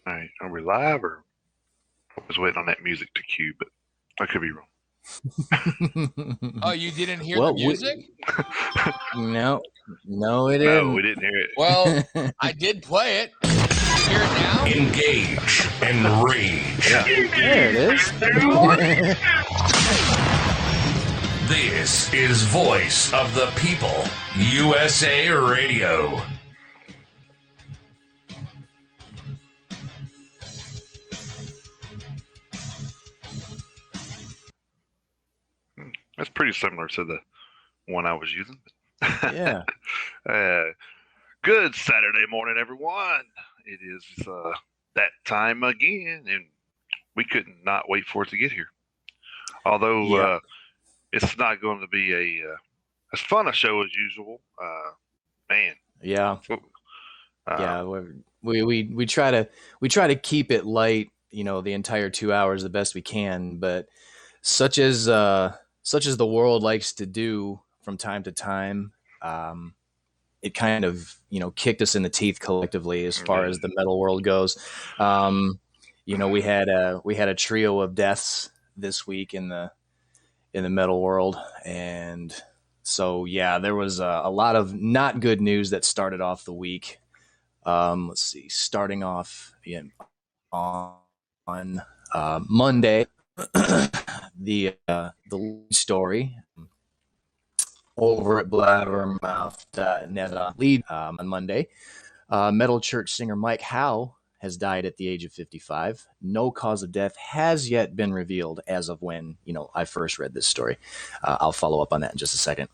All right, are we live or I was waiting on that music to cue, but I could be wrong. Oh, you didn't hear the Well, music? no, it No, we didn't. didn't hear it. Well, I did play it. You hear it now? Engage and rage. Yeah. There it is. This is Voice of the People, USA Radio. That's pretty similar to the one I was using. Yeah. Good Saturday morning, everyone. It is that time again, and we could not wait for it to get here. Although Yeah. it's not going to be as fun a show as usual. Man. Yeah. Uh, Yeah. We try to keep it light, the entire 2 hours the best we can, but such as the world likes to do from time to time, it kind of kicked us in the teeth collectively as far as the metal world goes. We had a trio of deaths this week in the metal world, and so yeah, there was a lot of not good news that started off the week. Let's see, starting off on Monday, the lead story over at blabbermouth.net lead on Monday. Metal Church singer Mike Howe has died at the age of 55. No cause of death has yet been revealed as of when I first read this story. I'll follow up on that in just a second.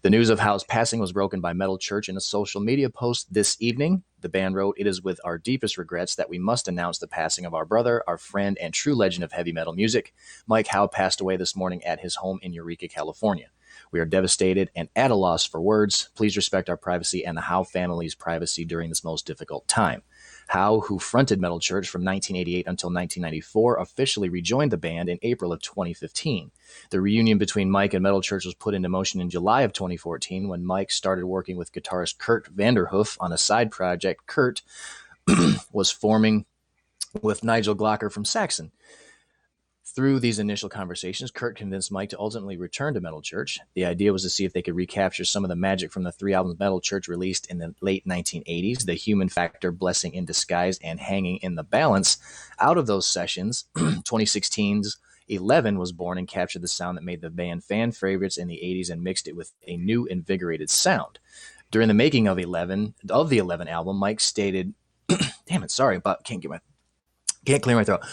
The news of Howe's passing was broken by Metal Church in a social media post this evening. The band wrote, "It is with our deepest regrets that we must announce the passing of our brother, our friend, and true legend of heavy metal music. Mike Howe passed away this morning at his home in Eureka, California. We are devastated and at a loss for words. Please respect our privacy and the Howe family's privacy during this most difficult time." Howe, who fronted Metal Church from 1988 until 1994, officially rejoined the band in April of 2015. The reunion between Mike and Metal Church was put into motion in July of 2014 when Mike started working with guitarist Kurt Vanderhoof on a side project Kurt was forming with Nigel Glocker from Saxon. Through these initial conversations, Kurt convinced Mike to ultimately return to Metal Church. The idea was to see if they could recapture some of the magic from the 3 albums Metal Church released in the late 1980s, The Human Factor, Blessing in Disguise, and Hanging in the Balance. Out of those sessions, 2016's 11 was born and captured the sound that made the band fan favorites in the 80s and mixed it with a new invigorated sound. During the making of the 11 album, Mike stated, damn it, sorry, but can't clear my throat.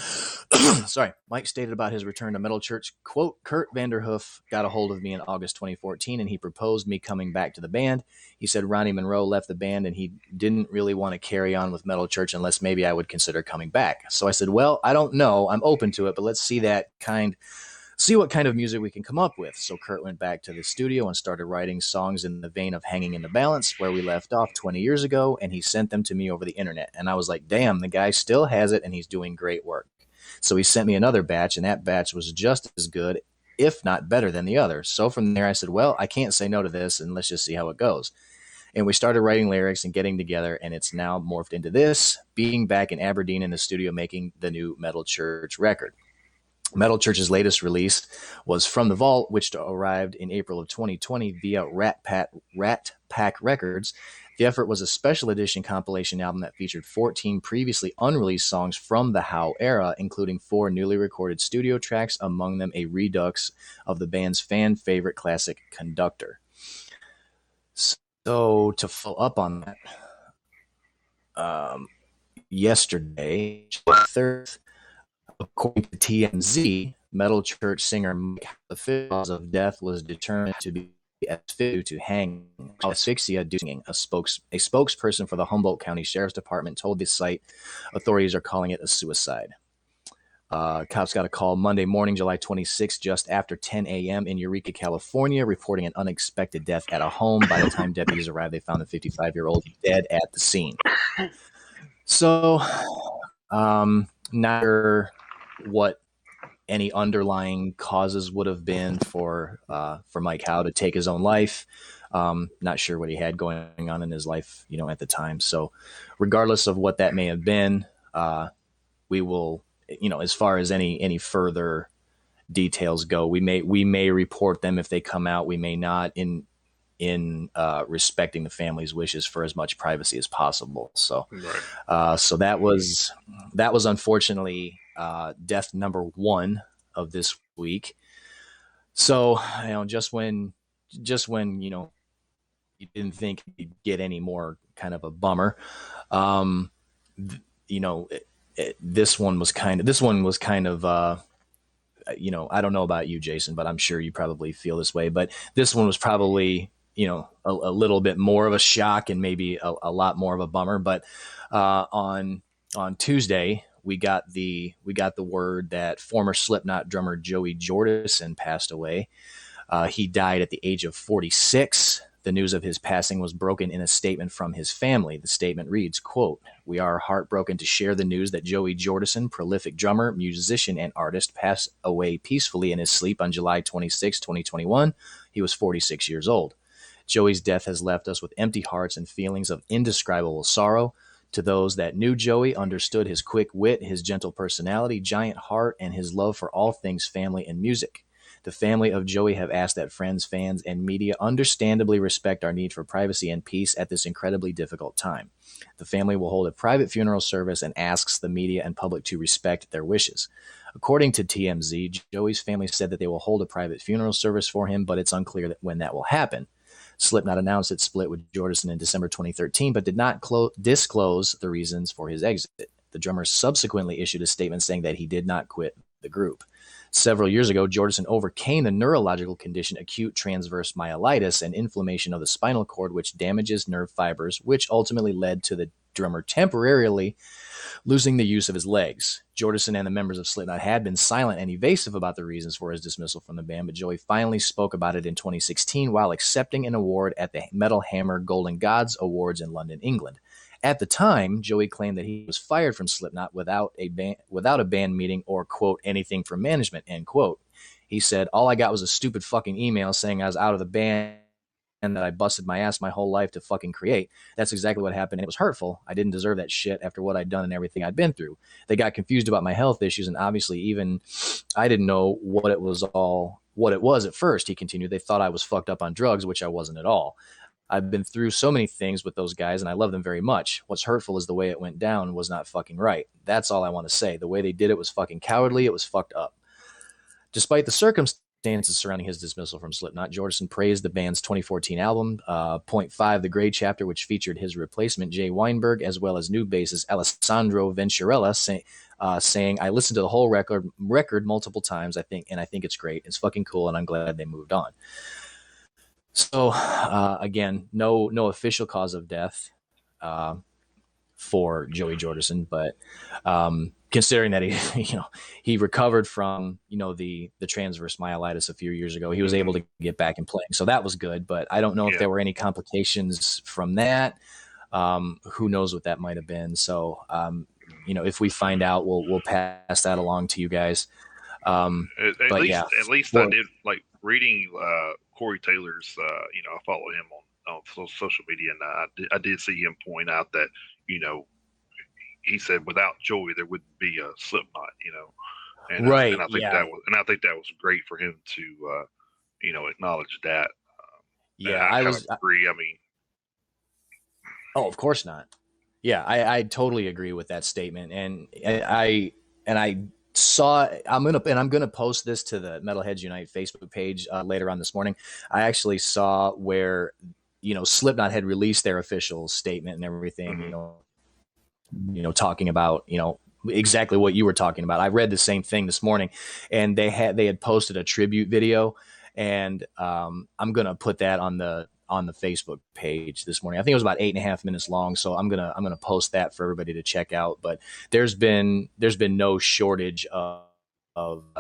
Sorry. Mike stated about his return to Metal Church, quote, "Kurt Vanderhoof got a hold of me in August 2014 and he proposed me coming back to the band. He said Ronnie Monroe left the band and he didn't really want to carry on with Metal Church unless maybe I would consider coming back. So I said, well, I don't know. I'm open to it, but let's see what kind of music we can come up with." So Kurt went back to the studio and started writing songs in the vein of Hanging in the Balance, where we left off 20 years ago, and he sent them to me over the internet. And I was like, damn, the guy still has it and he's doing great work. So he sent me another batch, and that batch was just as good, if not better than the other. So from there I said, well, I can't say no to this, and let's just see how it goes. And we started writing lyrics and getting together, and it's now morphed into this, being back in Aberdeen in the studio making the new Metal Church record. Metal Church's latest release was From the Vault, which arrived in April of 2020 via Rat Pack Records. The effort was a special edition compilation album that featured 14 previously unreleased songs from the Howe era, including 4 newly recorded studio tracks, among them a redux of the band's fan favorite classic, Conductor. So to follow up on that, yesterday, July 3rd, according to TMZ, Metal Church singer Mike, the cause of death was determined to be due to asphyxia due to singing. A spokesperson for the Humboldt County Sheriff's Department told the site authorities are calling it a suicide. Cops got a call Monday morning, July 26th, just after 10 a.m. in Eureka, California, reporting an unexpected death at a home. By the time deputies arrived, they found the 55-year-old dead at the scene. So, not sure what any underlying causes would have been for Mike Howe to take his own life. Not sure what he had going on in his life, at the time. So regardless of what that may have been, we will, as far as any further details go, we may report them if they come out. We may not, in respecting the family's wishes for as much privacy as possible. So, so that was unfortunately death number 1 of this week. So, just when you didn't think you'd get any more kind of a bummer, this one was kind of I don't know about you, Jason, but I'm sure you probably feel this way, but this one was probably a little bit more of a shock and maybe a lot more of a bummer. But on Tuesday, we got the word that former Slipknot drummer Joey Jordison passed away. He died at the age of 46. The news of his passing was broken in a statement from his family. The statement reads, quote, "We are heartbroken to share the news that Joey Jordison, prolific drummer, musician, and artist, passed away peacefully in his sleep on July 26, 2021. He was 46 years old. Joey's death has left us with empty hearts and feelings of indescribable sorrow. To those that knew Joey, understood his quick wit, his gentle personality, giant heart, and his love for all things family and music. The family of Joey have asked that friends, fans, and media understandably respect our need for privacy and peace at this incredibly difficult time. The family will hold a private funeral service and asks the media and public to respect their wishes." According to TMZ, Joey's family said that they will hold a private funeral service for him, but it's unclear when that will happen. Slipknot announced it split with Jordison in December 2013, but did not disclose the reasons for his exit. The drummer subsequently issued a statement saying that he did not quit the group. Several years ago, Jordison overcame the neurological condition acute transverse myelitis, an inflammation of the spinal cord which damages nerve fibers, which ultimately led to the drummer temporarily losing the use of his legs. Jordison and the members of Slipknot had been silent and evasive about the reasons for his dismissal from the band, but Joey finally spoke about it in 2016 while accepting an award at the Metal Hammer Golden Gods Awards in London, England. At the time, Joey claimed that he was fired from Slipknot without a band meeting or, quote, anything from management, end quote. He said, "All I got was a stupid fucking email saying I was out of the band and that I busted my ass my whole life to fucking create. That's exactly what happened, and it was hurtful. I didn't deserve that shit after what I'd done and everything I'd been through. They got confused about my health issues, and obviously even I didn't know what it was at first," he continued. "They thought I was fucked up on drugs, which I wasn't at all. I've been through so many things with those guys, and I love them very much. What's hurtful is the way it went down was not fucking right. That's all I want to say. The way they did it was fucking cowardly. It was fucked up." Despite the circumstances surrounding his dismissal from Slipknot, Jordison praised the band's 2014 album, Point 5, The Grey Chapter, which featured his replacement, Jay Weinberg, as well as new bassist Alessandro Venturella, saying, "I listened to the whole record multiple times, I think it's great. It's fucking cool, and I'm glad they moved on." So, again, no official cause of death for Joey Jordison, but considering that he recovered from the transverse myelitis a few years ago, he was able to get back in playing, so that was good. But I don't know if there were any complications from that. Who knows what that might have been? So, if we find out, we'll pass that along to you guys. At least I did like reading Corey Taylor's. I follow him on social media, and I did see him point out that he said without Joey there wouldn't be a Slipknot. And right. And I think that was great for him to acknowledge that. I agree. I mean, oh, of course not. Yeah, I totally agree with that statement, and I saw I'm gonna post this to the Metalheads Unite Facebook page later on this morning. I actually saw where Slipknot had released their official statement and everything, talking about exactly what you were talking about. I read the same thing this morning, and they had posted a tribute video, and I'm gonna put that on the Facebook page this morning. I think it was about 8.5 minutes long, so I'm gonna post that for everybody to check out. But there's been no shortage of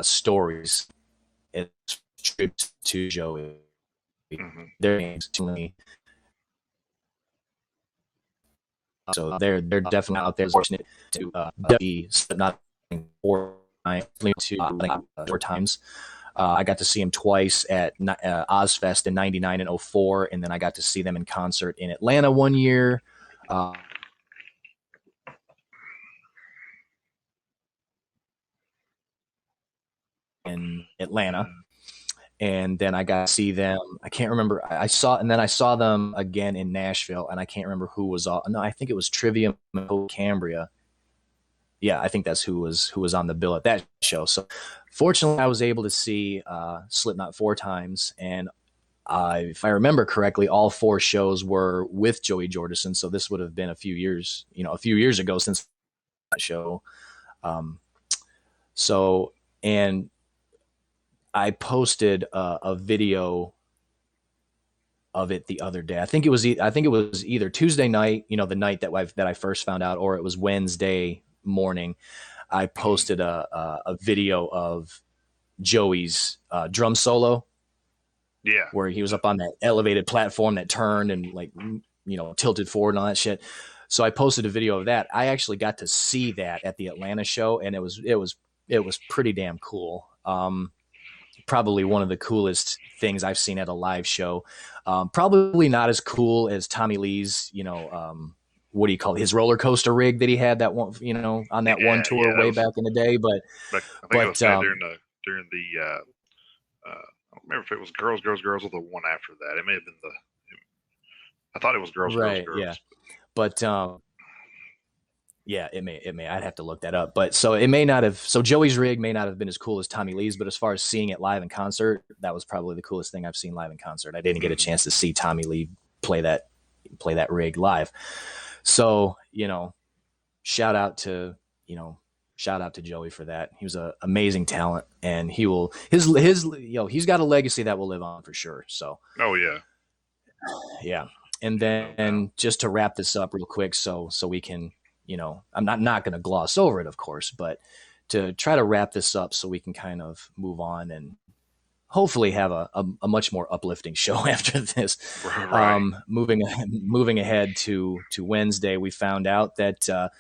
stories to Joey. So they're definitely out there fortunate to be not four times. I got to see him twice at Ozfest in '99 and '04, and then I got to see them in concert in Atlanta one year. in Atlanta. And then I got to see them. I can't remember. I saw them again in Nashville, and I can't remember who was on. No, I think it was Trivium and Cambria. Yeah, I think that's who was on the bill at that show. So fortunately, I was able to see Slipknot 4 times, and if I remember correctly, all 4 shows were with Joey Jordison. So this would have been a few years ago since that show. And I posted a video of it the other day. I think it was either Tuesday night, the night that I first found out, or it was Wednesday morning. I posted a video of Joey's drum solo. Yeah. Where he was up on that elevated platform that turned and tilted forward and all that shit. So I posted a video of that. I actually got to see that at the Atlanta show, and it was pretty damn cool. Probably one of the coolest things I've seen at a live show. Probably not as cool as Tommy Lee's, what do you call it? His roller coaster rig that he had that one, on that one tour way back in the day. But I think it was during the I don't remember if it was Girls or the one after that. It may have been I thought it was Girls. Yeah. But yeah, it may. I'd have to look that up. But so it may not have. So Joey's rig may not have been as cool as Tommy Lee's, but as far as seeing it live in concert, that was probably the coolest thing I've seen live in concert. I didn't get a chance to see Tommy Lee play that rig live. So shout out to Joey for that. He was an amazing talent, and he will he's got a legacy that will live on for sure. So yeah. And then just to wrap this up real quick, so we can. I'm not going to gloss over it, of course, but to try to wrap this up so we can kind of move on and hopefully have a much more uplifting show after this. Right. Moving ahead to Wednesday, we found out that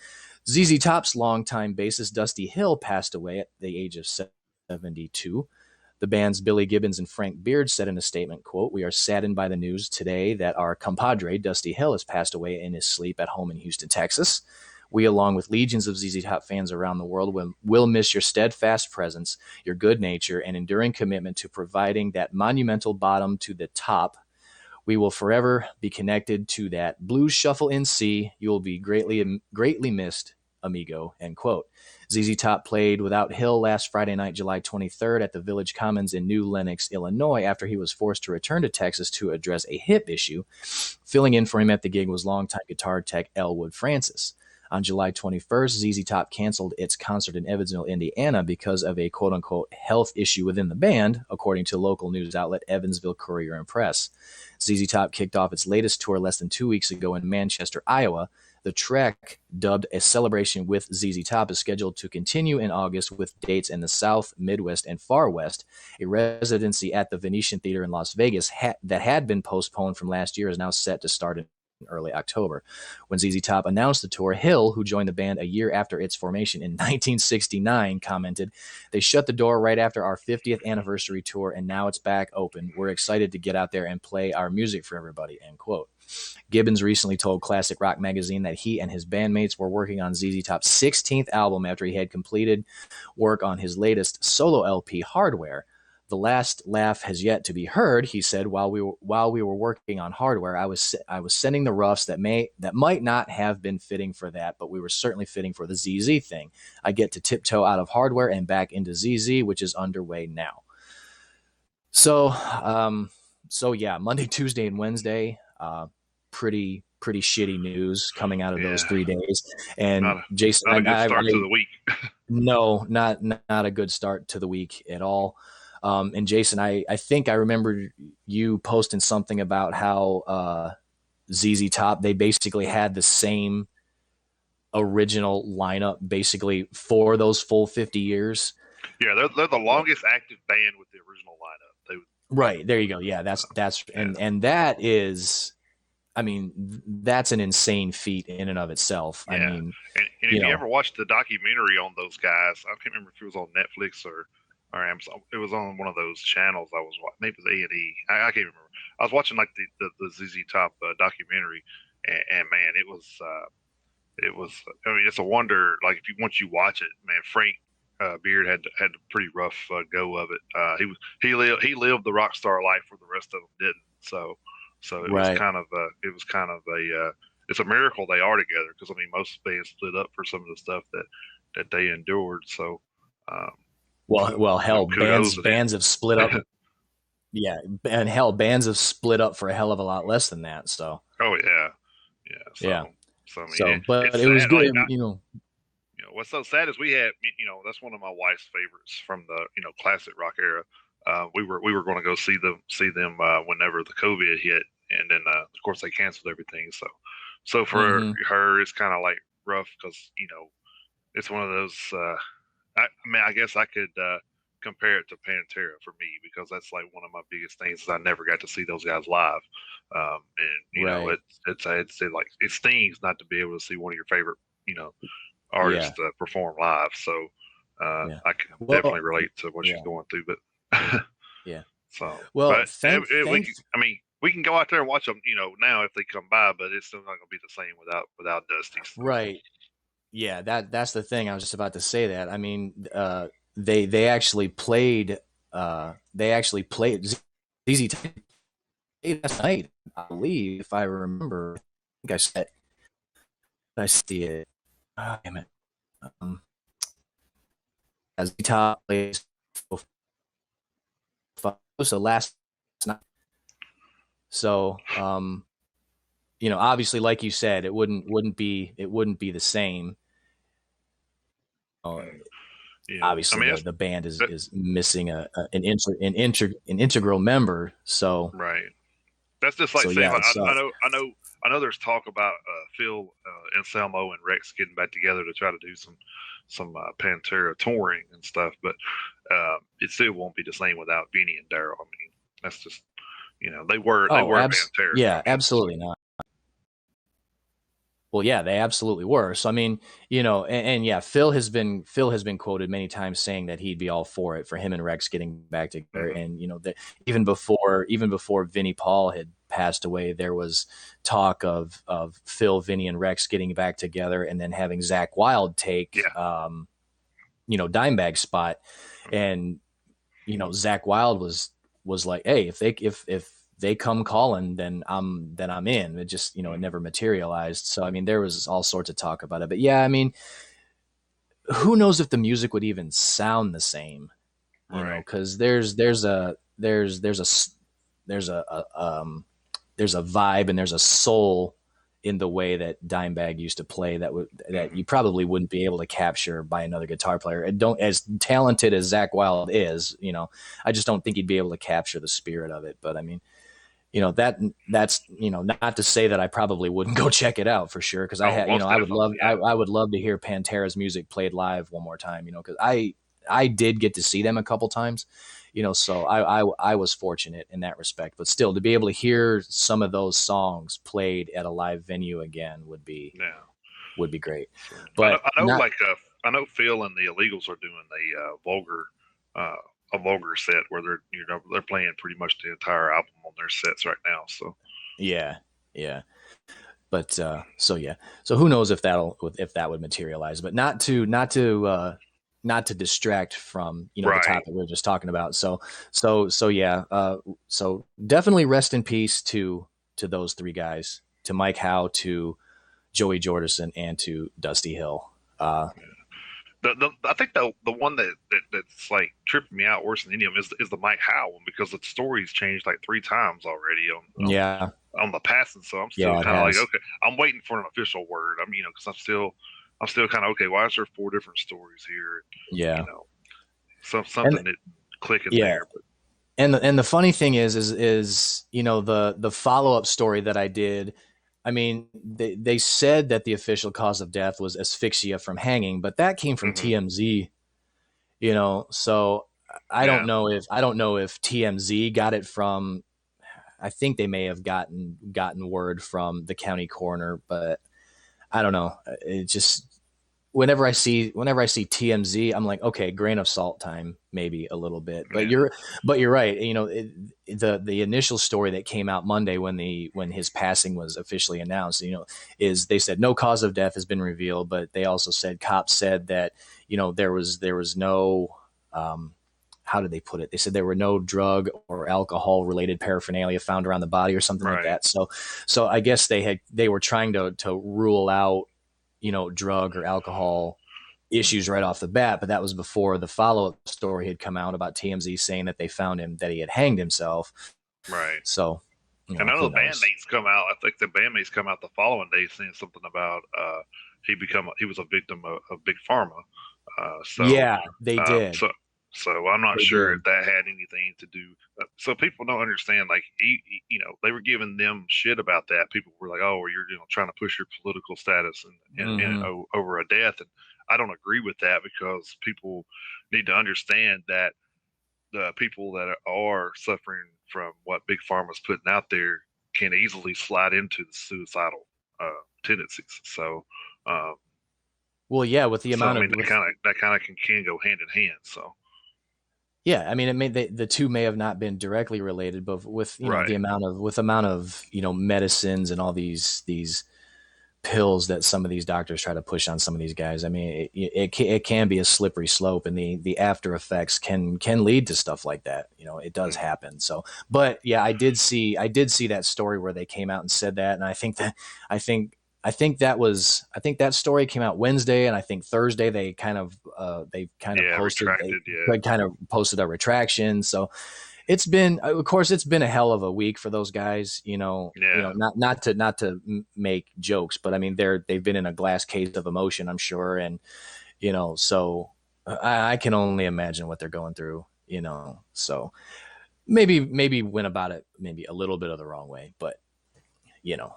ZZ Top's longtime bassist Dusty Hill passed away at the age of 72. The band's Billy Gibbons and Frank Beard said in a statement, quote, "We are saddened by the news today that our compadre, Dusty Hill, has passed away in his sleep at home in Houston, Texas. We, along with legions of ZZ Top fans around the world, will miss your steadfast presence, your good nature, and enduring commitment to providing that monumental bottom to the top. We will forever be connected to that blues shuffle in C. You will be greatly missed, amigo," end quote. ZZ Top played without Hill last Friday night, July 23rd, at the Village Commons in New Lenox, Illinois, after he was forced to return to Texas to address a hip issue. Filling in for him at the gig was longtime guitar tech Elwood Francis. On July 21st, ZZ Top canceled its concert in Evansville, Indiana, because of a quote-unquote health issue within the band, according to local news outlet Evansville Courier and Press. ZZ Top kicked off its latest tour less than 2 weeks ago in Manchester, Iowa. The trek, dubbed A Celebration with ZZ Top, is scheduled to continue in August with dates in the South, Midwest, and Far West. A residency at the Venetian Theater in Las Vegas that had been postponed from last year is now set to start in early October. When ZZ Top announced the tour, Hill, who joined the band a year after its formation in 1969, commented, "They shut the door right after our 50th anniversary tour, and now it's back open. We're excited to get out there and play our music for everybody," end quote. Gibbons recently told Classic Rock magazine that he and his bandmates were working on ZZ Top's 16th album after he had completed work on his latest solo LP, Hardware. "The last laugh has yet to be heard," he said. While we were working on Hardware, I was sending the roughs that might not have been fitting for that, but we were certainly fitting for the ZZ thing. I get to tiptoe out of Hardware and back into ZZ, which is underway now." So yeah, Monday, Tuesday, and Wednesday, pretty shitty news coming out of those 3 days. And Jason, not a good start to the week. No, not a good start to the week at all. And Jason, I think I remember you posting something about how ZZ Top, they basically had the same original lineup basically for those full 50 years. Yeah, they're the longest active band with the original lineup. Right, there you go. Yeah, that's and that is, I mean, that's an insane feat in and of itself. Yeah. I mean, and if you ever watched the documentary on those guys, I can't remember if it was on Netflix or Amazon. It was on one of those channels I was watching. Maybe it was A&E. I can't remember. I was watching like the ZZ Top documentary, and man, it was. I mean, it's a wonder. Like once you watch it, man, Frank Beard had a pretty rough go of it. He lived the rock star life where the rest of them didn't. So it was Right. kind of a it's a miracle they are together, because I mean most bands split up for some of the stuff that they endured. So Well, hell, kudos to them. bands have split up. Yeah, and hell, bands have split up for a hell of a lot less than that. So Oh yeah. yeah. So I mean, So, but it's it was sad. good, What's so sad is we had, that's one of my wife's favorites from the, classic rock era. We were going to go see them whenever the COVID hit, and then of course they canceled everything. So for her, it's kind of like rough, because it's one of those. I mean, I guess I could compare it to Pantera for me, because that's like one of my biggest things is I never got to see those guys live, and Right. it's like it stings not to be able to see one of your favorite artists perform live. So I can definitely relate to what she's going through. But yeah. so, Well, but we can go out there and watch them, now if they come by, but it's still not going to be the same without Dusty. So. Right. Yeah, that's the thing. I was just about to say that. I mean, they actually played ZZ Top last night, I believe, if I remember. I think I see it. Oh, damn it. As the top plays so last night. So obviously, like you said, it wouldn't be the same. Obviously, I mean, the band is missing an integral member. So right, that's just like saying, I know there's talk about Phil Anselmo and Rex getting back together to try to do some Pantera touring and stuff, but it still won't be the same without Vinny and Daryl. I mean, that's just they were Pantera. Yeah, absolutely not. Well, yeah, they absolutely were. So I mean, and yeah, Phil has been quoted many times saying that he'd be all for it, for him and Rex getting back together. And even before Vinnie Paul had passed away, there was talk of Phil, Vinnie, and Rex getting back together, and then having Zakk Wylde take Dimebag's spot. And Zakk Wylde was like, hey, if they come calling, then I'm in. It just, it never materialized. So, I mean, there was all sorts of talk about it, but yeah, I mean, who knows if the music would even sound the same, cause there's a vibe and there's a soul in the way that Dimebag used to play that you probably wouldn't be able to capture by another guitar player. And as talented as Zakk Wylde is, I just don't think he'd be able to capture the spirit of it. But I mean, that's not to say that I probably wouldn't go check it out for sure, because I would love to hear Pantera's music played live one more time, because I did get to see them a couple times, so I was fortunate in that respect. But still, to be able to hear some of those songs played at a live venue again would be great. But I know Phil and the Illegals are doing a vulgar set where they're playing pretty much the entire album on their sets right now. So yeah. But so who knows if that would materialize, but not to distract from the topic we were just talking about. So definitely rest in peace to those three guys, to Mike Howe, to Joey Jordison, and to Dusty Hill. I think the one that's like tripping me out worse than any of them is the Mike Howe one, because the story's changed like 3 times already on the passing. So I'm still kind of like, okay, I'm waiting for an official word. I mean, because I'm still kind of, okay, why is there 4 different stories here? Yeah, something that clicking there. But. And the funny thing is the follow-up story that I did. I mean, they said that the official cause of death was asphyxia from hanging, but that came from TMZ, so I don't know if TMZ got it from, I think they may have gotten word from the county coroner, but I don't know. It just, whenever I see TMZ, I'm like, okay, grain of salt time, maybe a little bit. But Yeah. you're right. You know, the initial story that came out Monday when his passing was officially announced, you know, is they said no cause of death has been revealed, but they also said cops said that, you know, there was no how did they put it? They said there were no drug or alcohol related paraphernalia found around the body or something like Right. that. So I guess they were trying to rule out, you know, drug or alcohol issues right off the bat, but that was before the follow-up story had come out about TMZ saying that they found him, that he had hanged himself. Right. So, you know, and I know who the knows? bandmates come out. I think the bandmates come out the following day saying something about he was a victim of big pharma. Yeah, they um, did. so so I'm not They sure did. if that had anything to do. So people don't understand. Like you know, they were giving them shit about that. People were like, "Oh, well, you're trying to push your political status and over a death." And I don't agree with that because people need to understand that the people that are suffering from what big pharma's putting out there can easily slide into the suicidal tendencies. So, um, Well, yeah, with the so I amount of mean, that kind of can go hand in hand. So, yeah, I mean, the two may have not been directly related, but with, you know, right, the amount of, you know, medicines and all these pills that some of these doctors try to push on some of these guys. I mean, it can be a slippery slope, and the after effects can lead to stuff like that. You know, it does happen. So, but yeah, I did see that story where they came out and said that, and I think I think that story came out Wednesday, and I think Thursday they kind of yeah, retracted, yeah, posted a retraction. So it's been, of course, it's been a hell of a week for those guys. yeah, Not to make jokes, but I mean they've been in a glass case of emotion, I'm sure, and so I can only imagine what they're going through. So maybe went about it maybe a little bit of the wrong way, but you know,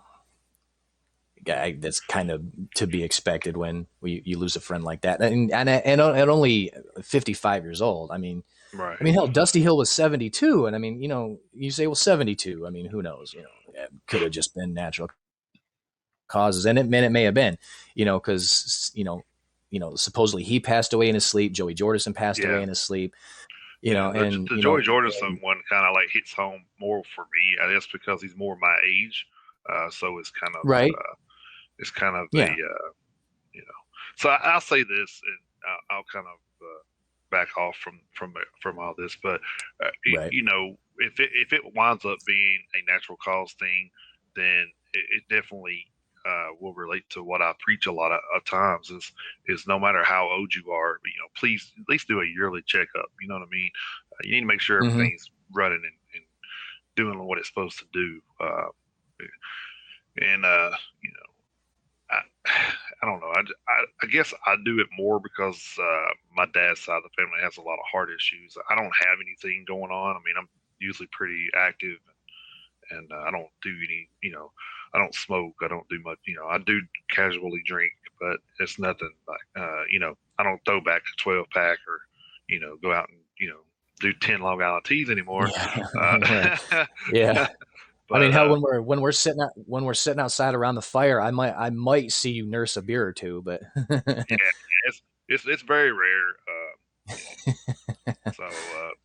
that's kind of to be expected when you lose a friend like that, and at only 55 years old. right, Hell, Dusty Hill was 72, and I mean, you say, well, 72. I mean, who knows? It could have just been natural causes, and it may have been, because supposedly he passed away in his sleep. Joey Jordison passed yeah. away in his sleep. Yeah, And the Joey Jordison one kind of like hits home more for me. I guess because he's more my age, so right, it's kind of yeah, you know. So I'll say this, and I'll kind of back off from all this. But right, if it winds up being a natural cause thing, then it definitely will relate to what I preach a lot of times is no matter how old you are, please at least do a yearly checkup. You know what I mean? You need to make sure mm-hmm. everything's running and doing what it's supposed to do. And I, I don't know. I guess I do it more because my dad's side of the family has a lot of heart issues. I don't have anything going on. I mean, I'm usually pretty active, and I don't do any. I don't smoke. I don't do much. I do casually drink, but it's nothing like. I don't throw back a 12 pack or go out and do 10 Long Island teas anymore. Yeah. Yeah. But, I mean, hell, when we're sitting outside around the fire, I might see you nurse a beer or two, but yeah, it's very rare.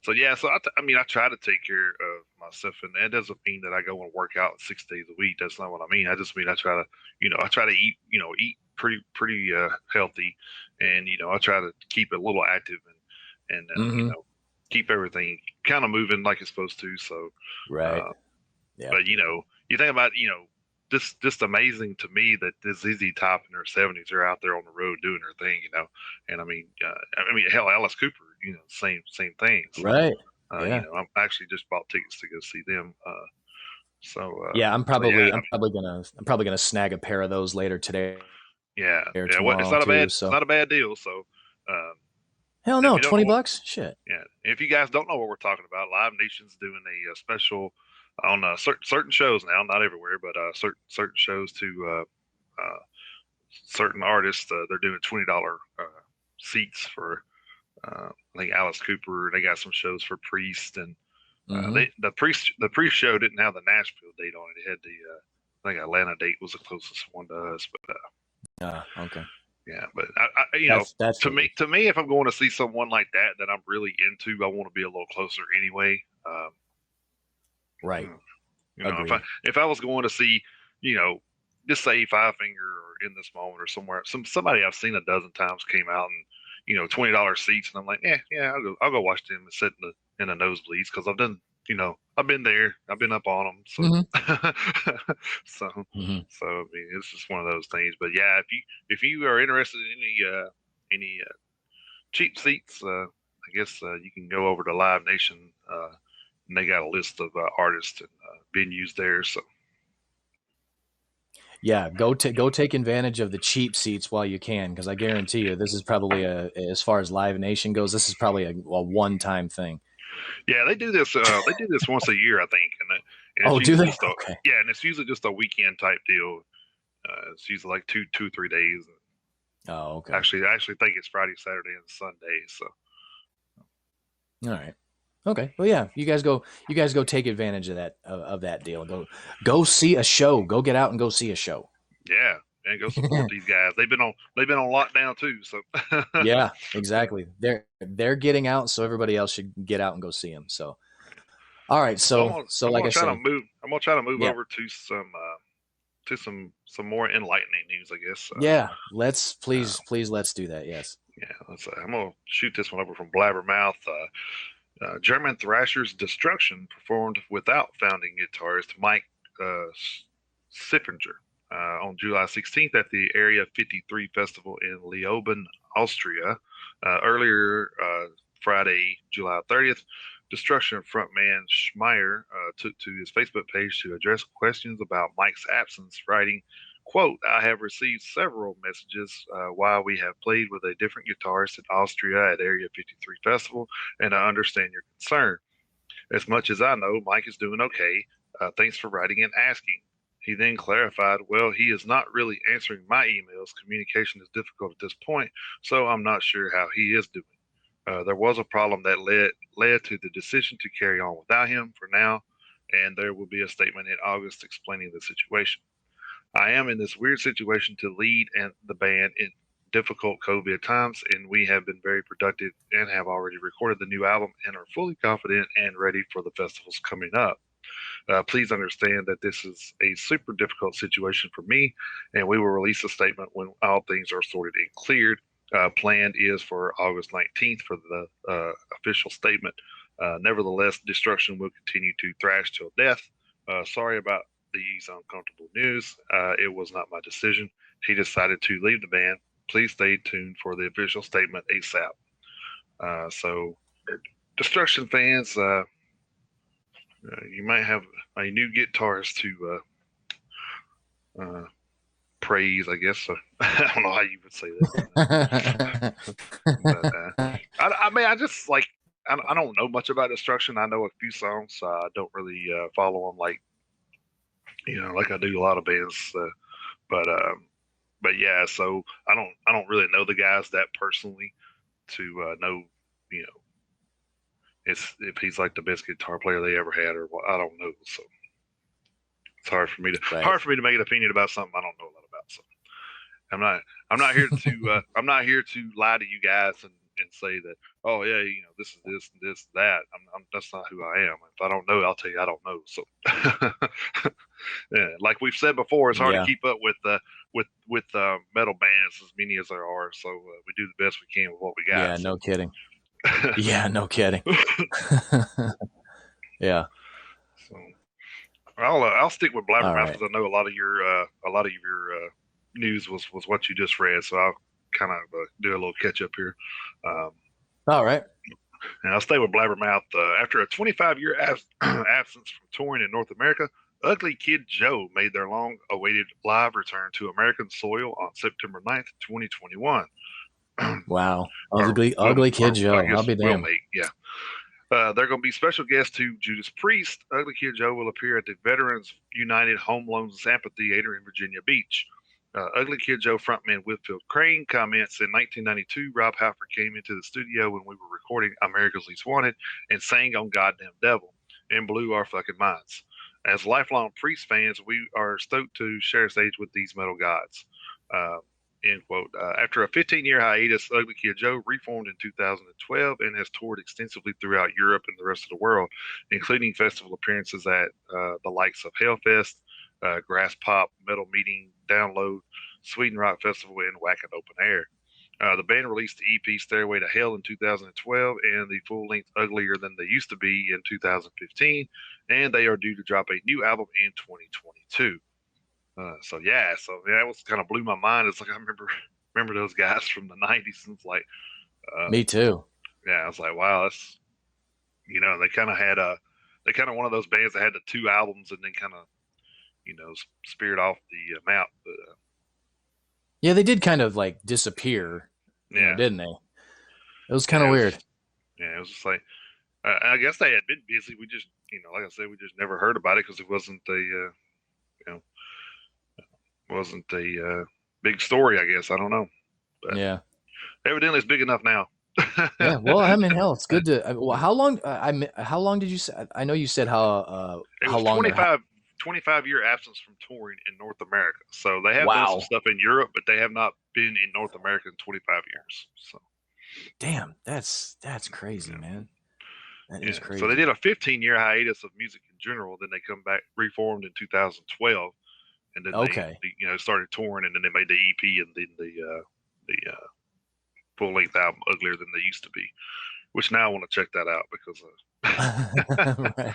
So yeah, so I mean, I try to take care of myself, and that doesn't mean that I go and work out 6 days a week. That's not what I mean. I just mean I try to, eat, eat pretty healthy, and I try to keep it a little active and mm-hmm. Keep everything kind of moving like it's supposed to. So, right. Yeah. But you think about just amazing to me that this ZZ Top in their 70s are out there on the road doing their thing, and I mean hell, Alice Cooper, same thing. So, right. Yeah. I'm actually just bought tickets to go see them. Yeah, I'm probably gonna snag a pair of those later today. Yeah, or yeah. Well, tomorrow too. It's not a bad deal. So, hell if no, you don't know $20. Shit. Yeah, if you guys don't know what we're talking about, Live Nation's doing a special on certain shows now, not everywhere, but certain shows to certain artists. They're doing $20 seats for I think Alice Cooper. They got some shows for Priest, and the Priest show didn't have the Nashville date on it. It had the I think Atlanta date was the closest one to us, but okay. Yeah, but that's to me, if I'm going to see someone like that I'm really into, I want to be a little closer anyway. Right. If I was going to see, just say Five Finger or In This Moment or somewhere, somebody I've seen a dozen times came out and $20 seats, and I'm like, yeah, I'll go watch them and sit in the nosebleeds because I've been there, I've been up on them, so so I mean, it's just one of those things. But yeah, if you are interested in any cheap seats, I guess you can go over to Live Nation, and they got a list of artists and venues there. So yeah, go take advantage of the cheap seats while you can, because I guarantee you this is probably as far as Live Nation goes, this is probably a one-time thing. Yeah, they do this. They do this once a year, I think. And do they? Okay. Yeah, and it's usually just a weekend type deal. It's usually like two, 3 days. Oh, okay. Actually, I think it's Friday, Saturday, and Sunday. So. All right. Okay. Well, yeah. You guys go take advantage of that deal. Go see a show. Go get out and go see a show. Yeah. And go support these guys. They've been on lockdown too. So yeah, exactly. They're getting out, so everybody else should get out and go see them. So, all right. So I'm gonna try to move over to some more enlightening news, I guess. Yeah. Let's please let's do that. Yes. Yeah. I'm gonna shoot this one over from Blabbermouth. German Thrashers Destruction performed without founding guitarist Mike Siffinger on July 16th at the Area 53 Festival in Leoben, Austria. Earlier Friday, July 30th, Destruction frontman Schmeier took to his Facebook page to address questions about Mike's absence, writing, quote, "I have received several messages while we have played with a different guitarist in Austria at Area 53 Festival, and I understand your concern. As much as I know, Mike is doing okay. Thanks for writing and asking." He then clarified, "Well, he is not really answering my emails. Communication is difficult at this point, so I'm not sure how he is doing. There was a problem that led to the decision to carry on without him for now, and there will be a statement in August explaining the situation. I am in this weird situation to lead and the band in difficult COVID times, and we have been very productive and have already recorded the new album and are fully confident and ready for the festivals coming up. Please understand that this is a super difficult situation for me, and we will release a statement when all things are sorted and cleared. Planned is for August 19th for the official statement. Nevertheless, Destruction will continue to thrash till death. Sorry about these uncomfortable news. It was not my decision. He decided to leave the band. Please stay tuned for the official statement ASAP." So, Destruction fans, you might have a new guitarist to praise, I guess. So, I don't know how you would say that. But, I mean, I just like, I don't know much about Destruction. I know a few songs. I don't really follow them like I do a lot of bands. But yeah, so I don't really know the guys that personally to know, if he's like the best guitar player they ever had or what. I don't know. So it's hard for me to make an opinion about something I don't know a lot about. So I'm not here to I'm not here to lie to you guys and say that, oh yeah, this is this that. That's not who I am. If I don't know, I'll tell you I don't know. So yeah, like we've said before, it's hard to keep up with metal bands, as many as there are. So we do the best we can with what we got. Yeah, no kidding. Yeah, no kidding. Yeah. So I'll stick with Blabbermouth because I know a lot of your news was what you just read. So I'll kind of do a little catch up here. All right. And I'll stay with Blabbermouth. After a 25-year absence from touring in North America, Ugly Kid Joe made their long-awaited live return to American soil on September 9th, 2021. Wow. Ugly Kid Joe. I'll be damned. Yeah. They're going to be special guests to Judas Priest. Ugly Kid Joe will appear at the Veterans United Home Loans Amphitheater in Virginia Beach. Ugly Kid Joe frontman Whitfield Crane comments, in 1992, Rob Halford came into the studio when we were recording America's Least Wanted and sang on Goddamn Devil and blew our fucking minds. As lifelong Priest fans, we are stoked to share stage with these metal gods. End quote. After a 15-year hiatus, Ugly Kid Joe reformed in 2012 and has toured extensively throughout Europe and the rest of the world, including festival appearances at the likes of Hellfest, Grass Pop, Metal Meeting, Download, Sweden Rock Festival, and Whack and Open Air. The band released the EP Stairway to Hell in 2012 and the full-length Uglier Than They Used to Be in 2015, and they are due to drop a new album in 2022. So that was kind of blew my mind. It's like I remember those guys from the '90s, and it's like, me too. Yeah, I was like, wow, that's they kind of had one of those bands that had the two albums and then kind of speared off the map. But yeah, they did kind of like disappear, didn't they? It was kind of weird. Yeah, it was just like I guess they had been busy. We just like I said, we just never heard about it because it wasn't wasn't a big story, I guess. I don't know. But yeah. Evidently, it's big enough now. Yeah. Well, I mean, hell, it's good to. Well, how long? How long did you say? I know you said how. It how was long? 25-year absence from touring in North America. So they have done some stuff in Europe, but they have not been in North America in 25 years. So. Damn, that's crazy, man. That is crazy. So they did a 15-year hiatus of music in general. Then they come back, reformed in 2012. And then they started touring, and then they made the EP and then the full-length album Uglier Than They Used to Be, which now I want to check that out because right.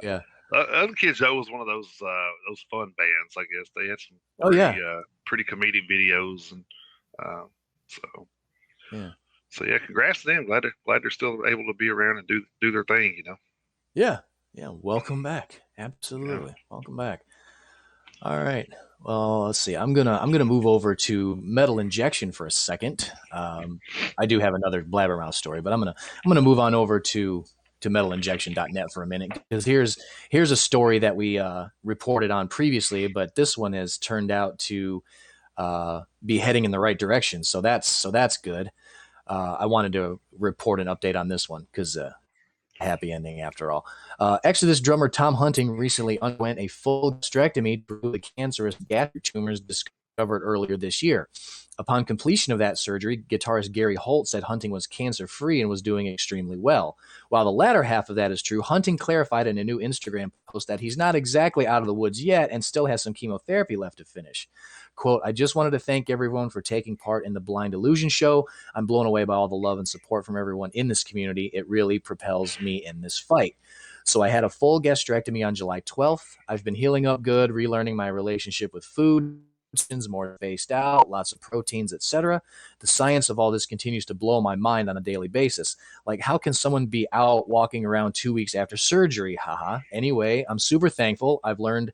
Yeah. Other Kid Joe was one of those fun bands, I guess. They had some pretty comedic videos, and so congrats to them. Glad they're still able to be around and do their thing, Yeah. Welcome back. Absolutely, welcome back. All right. Well, let's see. I'm gonna move over to Metal Injection for a second. I do have another blabbermouth story, but I'm gonna move on over to metalinjection.net for a minute, because here's a story that we reported on previously, but this one has turned out to be heading in the right direction. So that's good. I wanted to report an update on this one because happy ending after all. Exodus drummer Tom Hunting recently underwent a full gastrectomy to remove the cancerous gastric tumors discovered earlier this year. Upon completion of that surgery, guitarist Gary Holt said Hunting was cancer-free and was doing extremely well. While the latter half of that is true, Hunting clarified in a new Instagram post that he's not exactly out of the woods yet and still has some chemotherapy left to finish. Quote, I just wanted to thank everyone for taking part in the Blind Illusion show. I'm blown away by all the love and support from everyone in this community. It really propels me in this fight. So I had a full gastrectomy on July 12th. I've been healing up good, relearning my relationship with food, more spaced out, lots of proteins, etc. The science of all this continues to blow my mind on a daily basis. Like, how can someone be out walking around 2 weeks after surgery? Haha. Anyway, I'm super thankful. I've learned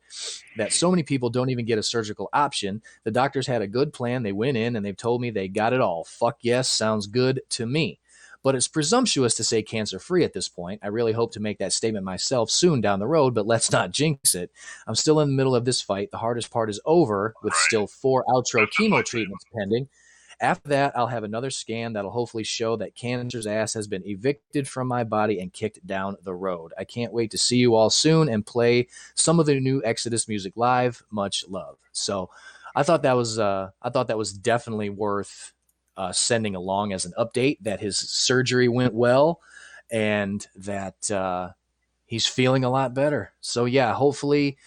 that so many people don't even get a surgical option. The doctors had a good plan. They went in and they've told me they got it all. Fuck yes, sounds good to me. But it's presumptuous to say cancer-free at this point. I really hope to make that statement myself soon down the road, but let's not jinx it. I'm still in the middle of this fight. The hardest part is over, with still 4 outro chemo treatments pending. After that, I'll have another scan that'll hopefully show that cancer's ass has been evicted from my body and kicked down the road. I can't wait to see you all soon and play some of the new Exodus music live. Much love. So I thought that was definitely worth sending along as an update, that his surgery went well and that he's feeling a lot better. So yeah, hopefully,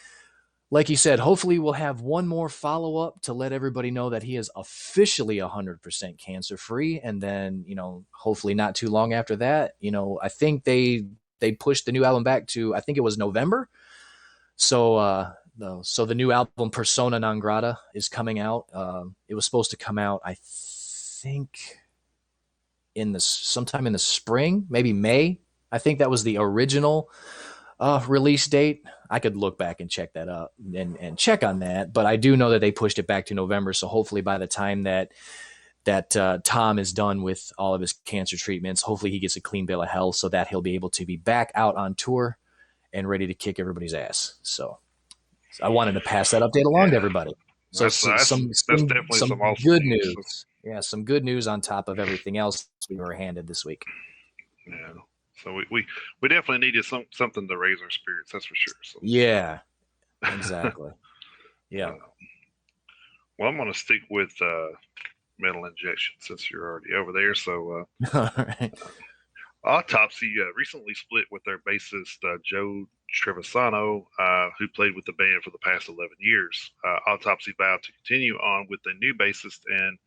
like he said, hopefully we'll have one more follow-up to let everybody know that he is officially 100% cancer-free. And then, hopefully not too long after that, I think they pushed the new album back to, I think it was November. So the new album Persona Non Grata is coming out. It was supposed to come out, I think, sometime in the spring, maybe May. I think that was the original release date. I could look back and check that up and check on that, but I do know that they pushed it back to November. So hopefully by the time that Tom is done with all of his cancer treatments, hopefully he gets a clean bill of health so that he'll be able to be back out on tour and ready to kick everybody's ass. So I wanted to pass that update along to everybody. So that's some awesome good news. Yeah, some good news on top of everything else we were handed this week. Yeah. So we definitely needed something to raise our spirits, that's for sure. So. Yeah, exactly. Yeah. Well, I'm going to stick with Metal Injection since you're already over there. So, All right. Autopsy recently split with their bassist Joe Trevisano, who played with the band for the past 11 years. Autopsy vowed to continue on with a new bassist, and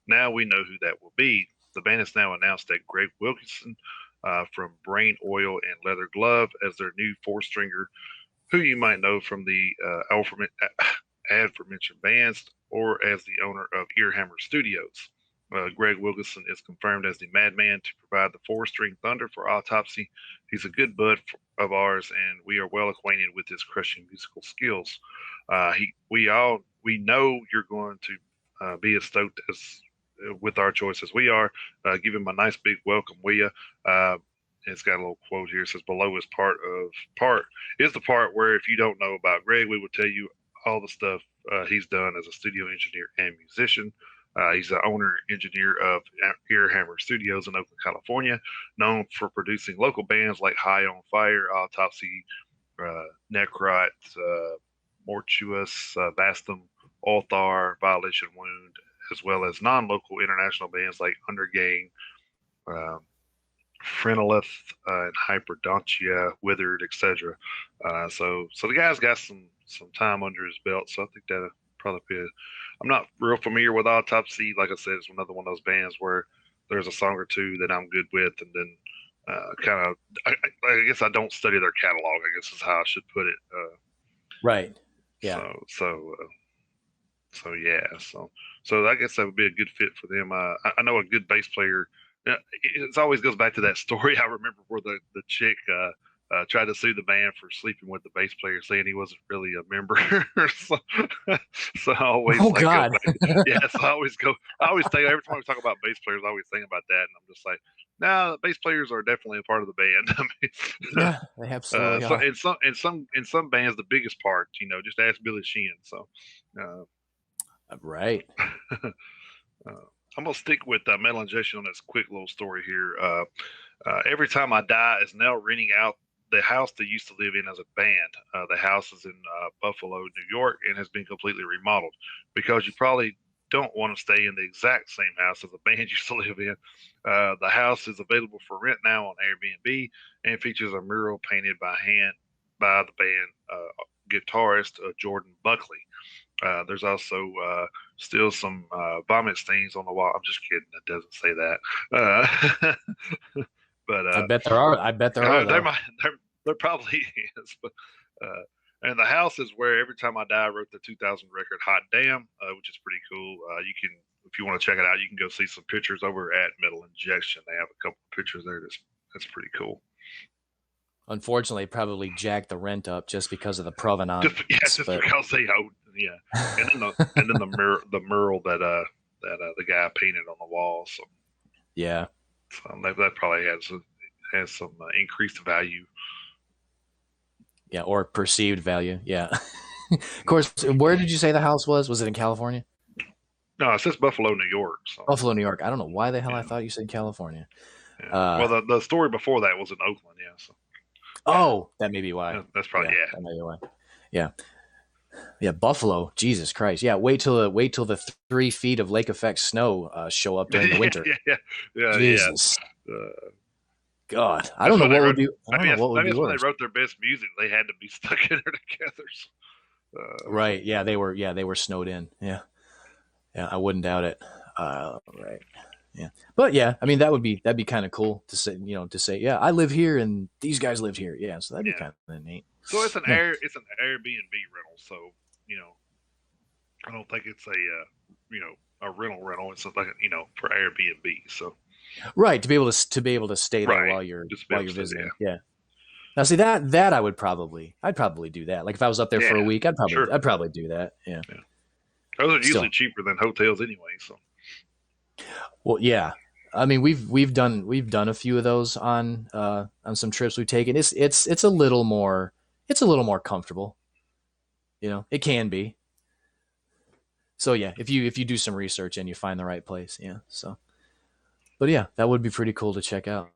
now we know who that will be. The band has now announced that Greg Wilkinson from Brain Oil and Leather Glove as their new four-stringer, who you might know from the aforementioned bands or as the owner of Earhammer Studios. Greg Wilkinson is confirmed as the madman to provide the four-string thunder for Autopsy. He's a good bud of ours, and we are well acquainted with his crushing musical skills. We know you're going to be as stoked as with our choice as we are. Give him a nice big welcome, will you? It's got a little quote here. It says, "Below is part is the part where if you don't know about Greg, we will tell you all the stuff he's done as a studio engineer and musician." He's the owner engineer of Earhammer Studios in Oakland, California, known for producing local bands like High on Fire, Autopsy, Necrot, Mortuous, Vastum, Althar, Violation Wound, as well as non-local international bands like Undergang, Phrenolith, and Hyperdontia, Withered, etc. So the guy's got some time under his belt, so I think that'll probably be I'm not real familiar with Autopsy. Like I said, it's another one of those bands where there's a song or two that I'm good with, and then I guess I don't study their catalog, I guess is how I should put it. Right. Yeah. So yeah. So I guess that would be a good fit for them. I know a good bass player. It always goes back to that story I remember where the chick tried to sue the band for sleeping with the bass player, saying he wasn't really a member. so I always God. So I always think every time we talk about bass players, I always think about that, and I'm just like, no, bass players are definitely a part of the band. I mean, yeah, they absolutely are. In some bands, the biggest part, just ask Billy Sheehan. So, right. I'm gonna stick with Metal Injection on this quick little story here. Every Time I Die is now renting out the house they used to live in as a band. The house is in Buffalo, New York, and has been completely remodeled. Because you probably don't want to stay in the exact same house as the band used to live in. The house is available for rent now on Airbnb and features a mural painted by hand by the band guitarist Jordan Buckley. There's also still some vomit stains on the wall. I'm just kidding. It doesn't say that. But I bet there are. There probably is. But and the house is where Every Time I Die wrote the 2000 record "Hot Damn," which is pretty cool. You can, if you want to check it out, you can go see some pictures over at Metal Injection. They have a couple of pictures there. That's pretty cool. Unfortunately, probably jacked the rent up just because of the provenance. Just because they owed, and then the mural that the guy painted on the wall. So yeah, so that probably has some increased value. Yeah, or perceived value. Yeah. Of course, where did you say the house was? Was it in California? No, it says Buffalo, New York. So. Buffalo, New York. I don't know why the hell I thought you said California. Yeah. Well, the story before that was in Oakland. Yeah. So. Oh, that may be why. That's probably That may be why. Yeah. Yeah, Buffalo. Jesus Christ. Yeah, wait till the 3 feet of lake effect snow show up during the winter. Yeah. Jesus. God, I don't know what would be. I don't know what would be when worse. they wrote their best music, they had to be stuck in there together. Right. Yeah, they were snowed in. Yeah. I wouldn't doubt it. Right. Yeah. But yeah, I mean that'd be kind of cool to say, yeah, I live here and these guys lived here. Yeah, so that'd be kind of neat. So it's an Airbnb rental. So I don't think it's a rental. It's like for Airbnb. So right, to be able to stay there while you're visiting. Yeah. Now see that I'd probably do that. Like if I was up there for a week, I'd probably do that. Yeah. Those are usually cheaper than hotels anyway. So. Well, yeah. I mean, we've done a few of those on some trips we've taken. It's a little more comfortable. It can be. So yeah, if you do some research and you find the right place, yeah. So, but yeah, that would be pretty cool to check out.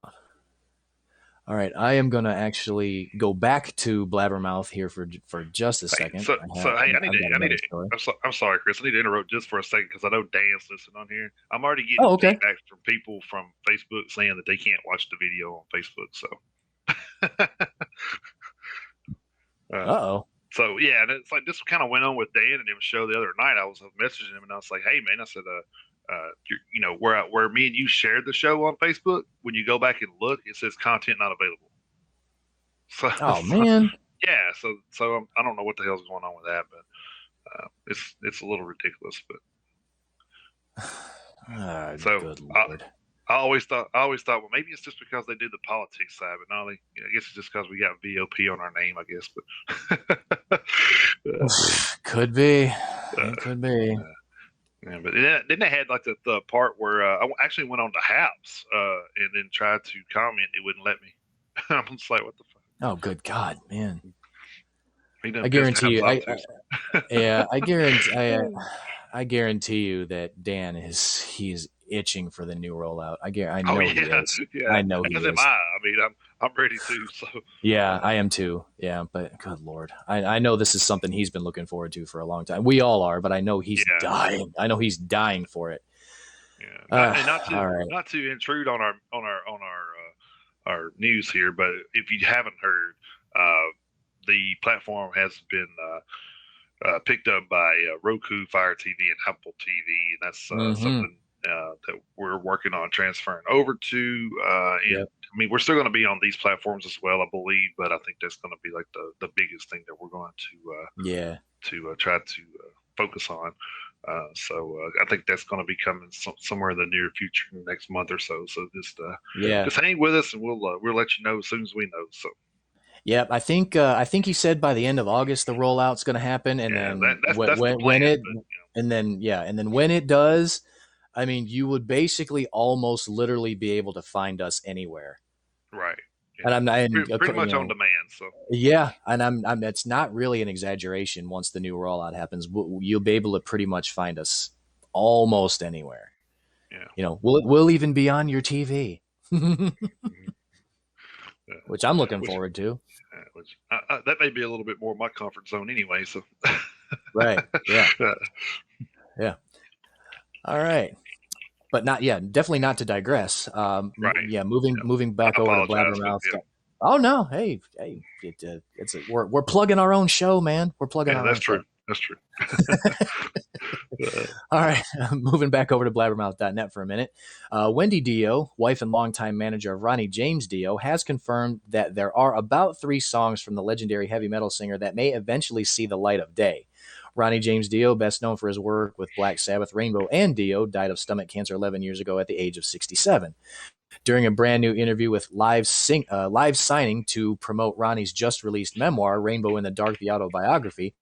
All right, I am going to actually go back to Blabbermouth here for just a second. I need to. I'm sorry, Chris. I need to interrupt just for a second because I know Dan's listening on here. I'm already getting feedback from people from Facebook saying that they can't watch the video on Facebook. So, So yeah, and it's like this kind of went on with Dan and him show the other night. I was messaging him and I was like, "Hey man," I said, you know, where me and you shared the show on Facebook. When you go back and look, it says content not available." So, man. Yeah, so I don't know what the hell's going on with that, but it's a little ridiculous. But good Lord. I always thought, well, maybe it's just because they did the politics side, but no, I guess it's just because we got VOP on our name, I guess. But could be, it could be. Yeah, but then they had like the part where I actually went on to Haps and then tried to comment. It wouldn't let me. I'm just like, what the fuck? Oh, good God, man! I guarantee you, I guarantee you that Dan he's itching for the new rollout. I know he is. Yeah. I know he is. I mean, I'm ready to. So yeah, I am too. Yeah, but good Lord, I know this is something he's been looking forward to for a long time. We all are, but I know he's dying. I know he's dying for it. Yeah, and not to intrude on our news here, but if you haven't heard, the platform has been picked up by Roku, Fire TV, and Apple TV, and that's something that we're working on transferring over to. I mean, we're still going to be on these platforms as well, I believe, but I think that's going to be like the biggest thing that we're going to try to focus on. So I think that's going to be coming somewhere in the near future, in the next month or so. So just hang with us, and we'll let you know as soon as we know. So. Yeah, I think he said by the end of August the rollout's going to happen, and then when it does, I mean, you would basically almost literally be able to find us anywhere. Right. Yeah. And I'm not pretty much on demand. So yeah, and I'm it's not really an exaggeration. Once the new rollout happens, you'll be able to pretty much find us almost anywhere. Yeah. You know, we'll even be on your TV. Which I'm looking forward to. That may be a little bit more my comfort zone anyway. So, right, yeah, yeah. All right, but definitely not to digress. Right. Yeah, moving back over to Blabbermouth. Oh no, hey, we're plugging our own show, man. We're plugging our own show. That's true. All right, moving back over to blabbermouth.net for a minute. Wendy Dio, wife and longtime manager of Ronnie James Dio, has confirmed that there are about 3 songs from the legendary heavy metal singer that may eventually see the light of day. Ronnie James Dio, best known for his work with Black Sabbath, Rainbow, and Dio, died of stomach cancer 11 years ago at the age of 67. During a brand new interview with Live Signing to promote Ronnie's just-released memoir, Rainbow in the Dark, the autobiography,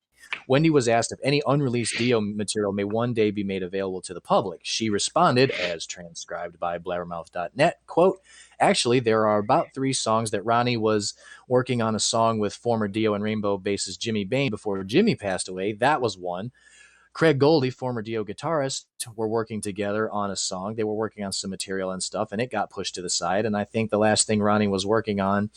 Wendy was asked if any unreleased Dio material may one day be made available to the public. She responded, as transcribed by blabbermouth.net, quote, "Actually, there are about 3 songs that Ronnie was working on a song with former Dio and Rainbow bassist Jimmy Bain before Jimmy passed away. That was one. Craig Goldie, former Dio guitarist, were working together on a song. They were working on some material and stuff, and it got pushed to the side. And I think the last thing Ronnie was working on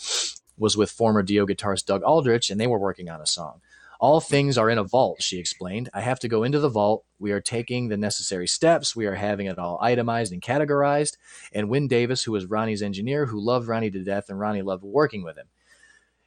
was with former Dio guitarist Doug Aldrich, and they were working on a song. All things are in a vault," she explained. "I have to go into the vault. We are taking the necessary steps. We are having it all itemized and categorized." And Wyn Davis, who was Ronnie's engineer, who loved Ronnie to death, and Ronnie loved working with him.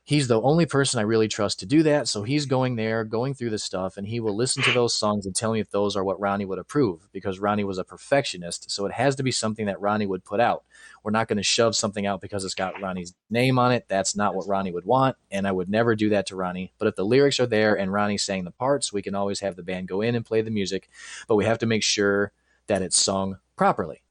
He's the only person I really trust to do that, so he's going there, going through the stuff, and he will listen to those songs and tell me if those are what Ronnie would approve, because Ronnie was a perfectionist, so it has to be something that Ronnie would put out. We're not going to shove something out because it's got Ronnie's name on it. That's not what Ronnie would want, and I would never do that to Ronnie. But if the lyrics are there and Ronnie sang the parts, we can always have the band go in and play the music, but we have to make sure that it's sung properly.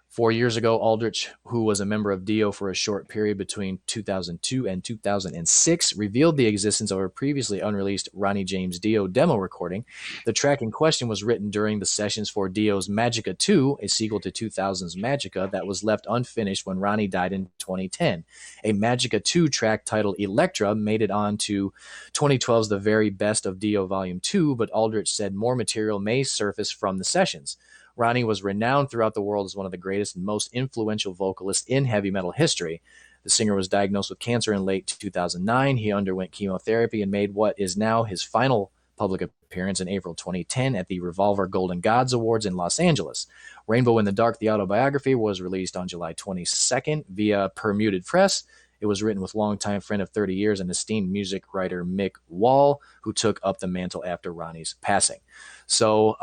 4 years ago, Aldrich, who was a member of Dio for a short period between 2002 and 2006, revealed the existence of a previously unreleased Ronnie James Dio demo recording. The track in question was written during the sessions for Dio's Magica 2, a sequel to 2000's Magica that was left unfinished when Ronnie died in 2010. A Magica 2 track titled Electra made it on to 2012's The Very Best of Dio Volume 2, but Aldrich said more material may surface from the sessions. Ronnie was renowned throughout the world as one of the greatest and most influential vocalists in heavy metal history. The singer was diagnosed with cancer in late 2009. He underwent chemotherapy and made what is now his final public appearance in April 2010 at the Revolver Golden Gods Awards in Los Angeles. Rainbow in the Dark, the autobiography, was released on July 22nd via Permuted Press. It was written with longtime friend of 30 years and esteemed music writer Mick Wall, who took up the mantle after Ronnie's passing. So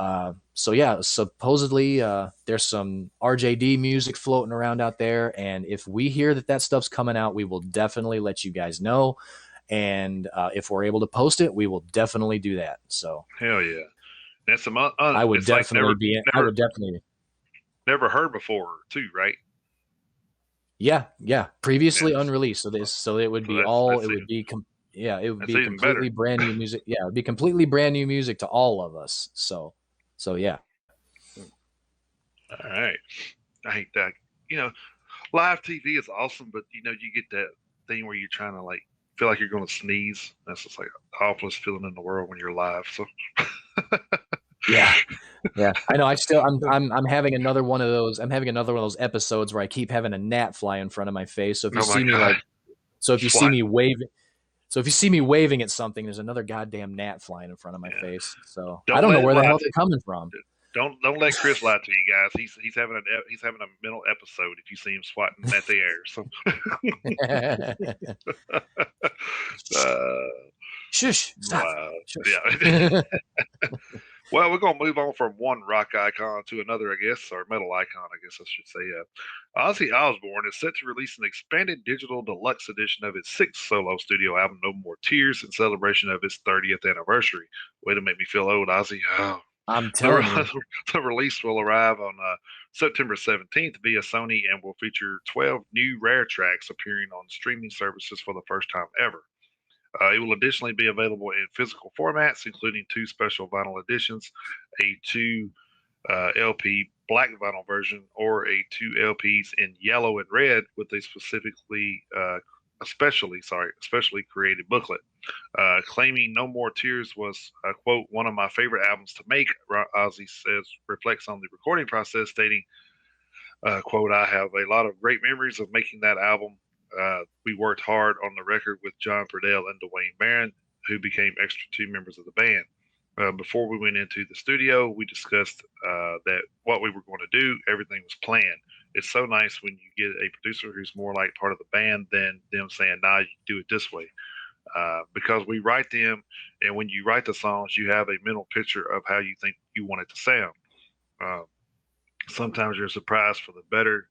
yeah, supposedly there's some RJD music floating around out there, and if we hear that stuff's coming out, we will definitely let you guys know. And if we're able to post it, we will definitely do that. So hell yeah, that's some. I would definitely I would definitely never heard before too, right? Yeah. Previously unreleased. So it would be it would be completely brand new music. Yeah, it would be completely brand new music to all of us. So yeah. All right. I hate that. Live TV is awesome, but you get that thing where you're trying to like feel like you're going to sneeze. That's just like the awfulest feeling in the world when you're live. So yeah. I know. I'm having another one of those. I'm having another one of those episodes where I keep having a gnat fly in front of my face. So if you see me if you see me waving at something, there's another goddamn gnat flying in front of my face. So I don't know where the hell they're coming from. Don't let Chris lie to you guys. He's having a mental episode if you see him swatting at the air. So shush. Stop. Shush. Yeah. Well, we're going to move on from one rock icon to another, I guess, or metal icon, I guess I should say. Ozzy Osbourne is set to release an expanded digital deluxe edition of his sixth solo studio album, No More Tears, in celebration of its 30th anniversary. Way to make me feel old, Ozzy. Oh. I'm telling you. The release will arrive on September 17th via Sony and will feature 12 new rare tracks appearing on streaming services for the first time ever. It will additionally be available in physical formats, including 2 special vinyl editions, a 2 LP black vinyl version, or a 2 LPs in yellow and red with a especially created booklet. Claiming No More Tears was, quote, one of my favorite albums to make, Ozzy says, reflects on the recording process, stating, quote, I have a lot of great memories of making that album. We worked hard on the record with John Purdell and Dwayne Barron, who became extra 2 members of the band. Before we went into the studio, we discussed that what we were going to do, everything was planned. It's so nice when you get a producer who's more like part of the band than them saying, nah, you do it this way. Because we write them, and when you write the songs, you have a mental picture of how you think you want it to sound. Sometimes you're surprised for the better,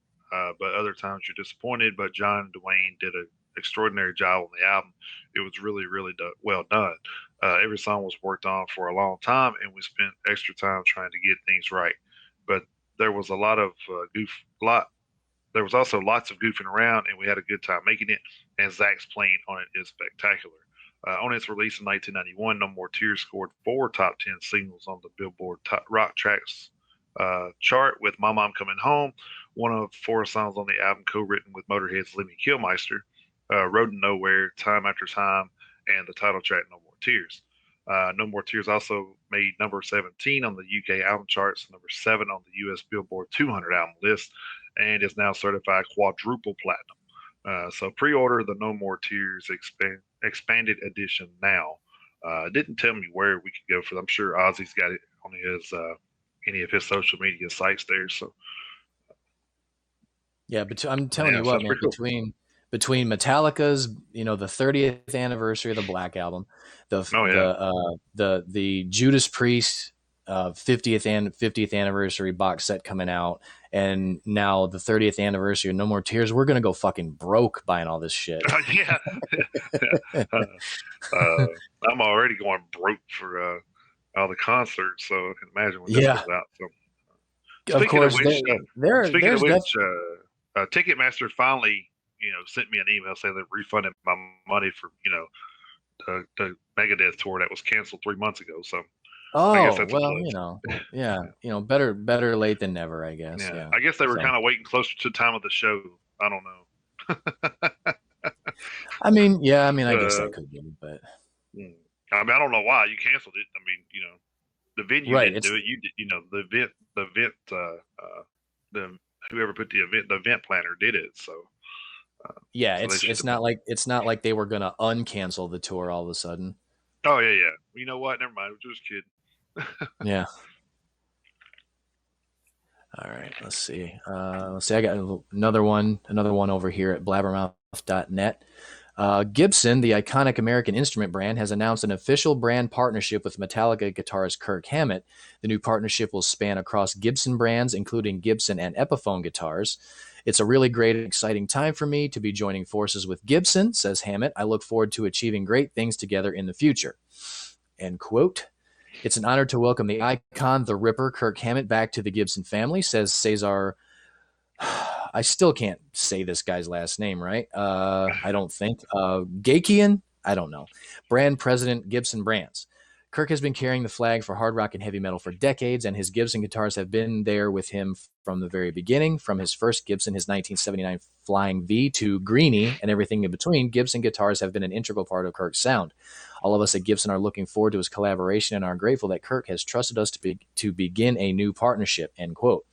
but other times you're disappointed. But John and Dwayne did an extraordinary job on the album. It was really, really well done. Every song was worked on for a long time, and we spent extra time trying to get things right. But there was a lot of there was also lots of goofing around, and we had a good time making it. And Zach's playing on it is spectacular. On its release in 1991, No More Tears scored 4 top 10 singles on the Billboard Rock Tracks chart, with My Mom Coming Home, one of 4 songs on the album co-written with Motorhead's Lemmy Kilmister, Road to Nowhere, Time After Time, and the title track No More Tears. No More Tears also made number 17 on the UK album charts, number 7 on the US Billboard 200 album list, and is now certified quadruple platinum. So pre-order the No More Tears expanded edition now. It didn't tell me where we could go for them. I'm sure Ozzy's got it on his any of his social media sites there. So yeah, but I'm telling you what, man, cool. Between Metallica's, the 30th anniversary of the Black Album, the Judas Priest 50th anniversary box set coming out, and now the 30th anniversary of No More Tears, we're gonna go fucking broke buying all this shit. Yeah. I'm already going broke for all the concerts, so I can imagine when this comes out. So, of course, speaking of which, Ticketmaster finally, sent me an email saying they refunded my money for, the Megadeth tour that was canceled 3 months ago. So, I guess that's better late than never, I guess. Yeah. I guess they were kind of waiting closer to the time of the show. I don't know. I guess that could be, but I don't know why you canceled it. I mean, the venue didn't do it. You did, the event, whoever put the event planner did it. So, Yeah, So it's not like they were gonna uncancel the tour all of a sudden. Oh yeah. You know what? Never mind. I was just kidding. Yeah. All right. Let's see. I got another one over here at blabbermouth.net. Gibson, the iconic American instrument brand, has announced an official brand partnership with Metallica guitarist Kirk Hammett. The new partnership will span across Gibson brands, including Gibson and Epiphone guitars. It's a really great and exciting time for me to be joining forces with Gibson, says Hammett. I look forward to achieving great things together in the future. End quote. It's an honor to welcome the icon, the Ripper, Kirk Hammett, back to the Gibson family, says Cesar. I still can't say this guy's last name, right? I don't think. Gakian? I don't know. Brand president, Gibson Brands. Kirk has been carrying the flag for hard rock and heavy metal for decades, and his Gibson guitars have been there with him from the very beginning. From his first Gibson, his 1979 Flying V, to Greenie and everything in between, Gibson guitars have been an integral part of Kirk's sound. All of us at Gibson are looking forward to his collaboration and are grateful that Kirk has trusted us to begin a new partnership, end quote.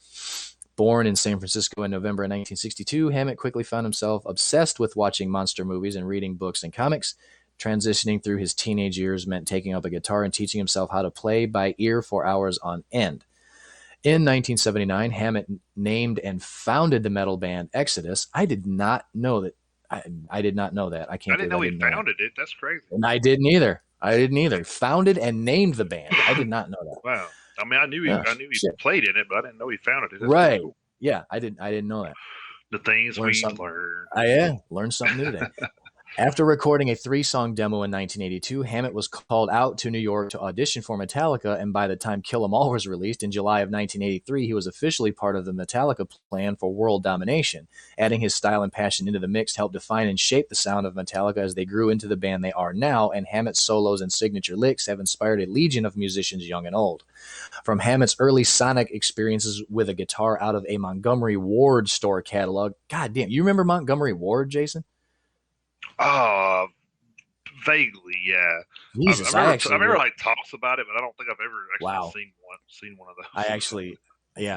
Born in San Francisco in November 1962, Hammett quickly found himself obsessed with watching monster movies and reading books and comics. Transitioning through his teenage years meant taking up a guitar and teaching himself how to play by ear for hours on end. In 1979, Hammett named and founded the metal band Exodus. I did not know that. I did not know that. I didn't know he founded it. That's crazy. And I didn't either. Founded and named the band. I did not know that. Wow. I mean, I knew he played in it, but I didn't know he founded it. That's right. Cool. Yeah, I didn't know that. The things we learn. Learned something new today. After recording a 3-song demo in 1982, Hammett was called out to New York to audition for Metallica, and by the time Kill 'Em All was released in July of 1983, he was officially part of the Metallica plan for world domination. Adding his style and passion into the mix helped define and shape the sound of Metallica as they grew into the band they are now, and Hammett's solos and signature licks have inspired a legion of musicians young and old. From Hammett's early sonic experiences with a guitar out of a Montgomery Ward store catalog. God damn, you remember Montgomery Ward, Jason? Vaguely, yeah. Jesus, I remember like talks about it, but I don't think I've ever actually seen one of those.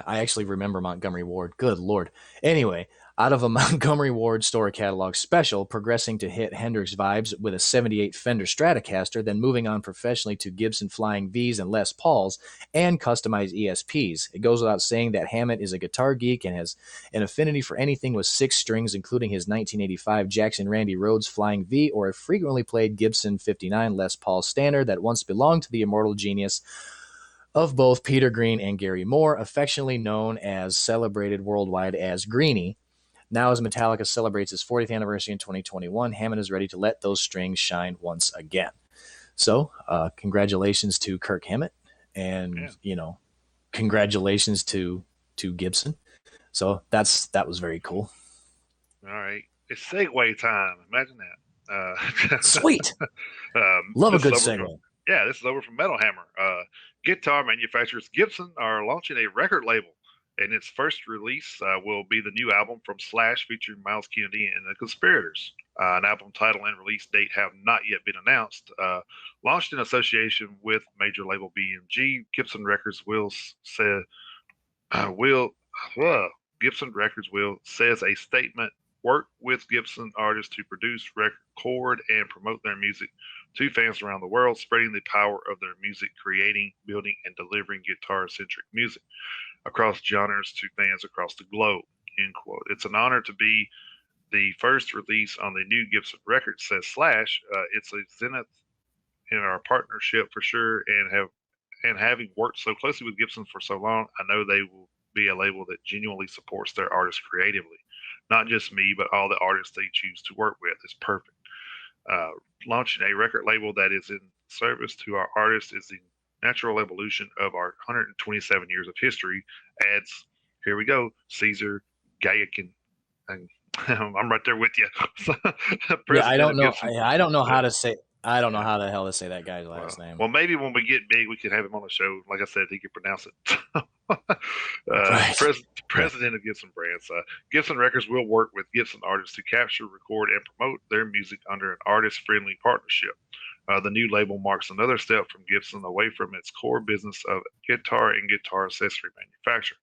I actually remember Montgomery Ward. Good Lord. Anyway, out of a Montgomery Ward store catalog special, progressing to hit Hendrix vibes with a 78 Fender Stratocaster, then moving on professionally to Gibson Flying Vs and Les Pauls, and customized ESPs. It goes without saying that Hammett is a guitar geek and has an affinity for anything with 6 strings, including his 1985 Jackson Randy Rhoads Flying V or a frequently played Gibson 59 Les Paul Standard that once belonged to the immortal genius of both Peter Green and Gary Moore, affectionately known as, celebrated worldwide as Greenie. Now, as Metallica celebrates its 40th anniversary in 2021, Hammett is ready to let those strings shine once again. So, congratulations to Kirk Hammett, and congratulations to Gibson. So that was very cool. All right, it's segue time. Imagine that. Sweet. Love a good segue. This is over from Metal Hammer. Guitar manufacturers Gibson are launching a record label, and its first release will be the new album from Slash featuring Miles Kennedy and the Conspirators. An album title and release date have not yet been announced. Launched in association with major label BMG, Gibson Records says a statement, work with Gibson artists to produce, record, and promote their music to fans around the world, spreading the power of their music, creating, building, and delivering guitar-centric music across genres to fans across the globe, end quote. It's an honor to be the first release on the new Gibson record, says Slash. It's a zenith in our partnership for sure, and having worked so closely with Gibson for so long, I know they will be a label that genuinely supports their artists creatively. Not just me, but all the artists they choose to work with. Is perfect. Launching a record label that is in service to our artists is the natural evolution of our 127 years of history, adds, here we go, Caesar Gayakin. And I'm right there with you. I don't know how to say. I don't know how the hell to say that guy's last name. Well, maybe when we get big, we can have him on the show. Like I said, he can pronounce it. President of Gibson Brands. Gibson Records will work with Gibson artists to capture, record, and promote their music under an artist-friendly partnership. The new label marks another step from Gibson away from its core business of guitar and guitar accessory manufacture.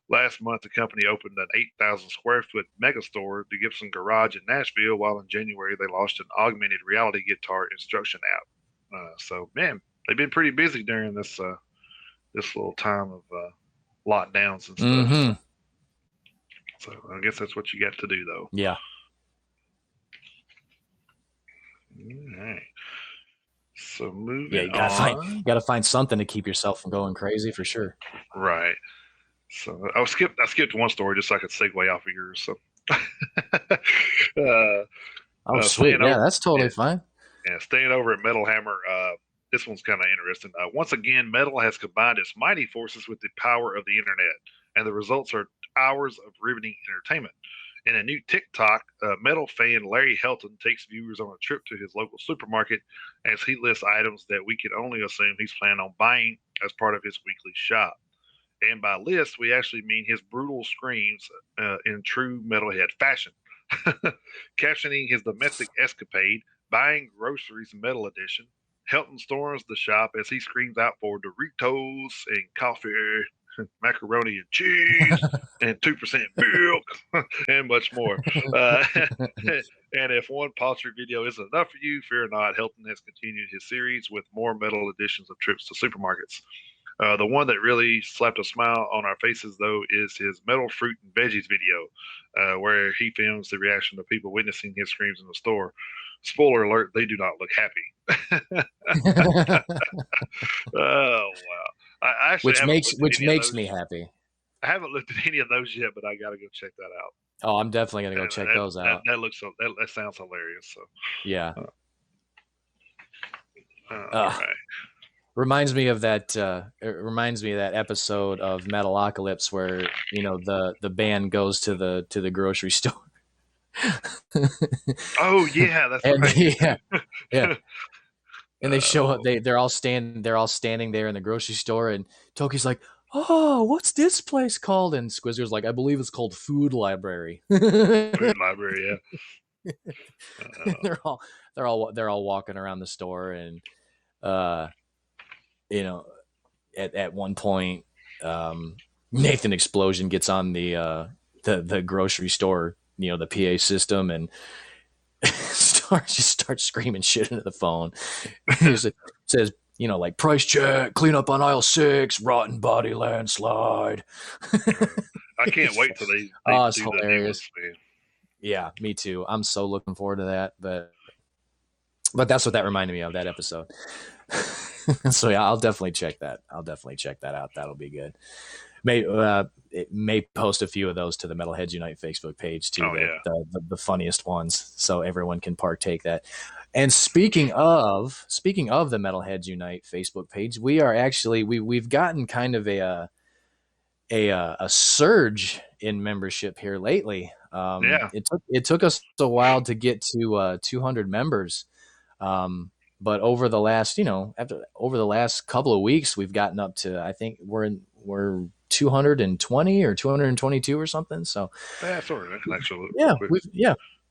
Last month, the company opened an 8,000 square foot mega store, the Gibson Garage in Nashville, while in January they launched an augmented reality guitar instruction app. So, man, they've been pretty busy during this this little time of lockdowns and stuff. Mm-hmm. So I guess that's what you got to do, though. Yeah. All right. So moving Yeah, you gotta find something to keep yourself from going crazy for sure. Right. So I skipped one story just so I could segue off of yours. So Sweet. Yeah, that's totally fine. Yeah, staying over at Metal Hammer, this one's kind of interesting. Once again, Metal has combined its mighty forces with the power of the internet, and the results are hours of riveting entertainment. In a new TikTok, Metal fan Larry Helton takes viewers on a trip to his local supermarket as he lists items that we can only assume he's planning on buying as part of his weekly shop. And by list, we actually mean his brutal screams in true metalhead fashion. Captioning his domestic escapade, buying groceries metal edition, Helton storms the shop as he screams out for Doritos and coffee, macaroni and cheese, and 2% milk, and much more. And if one paltry video isn't enough for you, fear not, Helton has continued his series with more metal editions of trips to supermarkets. The one that really slapped a smile on our faces, though, is his metal fruit and veggies video, where he films the reaction of people witnessing his screams in the store. Spoiler alert, they do not look happy. Oh, wow. Which makes me happy. I haven't looked at any of those yet, but I got to go check that out. Oh, I'm definitely going to go check those out. That sounds hilarious. So yeah. All right. Reminds me of that. It reminds me of that episode of Metalocalypse where the band goes to the grocery store. Oh yeah, that's right. Yeah. And they show up. They're all standing there in the grocery store, and Toki's like, "Oh, what's this place called?" And Squizzer's like, "I believe it's called Food Library." Food Library, yeah. They're all walking around the store, and at one point, Nathan Explosion gets on the grocery store, the PA system, and starts screaming shit into the phone. It says, like, price check, clean up on aisle 6, rotten body landslide. I can't wait till they it's do hilarious. That. Yeah, me too. I'm so looking forward to that, but that's what that reminded me of, that episode. So yeah, I'll definitely check that out. That'll be good. It may post a few of those to the Metalheads Unite Facebook page too. The funniest ones, so everyone can partake that. And speaking of the Metalheads Unite Facebook page, we are actually we've gotten kind of a surge in membership here lately. It took us a while to get to 200 members. But over the last couple of weeks, we've gotten up to, I think we're 220 or 222 or something. So yeah, sorry, actually,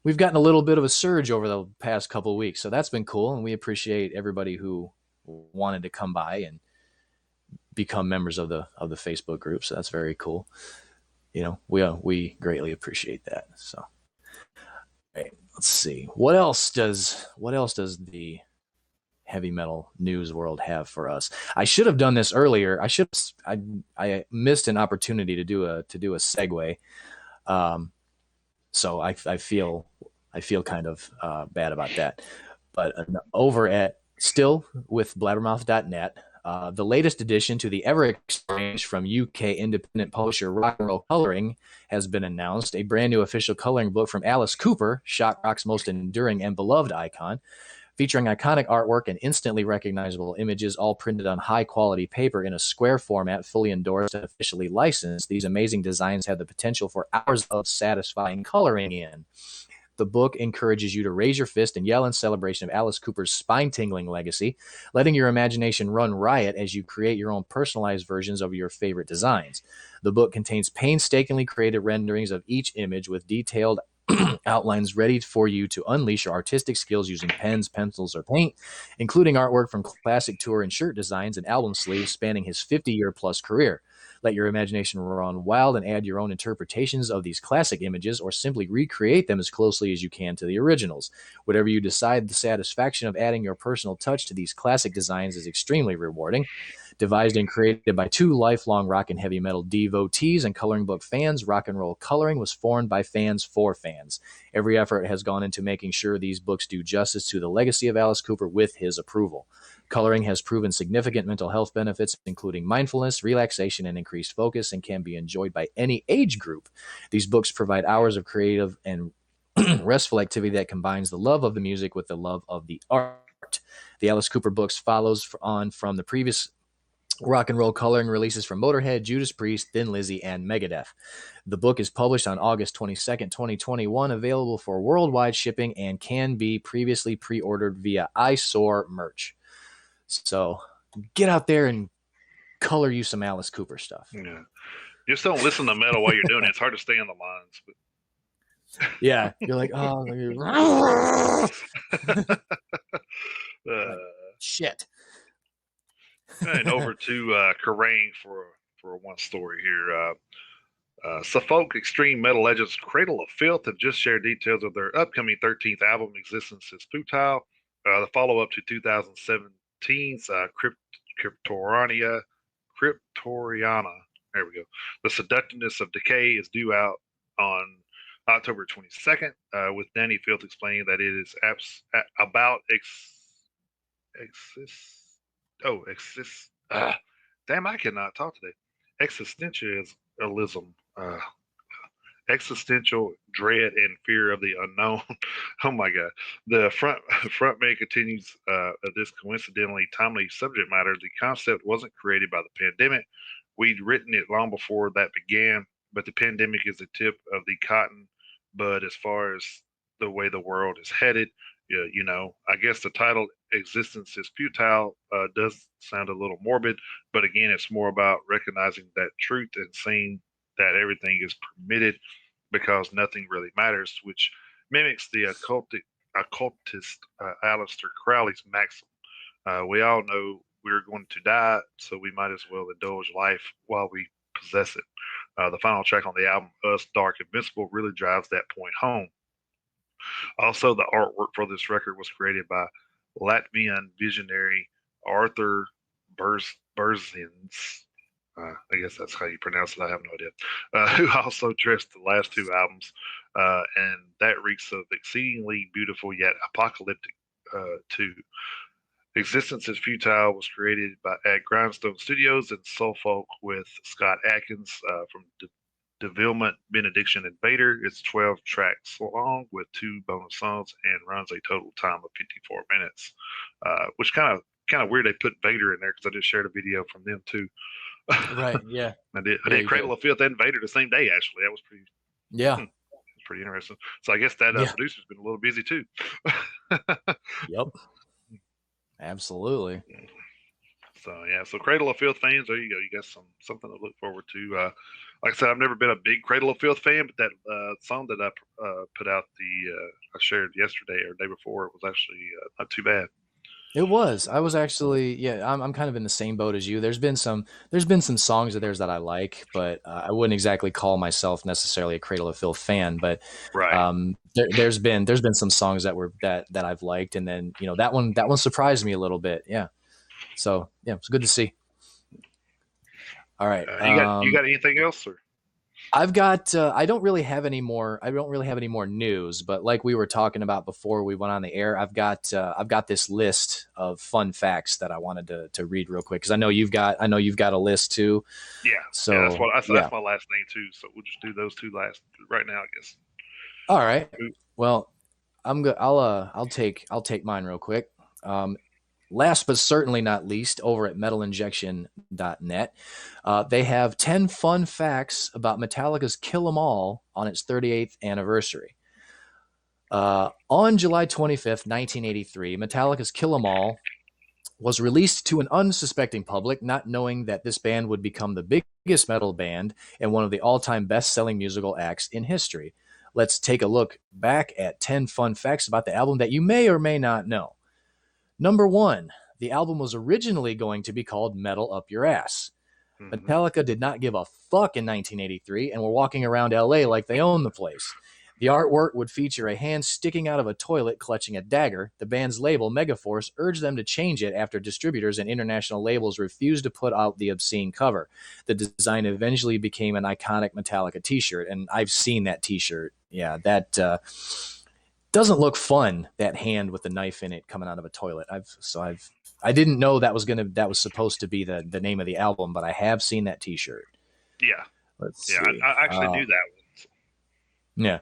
we've gotten a little bit of a surge over the past couple of weeks. So that's been cool, and we appreciate everybody who wanted to come by and become members of the Facebook group. So that's very cool. We greatly appreciate that. So, right, let's see what else does the heavy metal news world have for us. I should have done this earlier. I missed an opportunity to do a segue. So I feel kind of bad about that. But over at still with blabbermouth.net, the latest addition to the ever-expanding range from UK independent publisher Rock and Roll Coloring has been announced. A brand new official coloring book from Alice Cooper, shock rock's most enduring and beloved icon, featuring iconic artwork and instantly recognizable images, all printed on high-quality paper in a square format, fully endorsed and officially licensed. These amazing designs have the potential for hours of satisfying coloring in. The book encourages you to raise your fist and yell in celebration of Alice Cooper's spine-tingling legacy, letting your imagination run riot as you create your own personalized versions of your favorite designs. The book contains painstakingly created renderings of each image with detailed outlines ready for you to unleash your artistic skills using pens, pencils, or paint, including artwork from classic tour and shirt designs and album sleeves spanning his 50-year-plus career. Let your imagination run wild and add your own interpretations of these classic images, or simply recreate them as closely as you can to the originals. Whatever you decide, the satisfaction of adding your personal touch to these classic designs is extremely rewarding. Devised and created by two lifelong rock and heavy metal devotees and coloring book fans, Rock and Roll Coloring was formed by fans for fans. Every effort has gone into making sure these books do justice to the legacy of Alice Cooper with his approval. Coloring has proven significant mental health benefits, including mindfulness, relaxation, and increased focus, and can be enjoyed by any age group. These books provide hours of creative and restful activity that combines the love of the music with the love of the art. The Alice Cooper books follows on from the previous Rock and Roll Coloring releases from Motorhead, Judas Priest, Thin Lizzy, and Megadeth. The book is published on August 22nd, 2021, available for worldwide shipping, and can be previously pre-ordered via iSore merch. So get out there and color you some Alice Cooper stuff. Yeah. Just don't listen to metal while you're doing it. It's hard to stay on the lines. But... yeah. You're like, oh, shit. And over to Kerrang for one story here. Suffolk extreme metal legends Cradle of Filth have just shared details of their upcoming 13th album, Existence is Futile, the follow-up to 2017's Cryptoriana. There we go. The Seductiveness of Decay is due out on October 22nd, with Danny Filth explaining that it is about damn, I cannot talk today. Existentialism, existential dread and fear of the unknown. Oh my God. The frontman continues this coincidentally timely subject matter. The concept wasn't created by the pandemic. We'd written it long before that began, but the pandemic is the tip of the cotton bud as far as the way the world is headed. You know, I guess the title Existence is Futile does sound a little morbid, but again, it's more about recognizing that truth and saying that everything is permitted because nothing really matters, which mimics the occultist Aleister Crowley's maxim. We all know we're going to die, so we might as well indulge life while we possess it. The final track on the album, Us, Dark Invincible, really drives that point home. Also, the artwork for this record was created by Latvian visionary Arthur Burzins. I guess that's how you pronounce it. I have no idea. Who also dressed the last two albums, and that reeks of exceedingly beautiful yet apocalyptic too. Existence is Futile was created at Grindstone Studios in Suffolk with Scott Adkins from Devilment, Benediction, and Vader. It's 12 tracks long with 2 bonus songs and runs a total time of 54 minutes. Which kind of weird they put Vader in there because I just shared a video from them too. Right. Yeah. I did Cradle of Filth and Vader the same day. Actually, that was pretty. Yeah. It's pretty interesting. So I guess that producer's been a little busy too. Yep. Absolutely. So yeah, so Cradle of Filth fans, there you go. You got something to look forward to. Like I said, I've never been a big Cradle of Filth fan, but that song that I put out I shared yesterday or the day before, it was actually not too bad. It was. I was actually, I'm kind of in the same boat as you. There's been some songs of theirs that I like, but I wouldn't exactly call myself necessarily a Cradle of Filth fan. But right. There's been some songs that I've liked, and then that one surprised me a little bit. Yeah. So yeah, it's good to see. All right. You got anything else, or? I've got. I don't really have any more news, but like we were talking about before we went on the air, I've got this list of fun facts that I wanted to read real quick because I know you've got a list too. Yeah. So that's my last name too. So we'll just do those two last right now, I guess. All right. Well, I'm good. I'll take mine real quick. Last but certainly not least, over at metalinjection.net, they have 10 fun facts about Metallica's Kill 'Em All on its 38th anniversary. On July 25th, 1983, Metallica's Kill 'Em All was released to an unsuspecting public, not knowing that this band would become the biggest metal band and one of the all-time best-selling musical acts in history. Let's take a look back at 10 fun facts about the album that you may or may not know. Number 1, the album was originally going to be called Metal Up Your Ass. Metallica did not give a fuck in 1983 and were walking around LA like they owned the place. The artwork would feature a hand sticking out of a toilet clutching a dagger. The band's label, Megaforce, urged them to change it after distributors and international labels refused to put out the obscene cover. The design eventually became an iconic Metallica t-shirt, and I've seen that t-shirt. Yeah, that doesn't look fun, that hand with the knife in it coming out of a toilet. I didn't know that was supposed to be the name of the album, but I have seen that t-shirt. Yeah. Let's see. I actually knew that one. Yeah.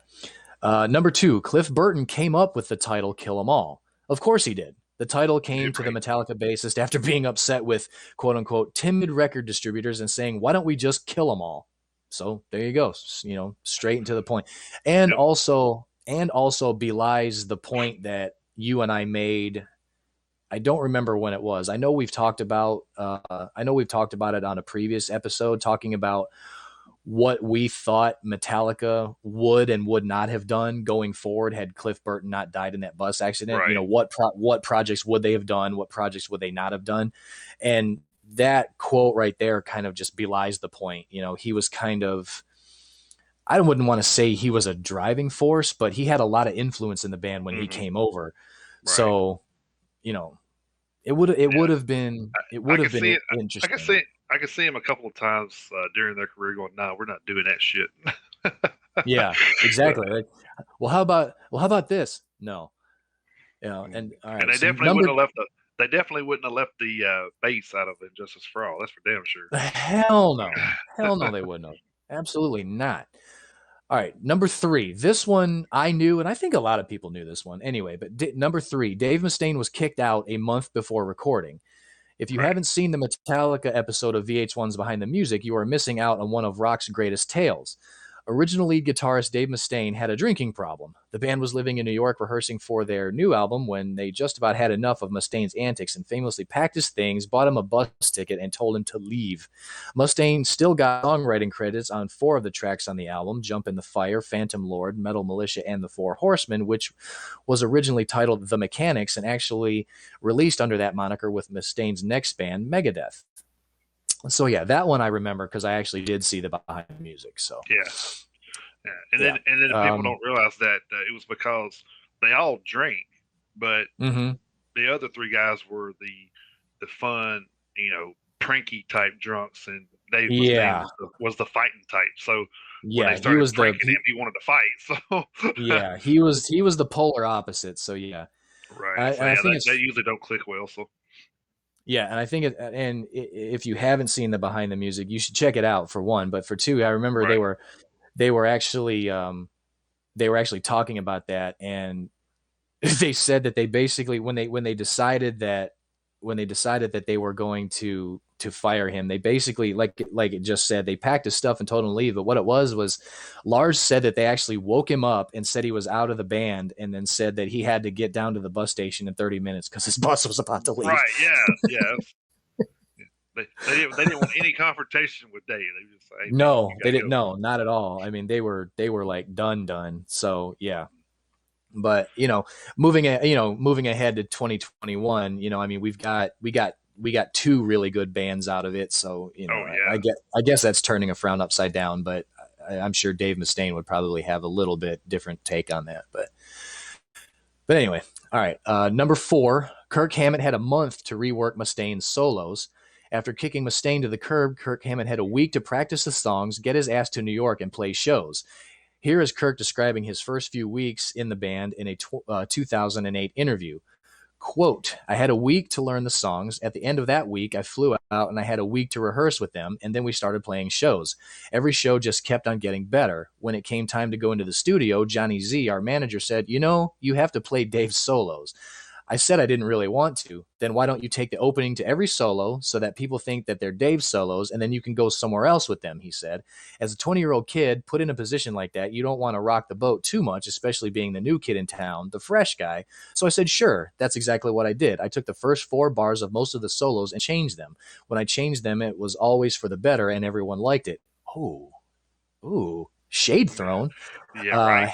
Number 2, Cliff Burton came up with the title Kill 'Em All. Of course he did. The title came to the Metallica bassist after being upset with quote unquote timid record distributors and saying, why don't we just kill them all? So there you go. Straight and to the point. And also belies the point that you and I made. I don't remember when it was. I know we've talked about it on a previous episode, talking about what we thought Metallica would and would not have done going forward had Cliff Burton not died in that bus accident. Right. What projects would they have done? What projects would they not have done? And that quote right there kind of just belies the point. He was kind of, I wouldn't want to say he was a driving force, but he had a lot of influence in the band when he came over. Right. So, it would have been interesting. I could see him a couple of times during their career going, "No, we're not doing that shit." Yeah, exactly. Like, well, how about this? No, and all right. And they definitely wouldn't have left the bass out of Injustice for All. That's for damn sure. Hell no, they wouldn't have. Absolutely not. All right, number 3. This one I knew, and I think a lot of people knew this one anyway. But number 3, Dave Mustaine was kicked out a month before recording. If you haven't seen the Metallica episode of VH1's Behind the Music, you are missing out on one of rock's greatest tales. Original lead guitarist Dave Mustaine had a drinking problem. The band was living in New York rehearsing for their new album when they just about had enough of Mustaine's antics and famously packed his things, bought him a bus ticket, and told him to leave. Mustaine still got songwriting credits on 4 of the tracks on the album: Jump in the Fire, Phantom Lord, Metal Militia, and The Four Horsemen, which was originally titled The Mechanics and actually released under that moniker with Mustaine's next band, Megadeth. So yeah, that one I remember because I actually did see the Behind the Music. So yeah. And then people don't realize that it was because they all drank, but the other 3 guys were the fun, pranky type drunks, and Dave was the fighting type. So when they started drinking him, he wanted to fight. So yeah, he was the polar opposite. So yeah, right. I think they usually don't click well. So. Yeah, and I think and if you haven't seen the Behind the Music, you should check it out, for one. But for 2, I remember they were actually talking about that, and they said that they basically when they decided that they were going to fire him, they basically like it just said, they packed his stuff and told him to leave. But what it was Lars said that they actually woke him up and said he was out of the band, and then said that he had to get down to the bus station in 30 minutes because his bus was about to leave. Right? Yeah. They didn't want any confrontation with Dave. They just say, no, they didn't. No, not at all. I mean, they were like done. So yeah. But moving ahead to 2021, I mean, we got 2 really good bands out of it. So I guess that's turning a frown upside down. But I'm sure Dave Mustaine would probably have a little bit different take on that. But anyway, all right. Number 4, Kirk Hammett had a month to rework Mustaine's solos. After kicking Mustaine to the curb, Kirk Hammett had a week to practice the songs, get his ass to New York, and play shows. Here is Kirk describing his first few weeks in the band in a 2008 interview. Quote, I had a week to learn the songs. At the end of that week, I flew out and I had a week to rehearse with them, and then we started playing shows. Every show just kept on getting better. When it came time to go into the studio, Johnny Z, our manager, said, you have to play Dave's solos. I said I didn't really want to. Then why don't you take the opening to every solo so that people think that they're Dave's solos, and then you can go somewhere else with them, he said. As a 20-year-old kid put in a position like that, you don't want to rock the boat too much, especially being the new kid in town, the fresh guy. So I said, sure, that's exactly what I did. I took the first 4 bars of most of the solos and changed them. When I changed them, it was always for the better, and everyone liked it. Ooh. Shade thrown. Yeah, right.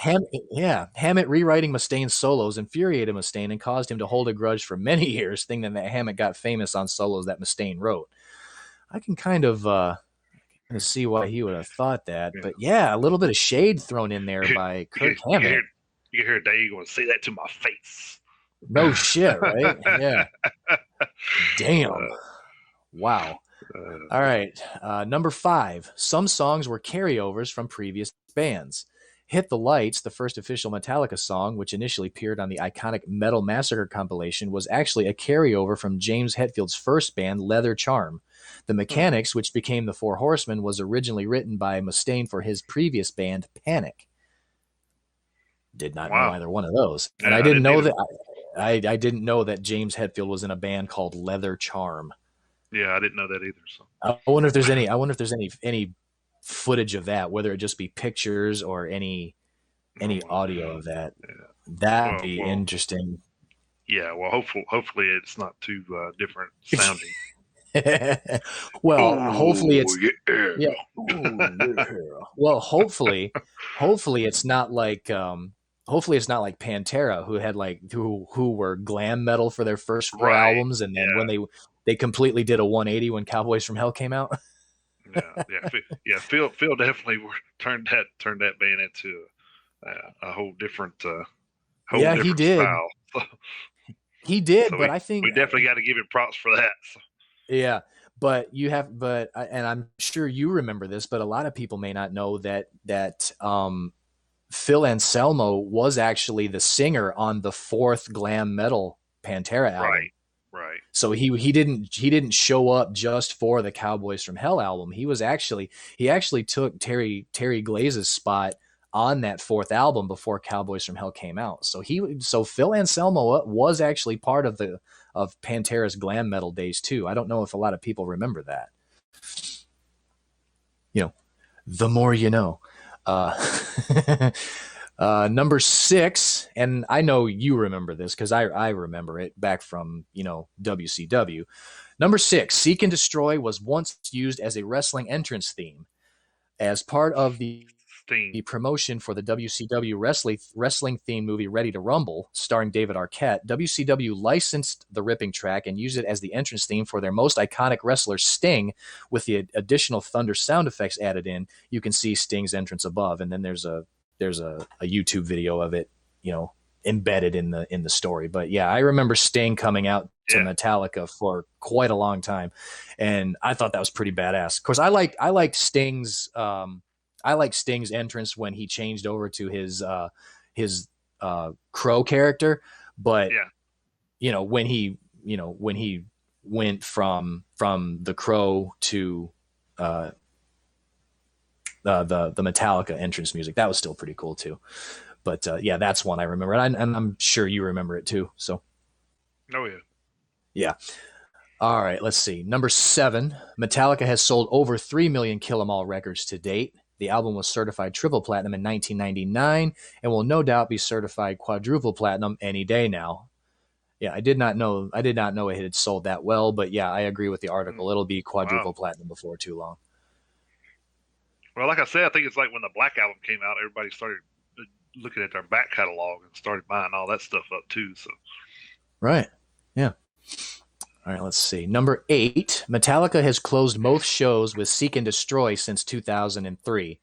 Hammett rewriting Mustaine's solos infuriated Mustaine and caused him to hold a grudge for many years, thinking that Hammett got famous on solos that Mustaine wrote. I can kind of see why he would have thought that. But yeah, a little bit of shade thrown in there by Kirk Hammett. You hear Dave going to say that to my face. No shit, right? Yeah. Damn. Wow. All right. Number 5. Some songs were carryovers from previous bands. Hit the Lights, the first official Metallica song, which initially appeared on the iconic Metal Massacre compilation, was actually a carryover from James Hetfield's first band, Leather Charm. The Mechanics, which became the Four Horsemen, was originally written by Mustaine for his previous band, Panic. Did not know either one of those. And I didn't know that I didn't know that James Hetfield was in a band called Leather Charm. Yeah, I didn't know that either. So I wonder if there's any footage of that, whether it just be pictures or any audio of that. Yeah. That'd be interesting. Yeah, well, hopefully it's not too different sounding. Well, hopefully it's Well, hopefully it's not like Pantera, who had who were glam metal for their first 4 albums, and then when they completely did a 180 when Cowboys from Hell came out. Phil definitely turned that band into a whole different he did. Style. He did, but I think we definitely got to give him props for that. So. Yeah, and I'm sure you remember this, but a lot of people may not know that Phil Anselmo was actually the singer on the 4th glam metal Pantera album. Right. So he didn't show up just for the Cowboys from Hell album. He actually took Terry Glaze's spot on that 4th album before Cowboys from Hell came out. So Phil Anselmo was actually part of Pantera's glam metal days too. I don't know if a lot of people remember that. The more you know. Number 6, and I know you remember this because I remember it back from WCW. Number 6, Seek and Destroy was once used as a wrestling entrance theme as part of the promotion for the WCW wrestling theme movie Ready to Rumble, starring David Arquette. WCW licensed the ripping track and used it as the entrance theme for their most iconic wrestler, Sting, with the additional thunder sound effects added in. You can see Sting's entrance above, and then there's a YouTube video of it, embedded in the story. But yeah, I remember Sting coming out to Metallica for quite a long time, and I thought that was pretty badass. Of course, I like Sting's entrance when he changed over to his Crow character, but when he went from the Crow to the Metallica entrance music, that was still pretty cool too. But that's one I remember, and I'm sure you remember it too. So, yeah. All right, let's see. Number 7, Metallica has sold over 3 million Kill 'Em All records to date. The album was certified triple platinum in 1999 and will no doubt be certified quadruple platinum any day now. Yeah, I did not know it had sold that well, but yeah, I agree with the article. It'll be quadruple platinum before too long. Well, like I said, I think it's like when the Black Album came out, everybody started looking at their back catalog and started buying all that stuff up too. So, right, yeah. All right, let's see. Number 8, Metallica has closed most shows with Seek and Destroy since 2003.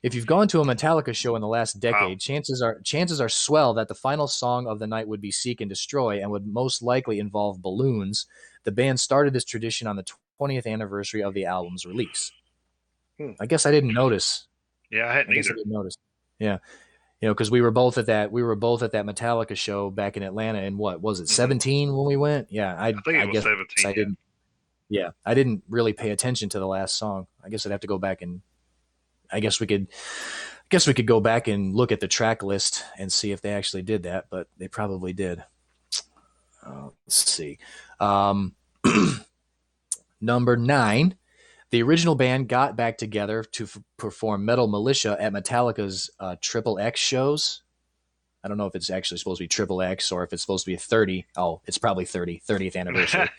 If you've gone to a Metallica show in the last decade, chances are swell that the final song of the night would be Seek and Destroy and would most likely involve balloons. The band started this tradition on the 20th anniversary of the album's release. I guess I didn't notice. Yeah, I didn't notice. Yeah. Because we were both at that Metallica show back in Atlanta in what was it, 17 when we went? Yeah, I think it was 17. I didn't. Yeah, I didn't really pay attention to the last song. I guess I'd have to go back and. I guess we could go back and look at the track list and see if they actually did that, but they probably did. Let's see. Number 9. The original band got back together to perform Metal Militia at Metallica's Triple X shows. I don't know if it's actually supposed to be Triple X or if it's supposed to be 30. Oh, it's probably 30th anniversary.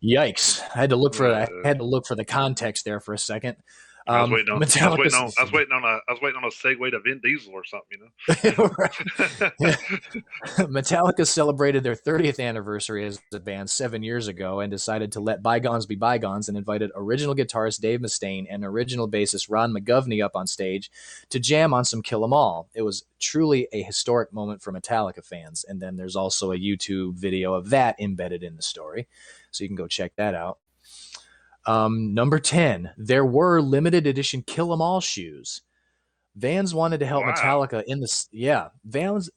Yikes! I had to look for the context there for a second. I was waiting on. I was waiting on. Metallica. I was waiting on a. I was waiting on a segue to Vin Diesel or something. Metallica celebrated their 30th anniversary as a band 7 years ago and decided to let bygones be bygones and invited original guitarist Dave Mustaine and original bassist Ron McGovney up on stage to jam on some Kill 'Em All. It was truly a historic moment for Metallica fans. And then there's also a YouTube video of that embedded in the story, so you can go check that out. Number 10, there were limited edition Kill 'Em All shoes. Vans wanted to help Metallica in the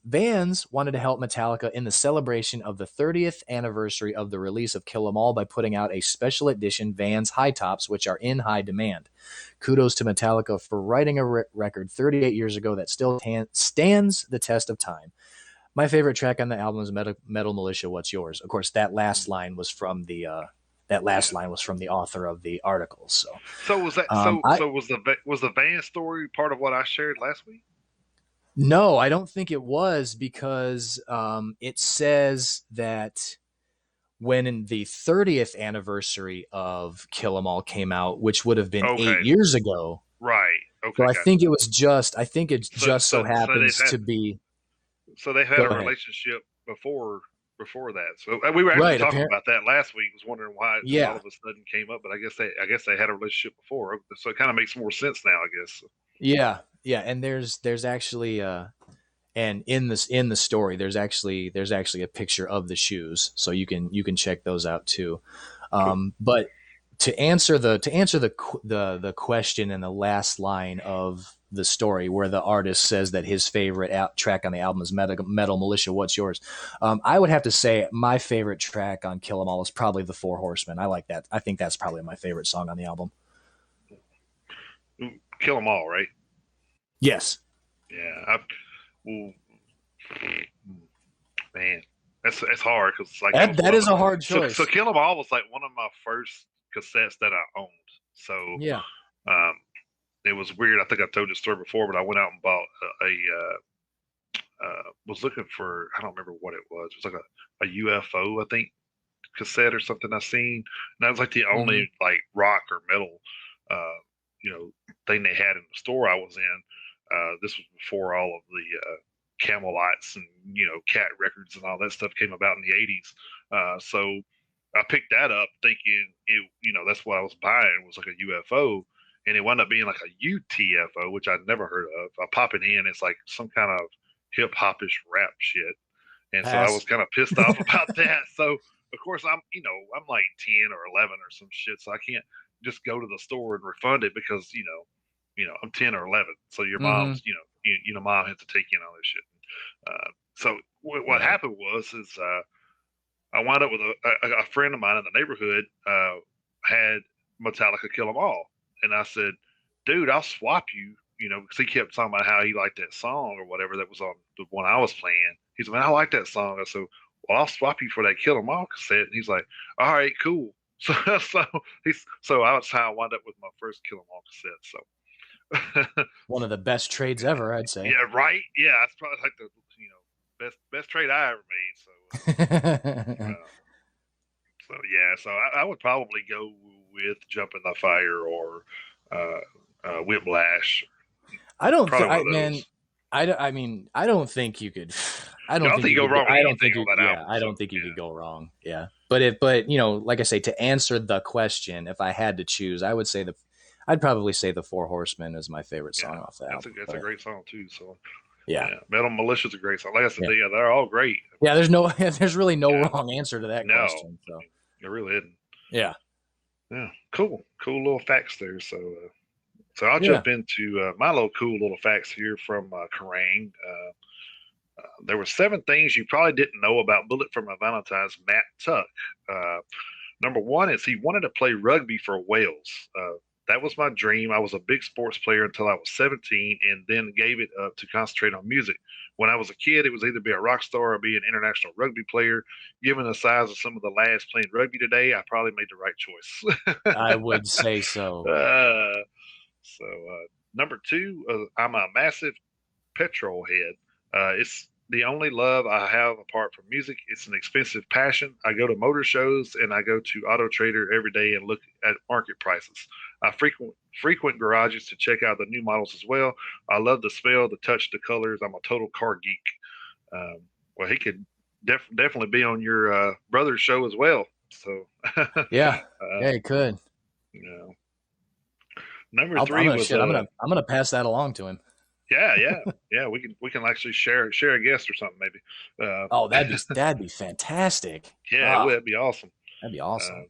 Vans wanted to help Metallica in the celebration of the 30th anniversary of the release of Kill 'Em All by putting out a special edition Vans high tops, which are in high demand. Kudos to Metallica for writing a record 38 years ago that still stands the test of time. My favorite track on the album is Metal Militia. What's yours? Of course, that last line was from the author of the article. So was that was the Van story part of what I shared last week? No, I don't think it was, because it says that when in the 30th anniversary of Kill 'Em All came out, which would have been 8 years ago. Right. Okay. So I think it just so happens to be. So they've had a relationship before that. So we were actually talking about that last week. Was wondering why it all of a sudden came up, but I guess they had a relationship before, so it kind of makes more sense now, I guess. Yeah, and there's actually and in the story there's actually a picture of the shoes, so you can check those out too. Cool. But to answer the question in the last line of the story, where the artist says that his favorite track on the album is Metal Militia, what's yours? I would have to say my favorite track on Kill 'Em All is probably The Four Horsemen. I like that. I think that's probably my favorite song on the album. Kill 'Em All, right? Yes. Yeah. Man, that's hard, because like that is a hard choice. So Kill 'Em All was like one of my first cassettes that I owned. So yeah. It was weird. I think I told this story before, but I went out and bought was looking for, I don't remember what it was. It was like a UFO, I think, cassette or something I seen. And that was like the only like rock or metal, thing they had in the store I was in. This was before all of the Camelites and, Cat Records and all that stuff came about in the 80s. So I picked that up thinking that's what I was buying, was like a UFO. And it wound up being like a UTFO, which I'd never heard of. I pop it in, it's like some kind of hip hopish rap shit. And so I was kind of pissed off about that. So of course I'm like 10 or 11 or some shit. So I can't just go to the store and refund it, because, I'm 10 or 11. So your mom's, mom has to take you in all this shit. So what happened was I wound up with a friend of mine in the neighborhood had Metallica Kill 'Em All. And I said, dude, I'll swap you, because he kept talking about how he liked that song or whatever that was on the one I was playing. He said, man, I like that song. I said, well, I'll swap you for that Kill 'Em All cassette. And he's like, all right, cool. So that's how I wound up with my first Kill 'Em All cassette. So one of the best trades ever, I'd say. Yeah, right. Yeah, that's probably like the best trade I ever made. So so yeah, so I would probably go with Jump in the Fire or Whiplash. I don't think you could. I don't think you go wrong. I don't think you could go wrong. Yeah, but like I say, to answer the question, if I had to choose, I'd probably say The Four Horsemen is my favorite song off that album. That's a great song too. So yeah, Metal Militia is a great song. Like I said, they're all great. Yeah, there's really no wrong answer to that question. So it really isn't. Yeah. Yeah, cool little facts there. So I'll jump into my cool little facts here from Kerrang. There were 7 things you probably didn't know about Bullet for My Valentine's Matt Tuck. Number 1 is he wanted to play rugby for Wales. That was my dream. I was a big sports player until I was 17, and then gave it up to concentrate on music. When I was a kid, it was either be a rock star or be an international rugby player. Given the size of some of the lads playing rugby today, I probably made the right choice. I would say so. Number 2, I'm a massive petrol head. It's the only love I have apart from music. It's an expensive passion. I go to motor shows and I go to Auto Trader every day and look at market prices. I frequent garages to check out the new models as well. I love the smell, the touch, the colors. I'm a total car geek. Well, he could definitely be on your brother's show as well. So yeah, he could. You know. Number I'm 3 was I'm gonna pass that along to him. Yeah. We can actually share a guest or something maybe. Oh, that'd be fantastic. Yeah, that'd be awesome. That'd be awesome.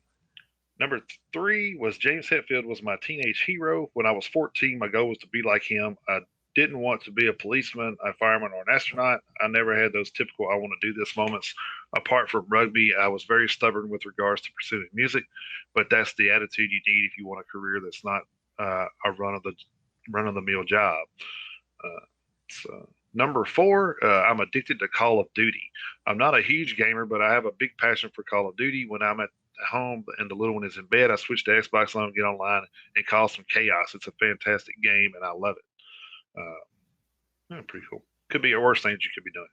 Number 3 was James Hetfield was my teenage hero. When I was 14, my goal was to be like him. I didn't want to be a policeman, a fireman, or an astronaut. I never had those typical I want to do this moments. Apart from rugby, I was very stubborn with regards to pursuing music, but that's the attitude you need if you want a career that's not a run of the mill job. So number 4, I'm addicted to Call of Duty. I'm not a huge gamer, but I have a big passion for Call of Duty. When I'm at home and the little one is in bed, I switch to Xbox Live, get online, and cause some chaos. It's a fantastic game, and I love it. Pretty cool. Could be worse things you could be doing.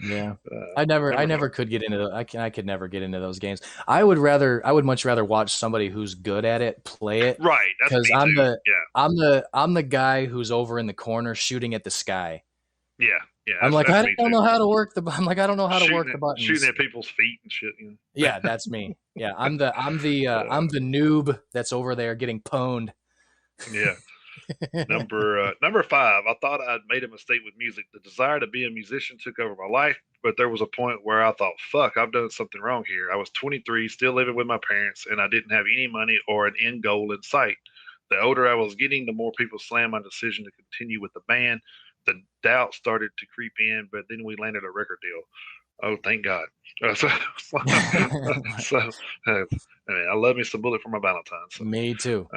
Yeah, I never could get into. I could never get into those games. I would much rather watch somebody who's good at it play it. Right, because I'm the guy who's over in the corner shooting at the sky. Yeah. I'm like, I don't know how to work the buttons. Shooting at people's feet and shit. You know? Yeah, that's me. Yeah, I'm the noob that's over there getting pwned. Yeah. Number 5, I thought I'd made a mistake with music. The desire to be a musician took over my life, but there was a point where I thought, fuck, I've done something wrong here. I was 23, still living with my parents, and I didn't have any money or an end goal in sight. The older I was getting, the more people slammed my decision to continue with the band. The doubt started to creep in, but then we landed a record deal. Oh, thank God. I love me some Bullet for my Valentine. So, me too.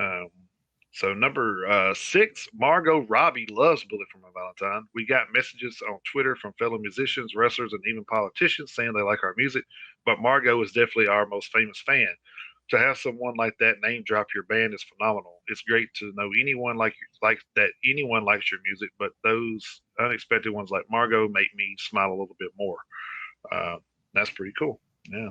So number 6, Margot Robbie loves Bullet for My Valentine. We got messages on Twitter from fellow musicians, wrestlers, and even politicians saying they like our music, but Margot is definitely our most famous fan. To have someone like that name drop your band is phenomenal. It's great to know anyone like that. Anyone likes your music, but those unexpected ones like Margot make me smile a little bit more. That's pretty cool. Yeah.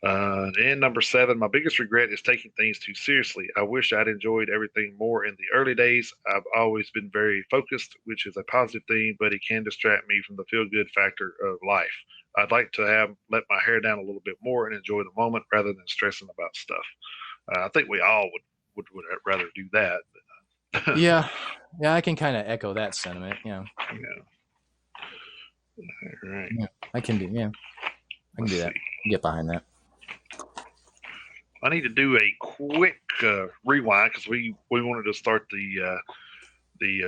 And number 7, my biggest regret is taking things too seriously. I wish I'd enjoyed everything more in the early days. I've always been very focused, which is a positive thing, but it can distract me from the feel-good factor of life. I'd like to let my hair down a little bit more and enjoy the moment rather than stressing about stuff. I think we all would rather do that. But, yeah, I can kind of echo that sentiment. Yeah. All right. Yeah, I can do. Yeah, I can do that. Get behind that. I need to do a quick rewind because we wanted to start the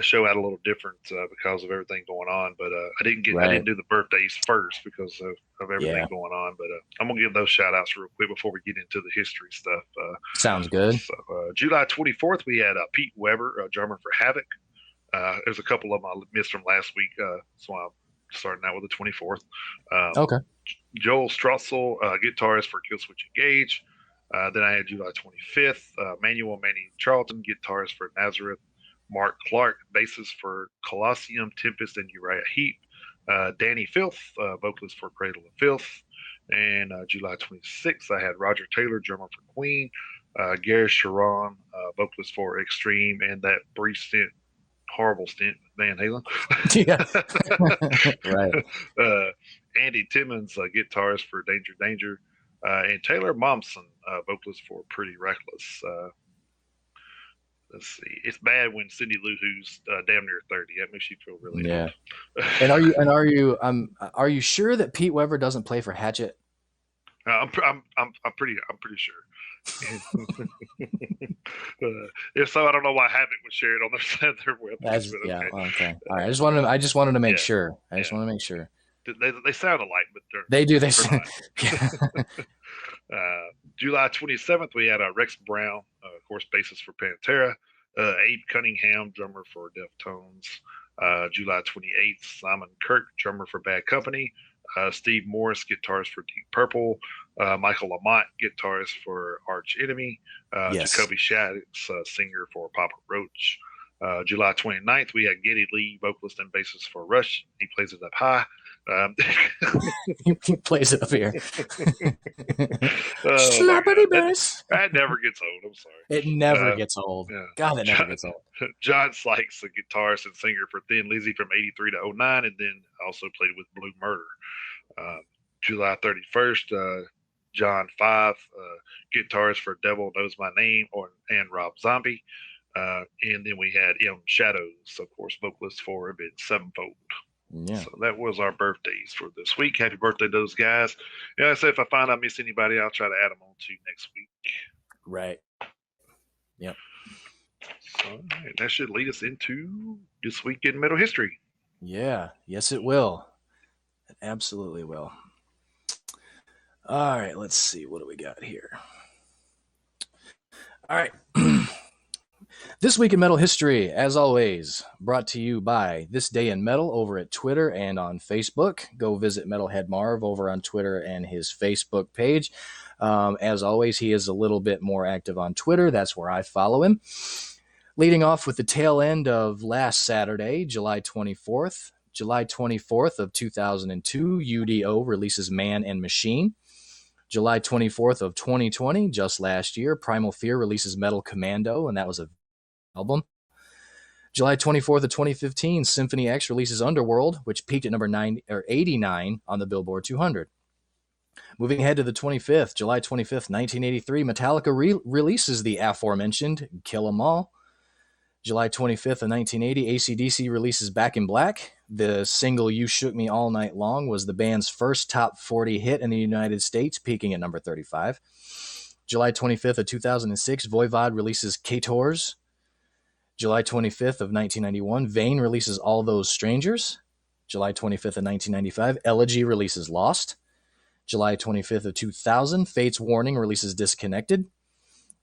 show out a little different because of everything going on. But I didn't do the birthdays first because of everything going on. But I'm gonna give those shout outs real quick before we get into the history stuff. Sounds good. So, July 24th, we had Pete Weber, drummer for Havoc. There's a couple of them I missed from last week, so I'm starting out with the 24th. Okay. Joel Strutzel, guitarist for Killswitch Engage. Then I had July 25th, Manuel Manny Charlton, guitarist for Nazareth. Mark Clark, bassist for Colosseum, Tempest, and Uriah Heep. Danny Filth, vocalist for Cradle of Filth. And July 26th, I had Roger Taylor, drummer for Queen. Gary Sharon, vocalist for Extreme, and that brief stint, horrible stint, Van Halen. Yeah. Right. Andy Timmons, guitarist for Danger Danger. And Taylor Momsen, vocalist for Pretty Reckless. Let's see. It's bad when Cindy Lou Who's damn near 30. That makes you feel really old. And are you sure that Pete Weber doesn't play for Hatchet? I'm pretty sure. If so, I don't know why Havoc would share it on their website. Okay. All right. I just wanted to make sure. I just want to make sure. They sound alike, but they do. July 27th, we had Rex Brown, of course, bassist for Pantera. Abe Cunningham, drummer for Deftones. July 28th, Simon Kirk, drummer for Bad Company. Steve Morris, guitarist for Deep Purple. Michael Lamont, guitarist for Arch Enemy. Jacoby Shaddix, singer for Papa Roach. July 29th, we had Geddy Lee, vocalist and bassist for Rush. He plays it up high. He plays it up here. Slappity bass. That never gets old. I'm sorry. It never gets old. Yeah. God, that never gets old. John Sykes, a guitarist and singer for Thin Lizzy from 83 to 09, and then also played with Blue Murder. July 31st, John Five, guitarist for Devil Knows My Name and Rob Zombie. And then we had M. Shadows, of course, vocalist for Avenged Sevenfold. Yeah. So that was our birthdays for this week. Happy birthday to those guys. Yeah, I said if I find I miss anybody, I'll try to add them on to next week. Right. Yep. All right, that should lead us into this week in metal history. Yeah. Yes, it will. It absolutely will. All right. Let's see. What do we got here? All right. This week in metal history, as always, brought to you by This Day in Metal over at Twitter and on Facebook. Go visit Metalhead Marv over on Twitter and his Facebook page. As always, he is a little bit more active on Twitter. That's where I follow him. Leading off with the tail end of last Saturday, July 24th. July 24th of 2002, UDO releases Man and Machine. July 24th of 2020, just last year, Primal Fear releases Metal Commando, and that was a album. July 24th of 2015, Symphony X releases Underworld, which peaked at number 89 on the Billboard 200. Moving ahead to the 25th, July 25th, 1983, Metallica releases the aforementioned Kill 'Em All. July 25th of 1980, AC/DC releases Back in Black. The single You Shook Me All Night Long was the band's first top 40 hit in the United States, peaking at number 35. July 25th of 2006, Voivod releases K-Tours. July 25th of 1991, Vane releases All Those Strangers. July 25th of 1995, Elegy releases Lost. July 25th of 2000, Fate's Warning releases Disconnected.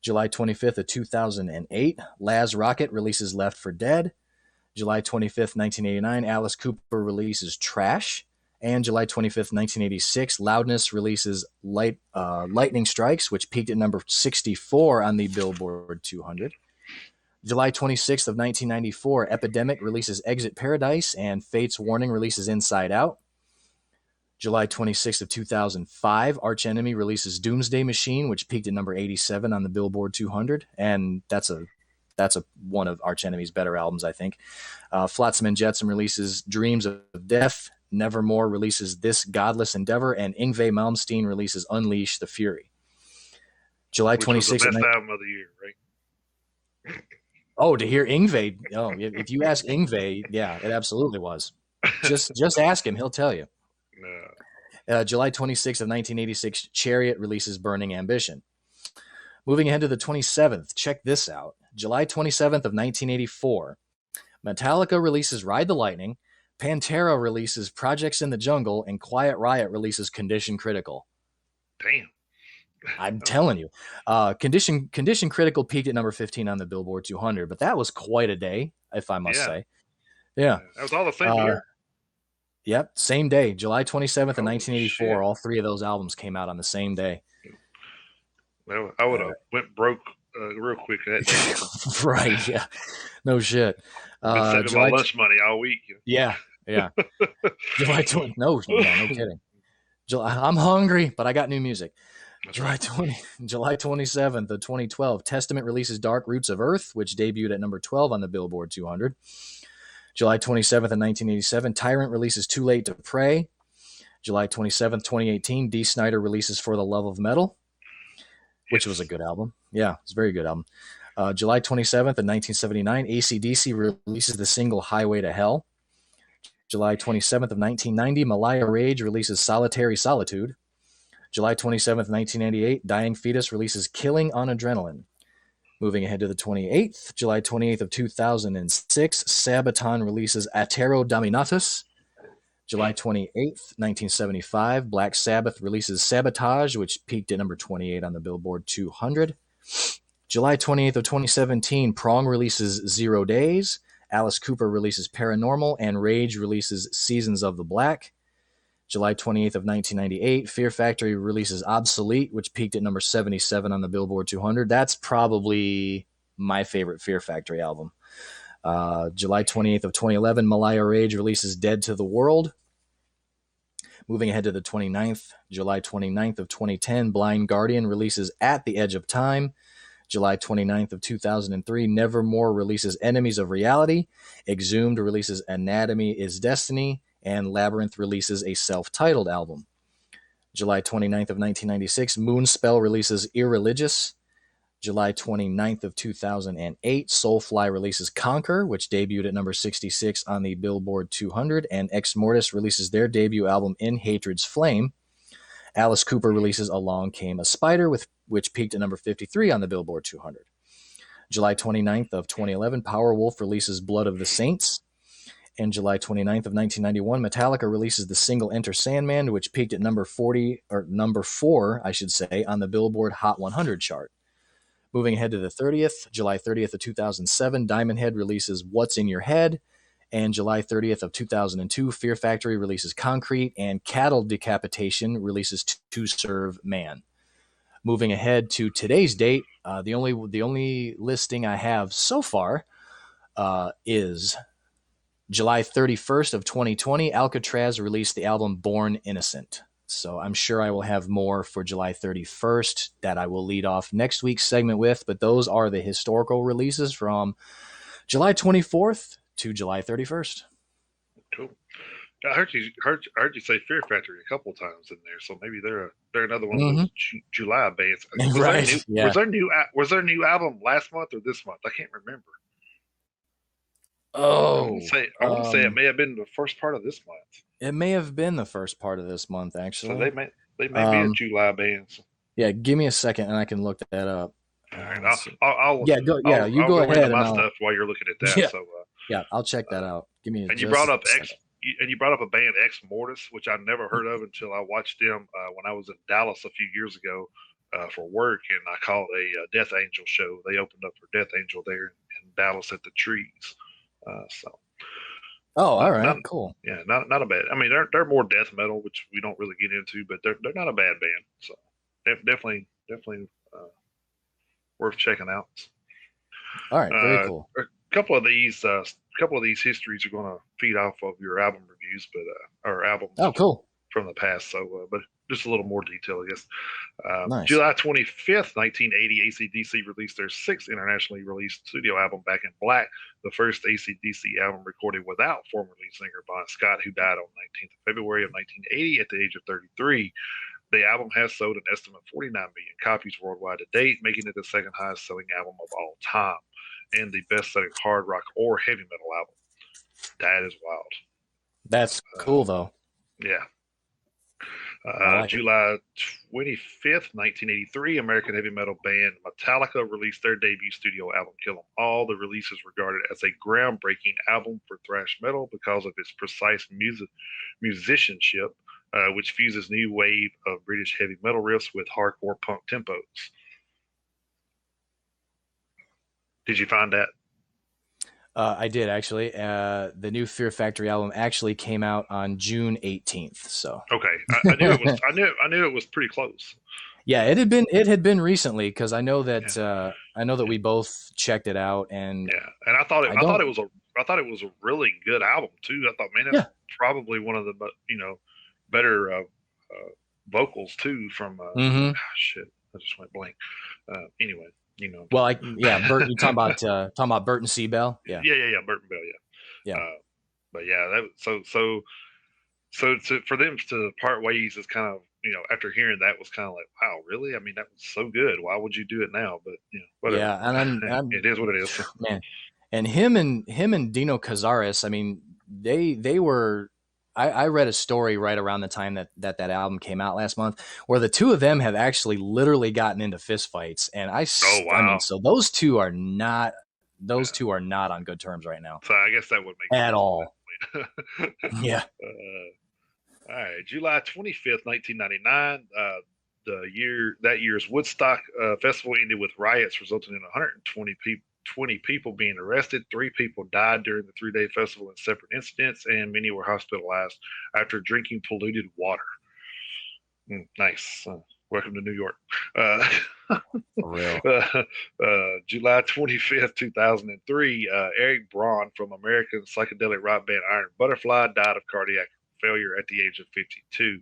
July 25th of 2008, Laz Rocket releases Left for Dead. July 25th, 1989, Alice Cooper releases Trash. And July 25th, 1986, Loudness releases Lightning Strikes, which peaked at number 64 on the Billboard 200. July 26th of 1994, Epidemic releases Exit Paradise, and Fate's Warning releases Inside Out. July 26th of 2005, Arch Enemy releases Doomsday Machine, which peaked at number 87 on the Billboard 200, and that's one of Arch Enemy's better albums, I think. Flotsam and Jetsam releases Dreams of Death. Nevermore releases This Godless Endeavor, and Yngwie Malmsteen releases Unleash the Fury. July 26th. Which was the best album of the year, right? Oh, to hear Yngwie. Oh, if you ask Yngwie, yeah, it absolutely was. Just ask him; he'll tell you. No. July 26th of 1986, Chariot releases Burning Ambition. Moving ahead to the 27th, check this out. July 27th of 1984, Metallica releases Ride the Lightning, Pantera releases Projects in the Jungle, and Quiet Riot releases Condition Critical. Damn. I'm telling you. Condition Critical peaked at number 15 on the Billboard 200, but that was quite a day, if I must say. Yeah. That was all the same year. Yep, same day, July 27th of 1984. Shit. All three of those albums came out on the same day. Well, I would have went broke real quick that day. Right, yeah. No shit. Been saving my lunch money all week. Yeah. July 20. No kidding. I'm hungry, but I got new music. July 27th of 2012, Testament releases Dark Roots of Earth, which debuted at number 12 on the Billboard 200. July 27th of 1987, Tyrant releases Too Late to Pray. July 27th, 2018, Dee Snider releases For the Love of Metal, which was a good album. Yeah, it's a very good album. July 27th of 1979, AC/DC releases the single Highway to Hell. July 27th of 1990, Malaya Rage releases Solitary Solitude. July 27th, 1998, Dying Fetus releases Killing on Adrenaline. Moving ahead to the 28th, July 28th of 2006, Sabaton releases Atero Dominatus. July 28th, 1975, Black Sabbath releases Sabotage, which peaked at number 28 on the Billboard 200. July 28th of 2017, Prong releases 0 Days. Alice Cooper releases Paranormal, and Rage releases Seasons of the Black. July 28th of 1998, Fear Factory releases Obsolete, which peaked at number 77 on the Billboard 200. That's probably my favorite Fear Factory album. July 28th of 2011, Malaya Rage releases Dead to the World. Moving ahead to the 29th, July 29th of 2010, Blind Guardian releases At the Edge of Time. July 29th of 2003, Nevermore releases Enemies of Reality. Exhumed releases Anatomy is Destiny. And Labyrinth releases a self-titled album. July 29th of 1996, Moonspell releases Irreligious. July 29th of 2008, Soulfly releases Conquer, which debuted at number 66 on the Billboard 200, and Ex Mortis releases their debut album In Hatred's Flame. Alice Cooper releases Along Came a Spider, which peaked at number 53 on the Billboard 200. July 29th of 2011, Powerwolf releases Blood of the Saints. And July 29th of 1991, Metallica releases the single Enter Sandman, which peaked at number 4, I should say, on the Billboard Hot 100 chart. Moving ahead to the 30th, July 30th of 2007, Diamond Head releases What's in Your Head. And July 30th of 2002, Fear Factory releases Concrete, and Cattle Decapitation releases To Serve Man. Moving ahead to today's date, the only listing I have so far is July 31st of 2020. Alcatraz released the album Born Innocent. So I'm sure I will have more for July 31st that I will lead off next week's segment with, but those are the historical releases from July 24th to July 31st. Cool. I heard you say Fear Factory a couple of times in there, so maybe they're another one of those July bands. Was there a new album last month or this month? I can't remember. Oh, I want to say it may have been the first part of this month. It may have been the first part of this month, actually. So they may be a July band. So. Yeah, give me a second and I can look that up. All right, you go ahead. And my stuff while you're looking at that. Yeah, so, I'll check that out. Give me. And you brought up a band Ex Mortis, which I never heard of until I watched them when I was in Dallas a few years ago for work, and I called a Death Angel show. They opened up for Death Angel there in Dallas at the Trees. All right, cool. Yeah, not a bad. I mean, they're more death metal, which we don't really get into, but they're not a bad band. So definitely worth checking out. All right, very cool. A couple of these histories are going to feed off of your album reviews, but or albums. Oh, cool. From the past. So, but just a little more detail, I guess. Nice. July 25th, 1980, AC/DC released their 6th internationally released studio album, Back in Black, the first AC/DC album recorded without former lead singer Bon Scott, who died on 19th of February of 1980 at the age of 33. The album has sold an estimate of 49 million copies worldwide to date, making it the second highest selling album of all time and the best selling hard rock or heavy metal album. That is wild. That's cool, though. Yeah. July 25th, 1983, American heavy metal band Metallica released their debut studio album, Kill 'Em All. The release is regarded as a groundbreaking album for thrash metal because of its precise musicianship, which fuses new wave of British heavy metal riffs with hardcore punk tempos. Did you find that? I did, actually. The new Fear Factory album actually came out on June 18th. So okay, I knew it was. I knew it was pretty close. Yeah, it had been recently, because I know that we both checked it out, and I thought it was a really good album too. I thought, man, that's probably one of the better vocals too from. Shit, I just went blank. Anyway. Well, Bert, you talking about Bert and C. Bell? Yeah, Bert and Bell, yeah. But yeah, so for them to part ways is kind of, after hearing that was kind of like, wow, really? I mean, that was so good. Why would you do it now? But whatever. Yeah, and it is what it is. Man, and him and Dino Cazares, I mean, they were. I read a story right around the time that album came out last month, where the two of them have actually literally gotten into fistfights, and I mean, so those two are not on good terms right now. So I guess that would make at all. Yeah. All right, July 25th, 1999. That year's Woodstock festival ended with riots resulting in 120 people being arrested. 3 people died during the 3-day festival in separate incidents, and many were hospitalized after drinking polluted water. Nice. Welcome to New York. For real. July 25th, 2003, Eric Braun from American psychedelic rock band Iron Butterfly died of cardiac failure at the age of 52.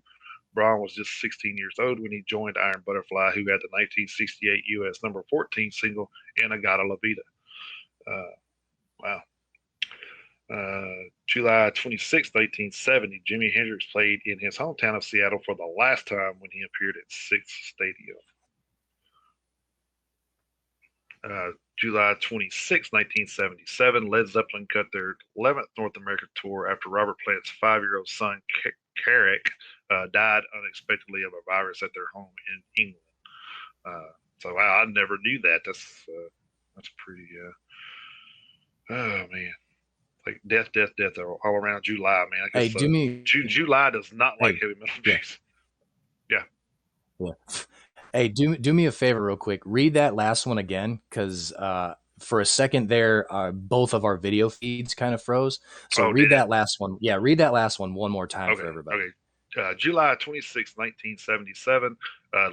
Braun was just 16 years old when he joined Iron Butterfly, who had the 1968 U.S. number 14 single "Inagata La Vida." Wow. July 26, 1970, Jimi Hendrix played in his hometown of Seattle for the last time when he appeared at Sixth Stadium. July 26, 1977, Led Zeppelin cut their 11th North American tour after Robert Plant's 5-year-old son, Carrick, died unexpectedly of a virus at their home in England. So I never knew that. That's pretty. Oh man, like death all around July, man. I guess July does not like heavy metal music. Yeah. Hey, do me a favor real quick. Read that last one again, because for a second there, both of our video feeds kind of froze. So read that last one. Yeah, read that last one more time for everybody. Okay. July 26, 1977,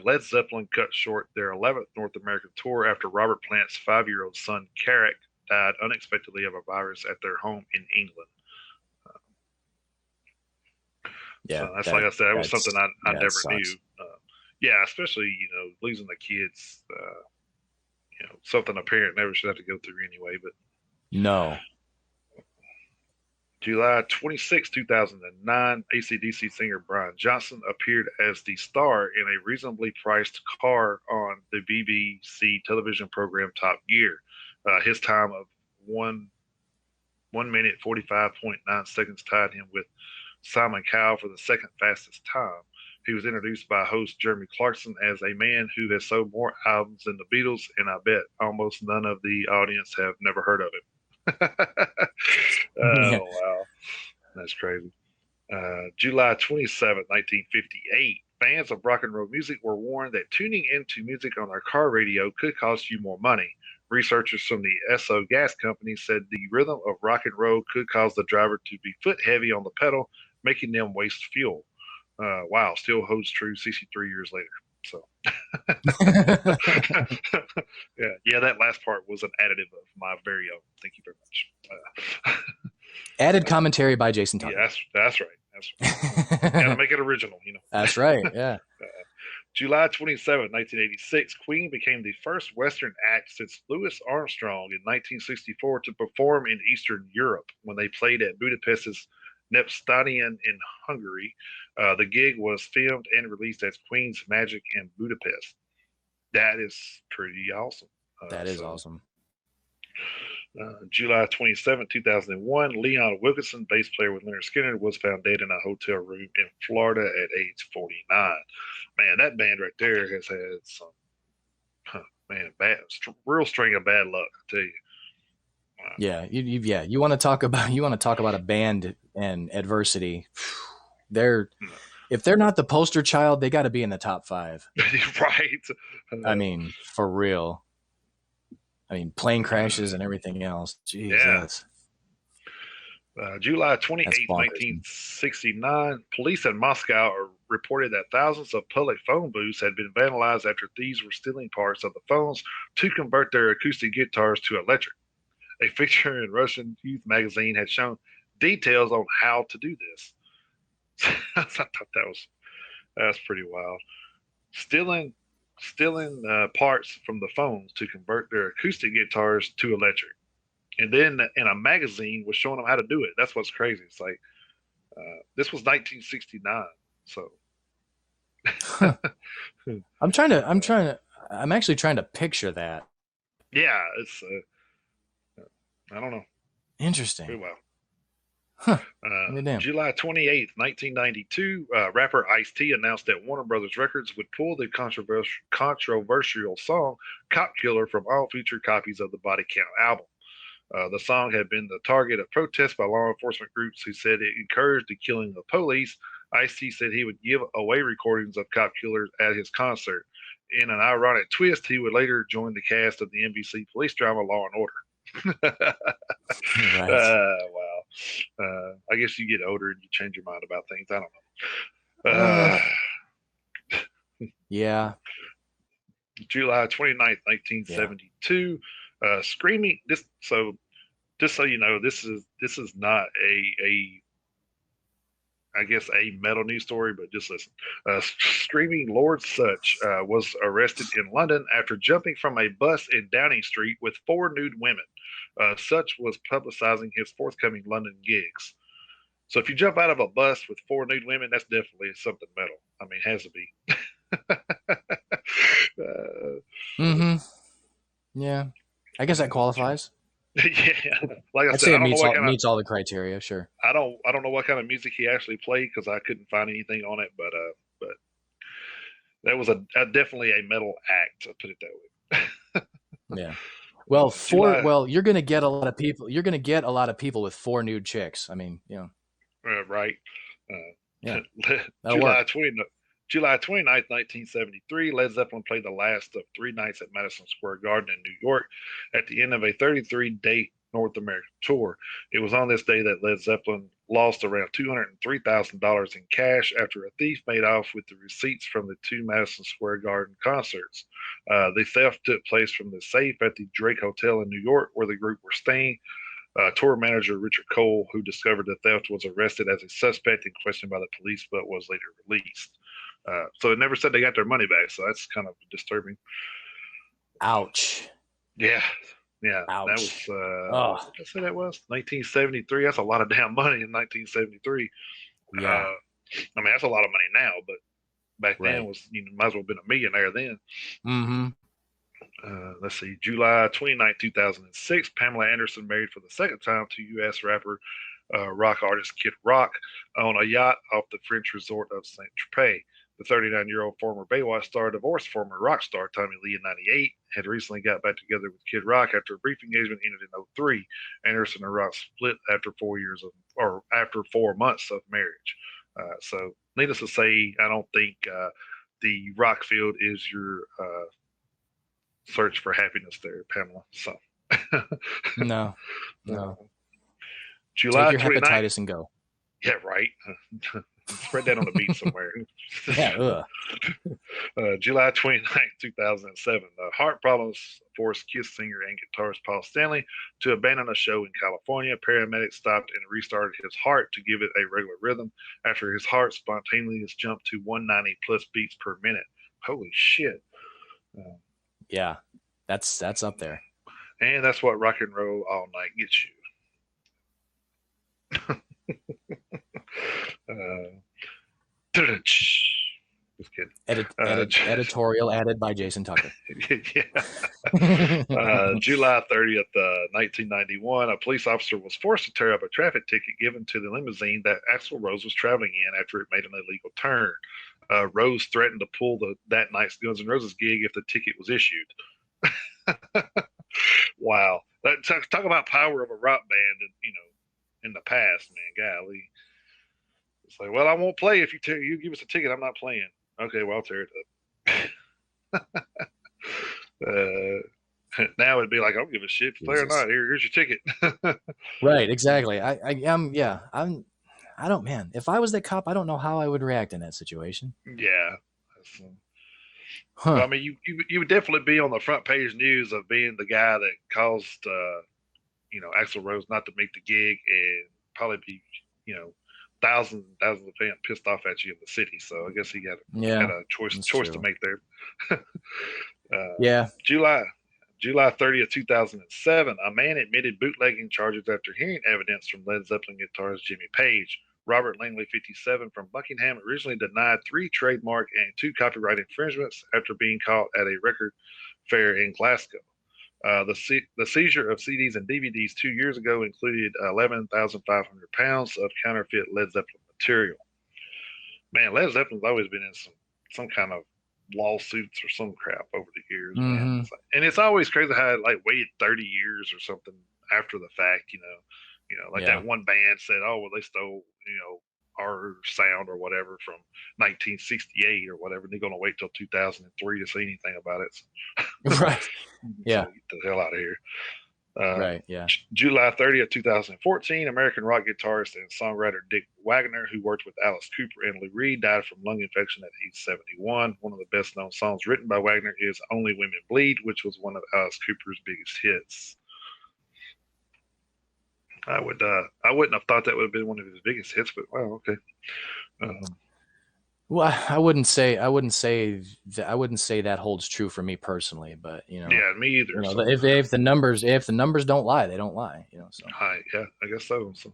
Led Zeppelin cut short their 11th North American tour after Robert Plant's 5-year-old son, Carrick, died unexpectedly of a virus at their home in England. So that's like I said, that was something I never knew. Yeah, especially, losing the kids, something a parent never should have to go through anyway. But no. July 26, 2009, AC/DC singer Brian Johnson appeared as the star in a reasonably priced car on the BBC television program Top Gear. His time of 1 minute 45.9 seconds tied him with Simon Cowell for the second fastest time. He was introduced by host Jeremy Clarkson as a man who has sold more albums than the Beatles, and I bet almost none of the audience have never heard of him. Oh, wow. That's crazy. July 27, 1958, fans of rock and roll music were warned that tuning into music on their car radio could cost you more money. Researchers from the Esso gas company said the rhythm of rock and roll could cause the driver to be foot heavy on the pedal, making them waste fuel. Wow, still holds true 63 years later. So, yeah, that last part was an additive of my very own. Thank you very much. Added commentary by Jason Tucker. Yeah, that's right. Gotta make it original, That's right. Yeah. July 27, 1986, Queen became the first Western act since Louis Armstrong in 1964 to perform in Eastern Europe when they played at Budapest's Népstadion in Hungary. The gig was filmed and released as Queen's Magic in Budapest. That is pretty awesome. That is awesome. July 27, 2001, Leon Wilkeson, bass player with Lynyrd Skynyrd, was found dead in a hotel room in Florida at age 49. Man, that band right there has had some, real string of bad luck, I tell you. Yeah, you want to talk about a band and adversity. If they're not the poster child, they got to be in the top 5. Right. I mean, for real. I mean, plane crashes and everything else. Jesus. Yeah. July 28, 1969, police in Moscow reported that thousands of public phone booths had been vandalized after thieves were stealing parts of the phones to convert their acoustic guitars to electric. A feature in Russian youth magazine had shown details on how to do this. I thought that was pretty wild. Stealing parts from the phones to convert their acoustic guitars to electric, and then in a magazine was showing them how to do it. That's what's crazy. It's like this was 1969, so I'm actually trying to picture that. Yeah, it's I don't know. Interesting. Pretty well. Huh. July 28th, 1992, rapper Ice-T announced that Warner Brothers Records would pull the controversial song Cop Killer from all future copies of the Body Count album. The song had been the target of protests by law enforcement groups who said it encouraged the killing of police. Ice-T said he would give away recordings of Cop Killers at his concert. In an ironic twist, he would later join the cast of the NBC police drama Law and Order. Right. Wow. I guess you get older and you change your mind about things. I don't know. Yeah. July 29th, 1972. Screaming. Just so you know, this is not a I guess a metal news story, but just listen. Screaming Lord Such was arrested in London after jumping from a bus in Downing Street with 4 nude women. Such was publicizing his forthcoming London gigs. So if you jump out of a bus with 4 nude women, that's definitely something metal. I mean, it has to be. Yeah, I guess that qualifies. Yeah, like I I'd said, say I it don't know what kind of meets all the criteria. Sure. I don't know what kind of music he actually played because I couldn't find anything on it, but that was definitely a metal act. I'll put it that way. Yeah. Well, July, you're gonna get a lot of people. You're gonna get a lot of people with 4 nude chicks. I mean, right. yeah, that'll July work. 20, July 29th, 1973, Led Zeppelin played the last of 3 nights at Madison Square Garden in New York at the end of a 33-day North American tour. It was on this day that Led Zeppelin lost around $203,000 in cash after a thief made off with the receipts from the 2 Madison Square Garden concerts. The theft took place from the safe at the Drake Hotel in New York, where the group were staying. Tour manager Richard Cole, who discovered the theft, was arrested as a suspect and questioned by the police, but was later released. So it never said they got their money back, so that's kind of disturbing. Ouch. Yeah, yeah. Ouch. That was what did I say that was? 1973. That's a lot of damn money in 1973. Yeah. I mean that's a lot of money now, but back then was might as well have been a millionaire then. Mm-hmm. Let's see, July 29th, 2006, Pamela Anderson married for the second time to U.S. rapper rock artist Kid Rock on a yacht off the French resort of Saint Tropez. The 39-year-old former Baywatch star divorced former rock star Tommy Lee in '98, had recently got back together with Kid Rock after a brief engagement ended in '03. Anderson and Rock split after 4 months of marriage. So, needless to say, I don't think the rock field is your search for happiness there, Pamela. So, no. July Take your 29th. hepatitis and go. Yeah, right. Spread that on the beach somewhere. Yeah. July 29th, 2007. Heart problems forced Kiss singer and guitarist Paul Stanley to abandon a show in California. Paramedics stopped and restarted his heart to give it a regular rhythm after his heart spontaneously jumped to 190 plus beats per minute. Holy shit. Yeah, that's up there. And that's what rock and roll all night gets you. Just kidding. Editorial added by Jason Tucker. July 30th, 1991, a police officer was forced to tear up a traffic ticket given to the limousine that Axl Rose was traveling in after it made an illegal turn. Rose threatened to pull that night's Guns N' Roses gig if the ticket was issued. Wow. Talk about power of a rock band, in the past, man. Golly. It's like, well, I won't play if you give us a ticket. I'm not playing. Okay, well, I'll tear it up. Now it'd be like, I don't give a shit if you play or not. Here's your ticket. Right, exactly. I don't, man. If I was that cop, I don't know how I would react in that situation. Yeah. I mean, you would definitely be on the front page news of being the guy that caused, Axl Rose not to make the gig, and probably be, thousands and thousands of fans pissed off at you in the city. So I guess he got a choice to make there. Yeah. July 30th, 2007, a man admitted bootlegging charges after hearing evidence from Led Zeppelin guitarist Jimmy Page. Robert Langley, 57, from Buckingham, originally denied 3 trademark and 2 copyright infringements after being caught at a record fair in Glasgow. The seizure of CDs and DVDs 2 years ago included 11,500 pounds of counterfeit Led Zeppelin material. Man, Led Zeppelin's always been in some kind of lawsuits or some crap over the years, man. And it's always crazy how it waited 30 years or something after the fact, that one band said, oh, well, they stole, our sound or whatever from 1968 or whatever. And they're going to wait till 2003 to say anything about it. So, right. Yeah. So get the hell out of here. Right. Yeah. July 30th, 2014, American rock guitarist and songwriter Dick Wagner, who worked with Alice Cooper and Lou Reed, died from lung infection at age 71. One of the best known songs written by Wagner is Only Women Bleed, which was one of Alice Cooper's biggest hits. I wouldn't have thought that would have been one of his biggest hits, but wow, okay. Well, I wouldn't say that holds true for me personally, but yeah, me either. So. If the numbers don't lie, they don't lie. So. Yeah, I guess so. So.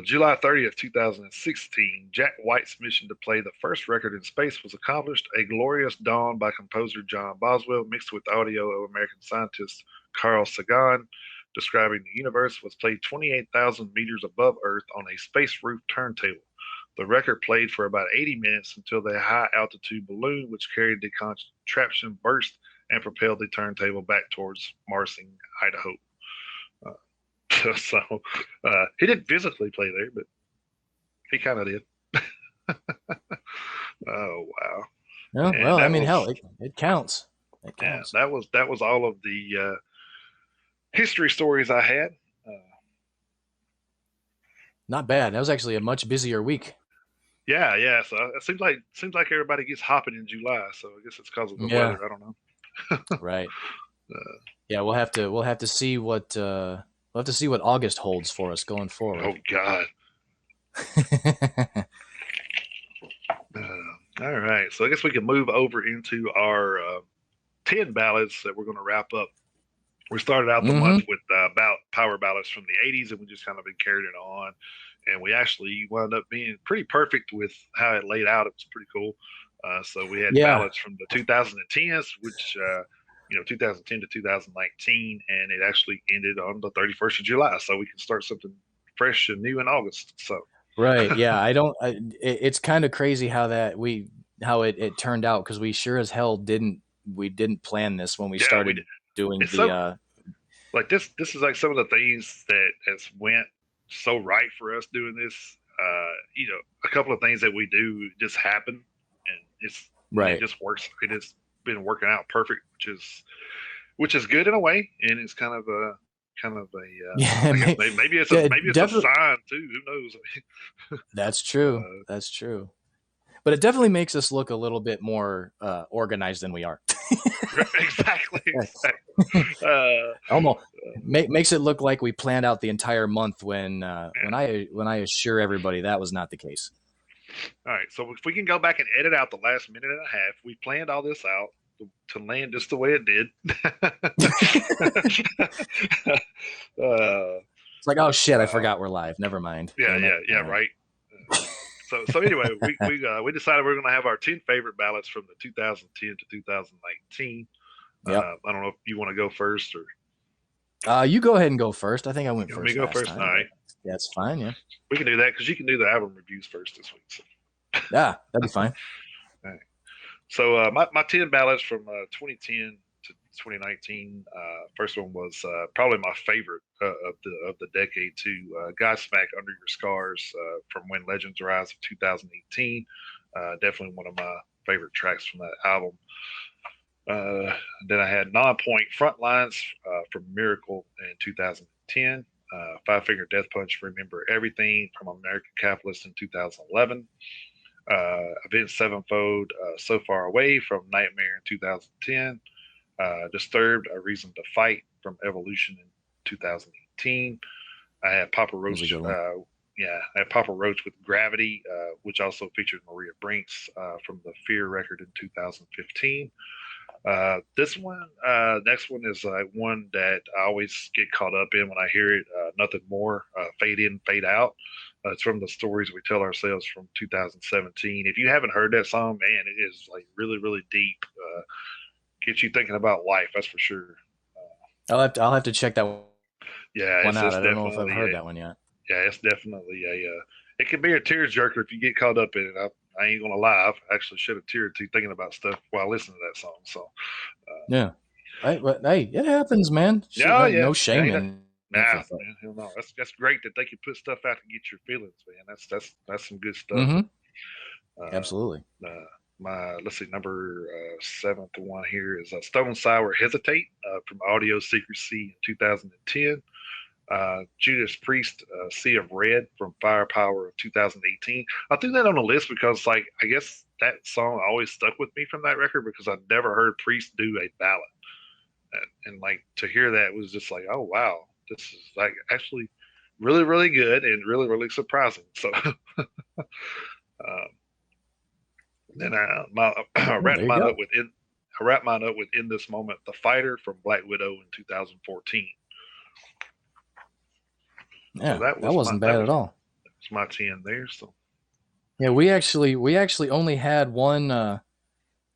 July 30th, 2016, Jack White's mission to play the first record in space was accomplished. A Glorious Dawn by composer John Boswell, mixed with audio of American scientist Carl Sagan, describing the universe, was played 28,000 meters above Earth on a space roof turntable. The record played for about 80 minutes until the high altitude balloon, which carried the contraption, burst and propelled the turntable back towards Marsing, Idaho. So he didn't physically play there, but he kind of did. Oh wow! No, well, I mean, hell, it counts. It counts. Yeah, that was all of the history stories I had. Not bad. That was actually a much busier week. Yeah. So it seems like everybody gets hopping in July. So I guess it's because of the weather. I don't know. Right. Yeah, we'll have to see what. We'll have to see what August holds for us going forward. Oh, God. All right. So I guess we can move over into our 10 ballads that we're going to wrap up. We started out the month with about power ballads from the 80s, and we just kind of been carrying it on. And we actually wound up being pretty perfect with how it laid out. It was pretty cool. So we had ballads from the 2010s, which 2010 to 2019, and it actually ended on the 31st of July, so we can start something fresh and new in August. So right, yeah, it's kind of crazy how it turned out, because we sure as hell didn't plan this when we started doing the like this is like some of the things that has went so right for us doing this. A couple of things that we do just happen, and it just works. It is been working out perfect, which is good in a way, and it's kind of a maybe it's a sign too. Who knows? That's true. That's true. But it definitely makes us look a little bit more organized than we are. Exactly. Almost makes it look like we planned out the entire month when I assure everybody that was not the case. All right, so if we can go back and edit out the last minute and a half, we planned all this out to land just the way it did. It's like, oh shit, I forgot we're live. Never mind. Yeah, right. So anyway, we decided we're going to have our 10 favorite ballads from the 2010 to 2019. Yep. I don't know if you want to go first or. You go ahead and go first. I think I went first. Let me go first. Time. All right. That's fine. Yeah. We can do that because you can do the album reviews first this week. So. Yeah, that'd be fine. All right. So my 10 ballads from 2010 to 2019. First one was probably my favorite of the decade too. Godsmack Under Your Scars from When Legends Rise of 2018. Definitely one of my favorite tracks from that album. Then I had Non-Point Frontlines from Miracle in 2010. Five Finger Death Punch, Remember Everything from American Capitalist in 2011. Avenged Sevenfold, So Far Away from Nightmare in 2010. Disturbed, A Reason to Fight from Evolution in 2018. I had Papa Roach. I had Papa Roach with Gravity, which also featured Maria Brinks from the Fear record in 2015. This one, next one is one that I always get caught up in when I hear it. Nothing More, Fade In, Fade Out. It's from the Stories We Tell Ourselves from 2017. If you haven't heard that song, man, it is like really, really deep. Gets you thinking about life, that's for sure. I'll have to check that one. Yeah, one out. I don't know if I've heard that one yet. Yeah, it's definitely it can be a tearjerker if you get caught up in it. I ain't gonna lie, I actually shed a tear or two thinking about stuff while listening to that song. So yeah, hey, it happens, man. No shame in. Nah, man, hell no. That's great that they can put stuff out to get your feelings, man. That's some good stuff. Mm-hmm. Absolutely. Let's see, number 7th one here is Stone Sour Hesitate from Audio Secrecy in 2010. Judas Priest, Sea of Red from Firepower of 2018. I threw that on the list because, I guess that song always stuck with me from that record because I never heard Priest do a ballad, and to hear that was just like, oh wow, this is actually really, really good and really, really surprising. So then I Well, wrapped there you mine go. up with I wrapped mine up with In This Moment, The Fighter from Black Widow in 2014. Yeah, So that that was wasn't bad at all. my 10 there. So Yeah, we actually only had one.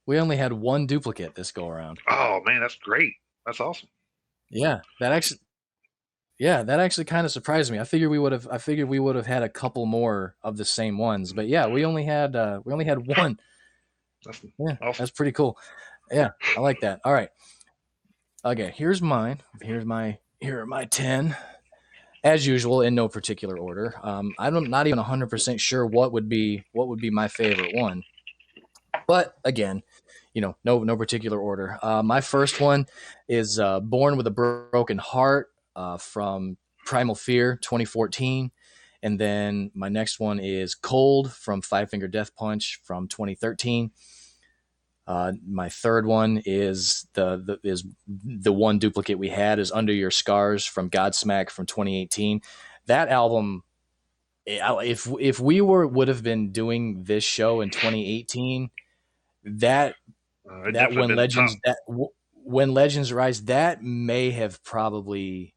We only had one duplicate this go around. oh man, that's great. That's awesome. Yeah, that actually kind of surprised me. I figured we would have had a couple more of the same ones, but yeah, we only had one. That's Yeah, awesome. that's pretty cool. Yeah, I like that. All right. Okay, here's mine. Here are my 10. As usual, in no particular order. I'm not even 100% sure what would be my favorite one. But again, no particular order. My first one is Born with a Broken Heart from Primal Fear 2014. And then my next one is Cold from Five Finger Death Punch from 2013. My third one is the one duplicate we had is Under Your Scars from Godsmack from 2018. That album, if we would have been doing this show in 2018, that when Legends Rise, that may have probably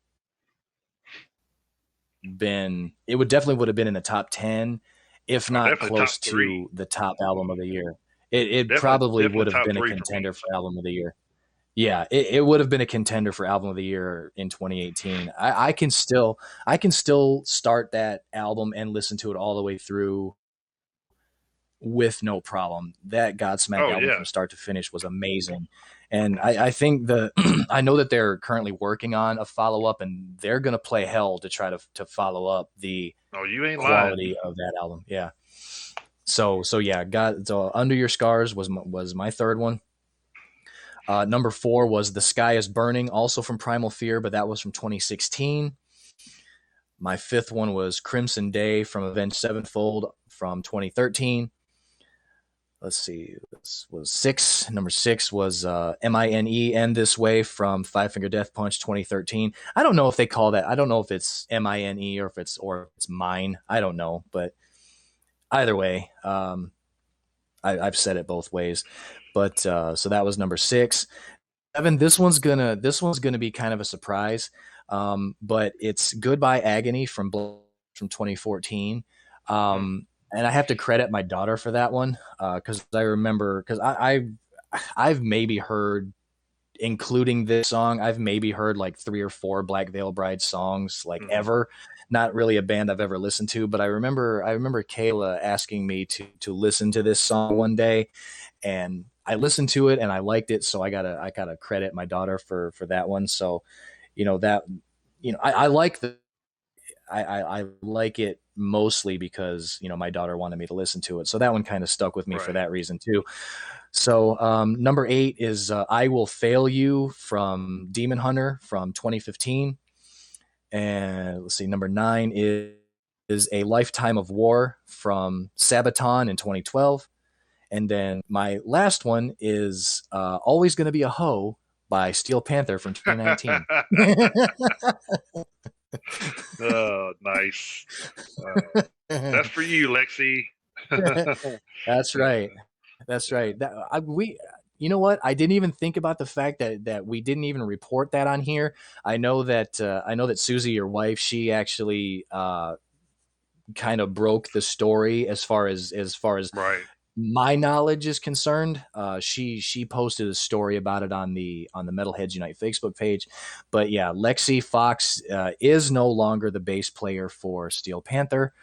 been, it would definitely been in the top 10, if not close to the top album of the year. It probably would have been a contender for album of the year. Yeah, it would have been a contender for album of the year in 2018. I can still start that album and listen to it all the way through with no problem. That Godsmack album from start to finish was amazing. And I think I know that they're currently working on a follow up, and they're gonna play hell to try to follow up the quality of that album. Yeah. So yeah, Under Your Scars was my third one. Number 4 was The Sky Is Burning, also from Primal Fear, but that was from 2016. My fifth one was Crimson Day from Avenged Sevenfold from 2013. Let's see, this was 6. Number 6 was MINE End This Way from Five Finger Death Punch 2013. I don't know if they call that. I don't know if it's MINE or if it's mine. I don't know, but either way, I've said it both ways. But so that was number 6. 7. This one's gonna be kind of a surprise, but it's Goodbye Agony from 2014. And I have to credit my daughter for that one because I remember, because I've maybe heard, including this song, I've maybe heard like 3 or 4 Black Veil Bride songs ever. Not really a band I've ever listened to, but I remember Kayla asking me to listen to this song one day, and I listened to it and I liked it, so I gotta credit my daughter for that one. So, I like I like it mostly because my daughter wanted me to listen to it, so that one kind of stuck with me for that reason too. So number 8 is I Will Fail You from Demon Hunter from 2015, and let's see, number 9 is A Lifetime of War from Sabaton in 2012. And then my last one is Always Gonna Be a Hoe by Steel Panther from 2019. Oh, nice. That's for you, Lexi. That's right. You know what? I didn't even think about the fact that we didn't even report that on here. I know that Susie, your wife, she actually kind of broke the story as far as right. my knowledge is concerned. She posted a story about it on the Metalheads Unite Facebook page. But yeah, Lexi Fox is no longer the bass player for Steel Panther.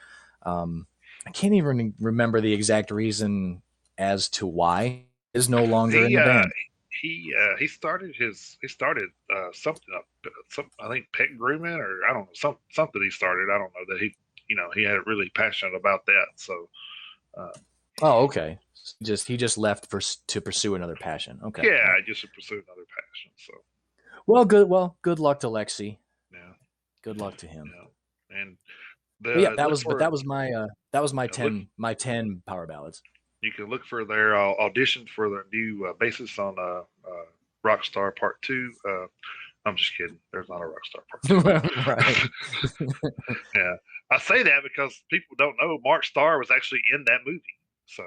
I can't even remember the exact reason as to why he is no longer in the band. He started something up, I think pet grooming, or I don't know, something he started. I don't know that he had really passionate about that. So. Oh, okay. He just left to pursue another passion. Okay. Yeah, just to pursue another passion. So. Well, good luck to Lexi. Yeah. Good luck to him. Yeah. And that was my 10 power ballads. You can look for their auditions for their new bassist on Rockstar Part 2. I'm just kidding. There's not a Rockstar Part 2. Right. Yeah, I say that because people don't know Mark Starr was actually in that movie. So,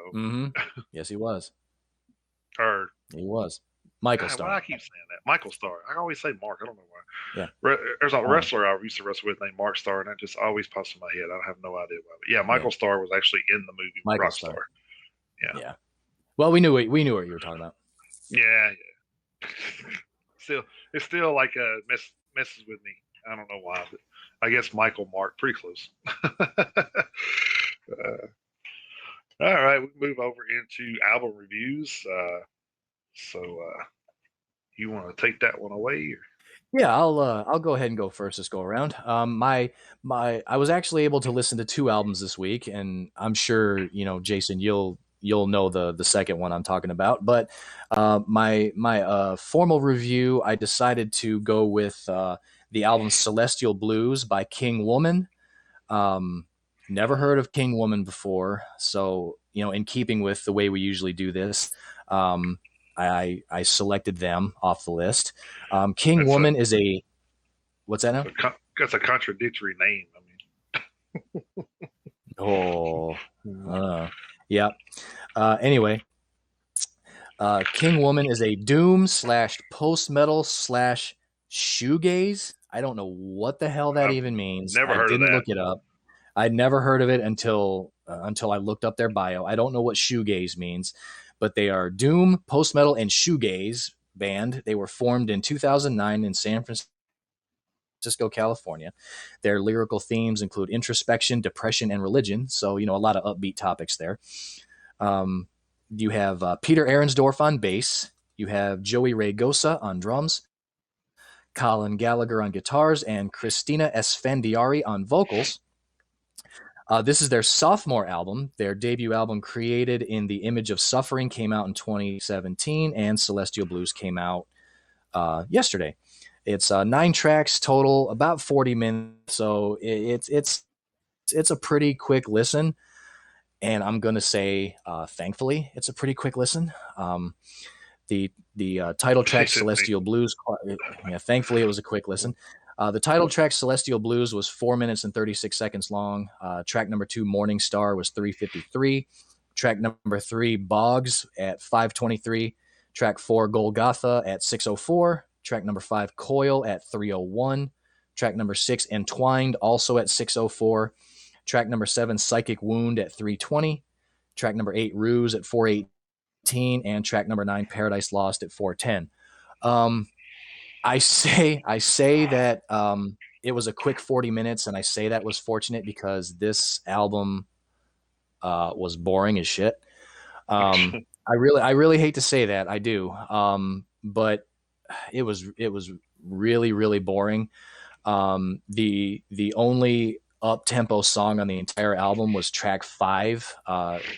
Yes, he was. Or he was Michael God, Starr. Why do I keep saying that? Michael Starr. I always say Mark. I don't know why. Yeah. There's a wrestler I used to wrestle with named Mark Starr, and that just always pops in my head. I have no idea why. But yeah, Michael Starr was actually in the movie Michael Rockstar. Starr. Yeah. Well, we knew what you were talking about. Yeah. It's still like messes with me. I don't know why, but I guess Michael Mark, pretty close. All right, we move over into album reviews. You want to take that one away? Or? Yeah, I'll go ahead and go first this go around. I was actually able to listen to 2 albums this week, and I'm sure Jason, you'll know the second one I'm talking about. But my formal review, I decided to go with the album Celestial Blues by King Woman. Never heard of King Woman before, so in keeping with the way we usually do this, I selected them off the list. King Woman is a what's that now? That's a contradictory name. Yeah. Anyway, King Woman is a doom / post metal / shoegaze. I don't know what the hell that even means. Never heard of that. Look it up. I'd never heard of it until I looked up their bio. I don't know what shoegaze means, but they are doom, post metal, and shoegaze band. They were formed in 2009 in San Francisco, California. Their lyrical themes include introspection, depression, and religion. So, a lot of upbeat topics there. You have Peter Ahrensdorf on bass. You have Joey Raygosa on drums, Colin Gallagher on guitars, and Christina Esfandiari on vocals. This is their sophomore album. Their debut album, Created in the Image of Suffering, came out in 2017, and Celestial Blues came out yesterday. It's 9 tracks total, about 40 minutes, so it's a pretty quick listen. And I'm gonna say, thankfully, it's a pretty quick listen. The title track, Celestial Blues, thankfully it was a quick listen. The title track, Celestial Blues, was 4 minutes and 36 seconds long. Track number 2, Morning Star, was 3:53. Track number 3, Boggs, at 5:23. Track 4, Golgotha, at 6:04. Track number 5, Coil, at 3:01. Track number 6, Entwined, also at 6:04. Track number 7, Psychic Wound, at 3:20. Track number 8, Ruse, at 4:18. And track number 9, Paradise Lost, at 4:10. I say that it was a quick 40 minutes, and I say that was fortunate because this album was boring as shit. I really hate to say that, I do, but it was really, really boring. The only up-tempo song on the entire album was track 5,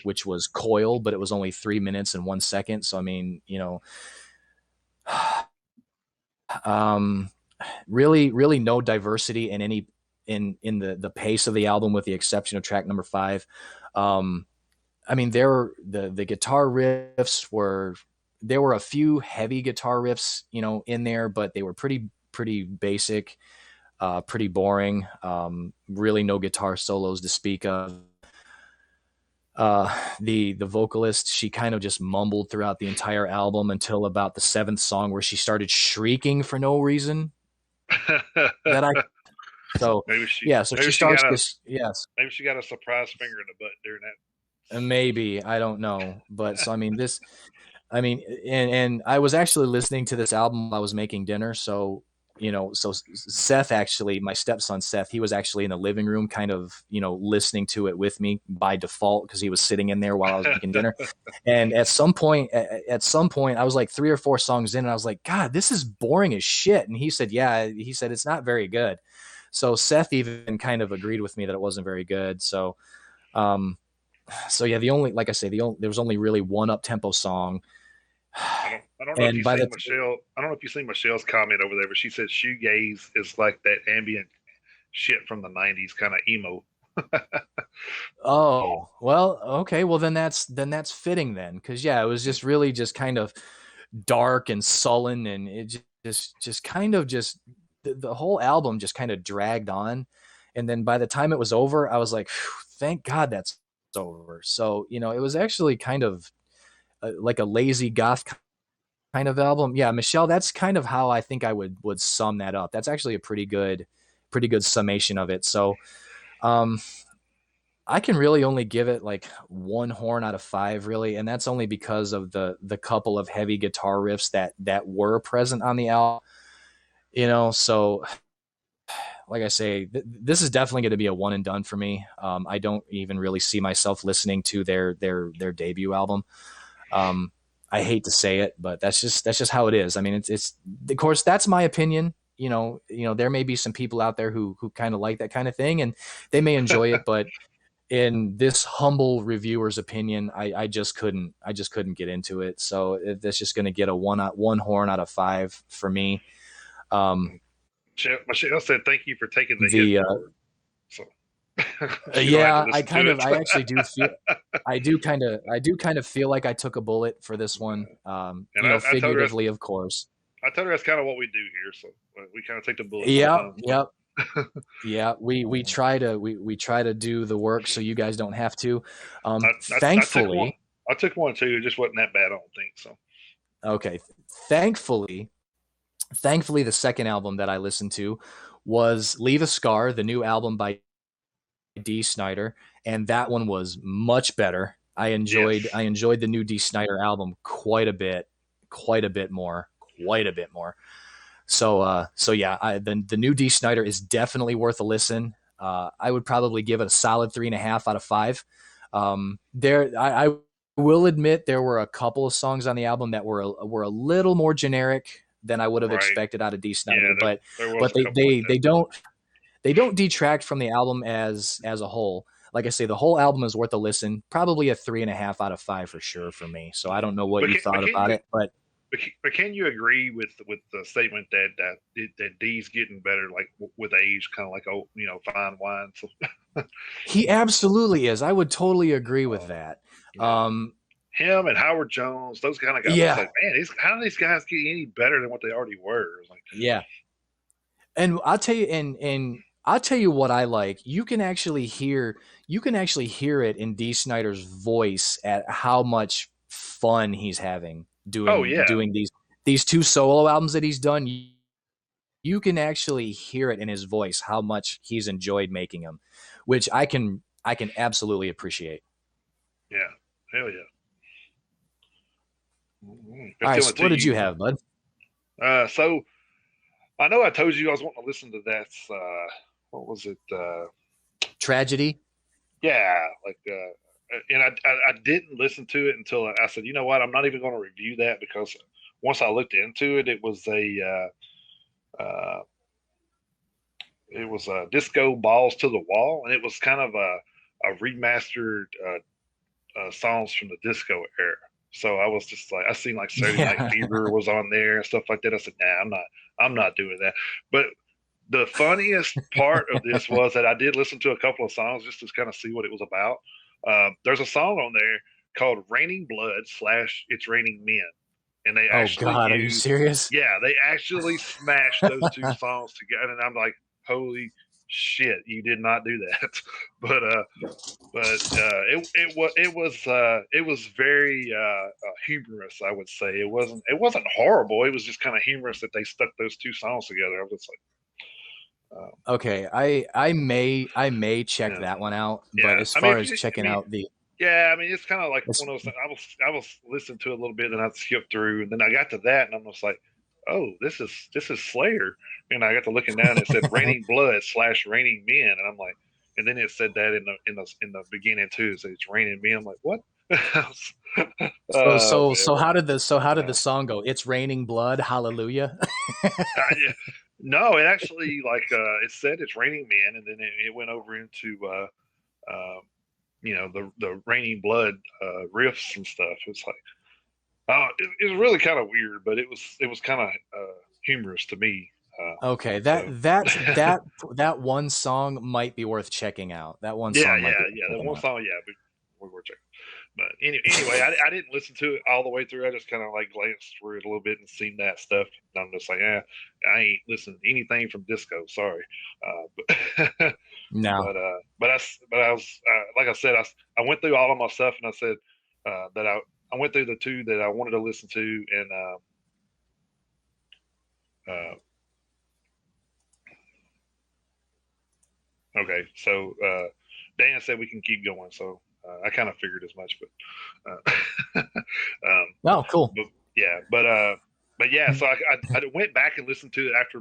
which was Coil, but it was only 3 minutes and 1 second. So I mean, really no diversity in any in the pace of the album, with the exception of track number 5. I mean, the guitar riffs there were a few heavy guitar riffs, in there, but they were pretty basic, pretty boring. Really no guitar solos to speak of. The vocalist, she kind of just mumbled throughout the entire album until about the 7th song, where she started shrieking for no reason. Maybe she starts this. Yes, maybe she got a surprise finger in the butt during that. Maybe, I don't know, but so I mean and I was actually listening to this album while I was making dinner. So so Seth, actually, my stepson Seth, he was actually in the living room, kind of, listening to it with me by default, because he was sitting in there while I was making dinner. And at some point, I was like 3 or 4 songs in, and I was like, God, this is boring as shit. And he said, yeah, it's not very good. So Seth even kind of agreed with me that it wasn't very good. So, yeah, there was only really one up-tempo song. I don't know if you've seen Michelle's comment over there, but she said shoegaze is like that ambient shit from the 90s, kind of emo. Oh, well, okay. Well, then that's fitting then, because it was just really just kind of dark and sullen, and it just kind of just the whole album just kind of dragged on. And then by the time it was over, I was like, thank God that's over. So, you know, it was actually kind of like a lazy goth kind of album. Yeah, Michelle, that's kind of how I think I would sum that up. That's actually a pretty good summation of it. So, I can really only give it like 1 horn out of 5, really, and that's only because of the couple of heavy guitar riffs that were present on the album. You know, so like I say, this is definitely going to be a one and done for me. I don't even really see myself listening to their debut album. I hate to say it, but that's just how it is. I mean, it's of course that's my opinion. You know, there may be some people out there who kind of like that kind of thing, and they may enjoy it, but in this humble reviewer's opinion, I just couldn't get into it. So that's just going to get a one horn out of 5 for me. Michelle said, "Thank you for taking the hit forward." So yeah, I actually do feel, I do kind of feel like I took a bullet for this one. You know, figuratively, of course. I told her that's kind of what we do here. So we kind of take the bullet. Yep. Yeah, we try to do the work so you guys don't have to. Thankfully, I took one too. It just wasn't that bad. I don't think so. Okay, thankfully, the second album that I listened to was Leave a Scar, the new album by Dee Snider, and that one was much better. I enjoyed the new Dee Snider album quite a bit more. So yeah, the new Dee Snider is definitely worth a listen. I would probably give it a solid 3.5 out of 5. I will admit there were a couple of songs on the album that were a little more generic than I would have expected out of Dee Snider, but they don't detract from the album as a whole. Like I say, the whole album is worth a listen. Probably a 3.5 out of 5 for sure for me. So I don't know what you thought about it, but can you agree with the statement that Dee's getting better, like with age, kind of like fine wine? So. He absolutely is. I would totally agree with that. Yeah. Him and Howard Jones, those kind of guys. Yeah. Like, man, how do these guys get any better than what they already were? Like, yeah. And I'll tell you, and I'll tell you what I like. You can actually hear it in Dee Snider's voice at how much fun he's having doing these 2 solo albums that he's done. You can actually hear it in his voice how much he's enjoyed making them, which I can absolutely appreciate. Yeah, hell yeah. All right, so what did you have, bud? So I know I told you I was wanting to listen to that. What was it? Tragedy. Yeah, and I didn't listen to it until I said, you know what, I'm not even going to review that, because once I looked into it, it was a Disco Balls to the Wall, and it was kind of a remastered songs from the disco era. So I was just like, I seen like Saturday Night Fever was on there and stuff like that. I said, nah, I'm not doing that. But the funniest part of this was that I did listen to a couple of songs just to kind of see what it was about. There's a song on there called Raining Blood / It's Raining Men. And they actually are you serious? Yeah, they actually smashed those 2 songs together. And I'm like, holy shit, you did not do that. But it was very humorous, I would say. It wasn't horrible. It was just kind of humorous that they stuck those 2 songs together. I was just like, okay, I may check that one out, but as far as checking out the yeah, I mean, it's kind of like one of those things. I was listening to it a little bit, and I skipped through, and then I got to that, and I'm just like, oh, this is Slayer, and I got to looking down, and it said Raining Blood / Raining Men, and I'm like, and then it said that in the beginning too, so it's Raining Men. I'm like, what? So how did the song go? It's raining blood, hallelujah. Yeah. No, it actually it said it's Raining Men, and then it went over into the Raining Blood riffs and stuff. It's like, it was really kind of weird, but it was kind of humorous to me. Okay, that one song might be worth checking out. That one song, that one song, we were checking. But anyway, I didn't listen to it all the way through. I just kind of like glanced through it a little bit and seen that stuff. And I'm just like, I ain't listening to anything from disco. Sorry, but No. but I was like I said, I went through all of my stuff and I said that I went through the two that I wanted to listen to and okay, so Dan said we can keep going, so I kind of figured as much, but Oh, cool. But yeah, so I went back and listened to it after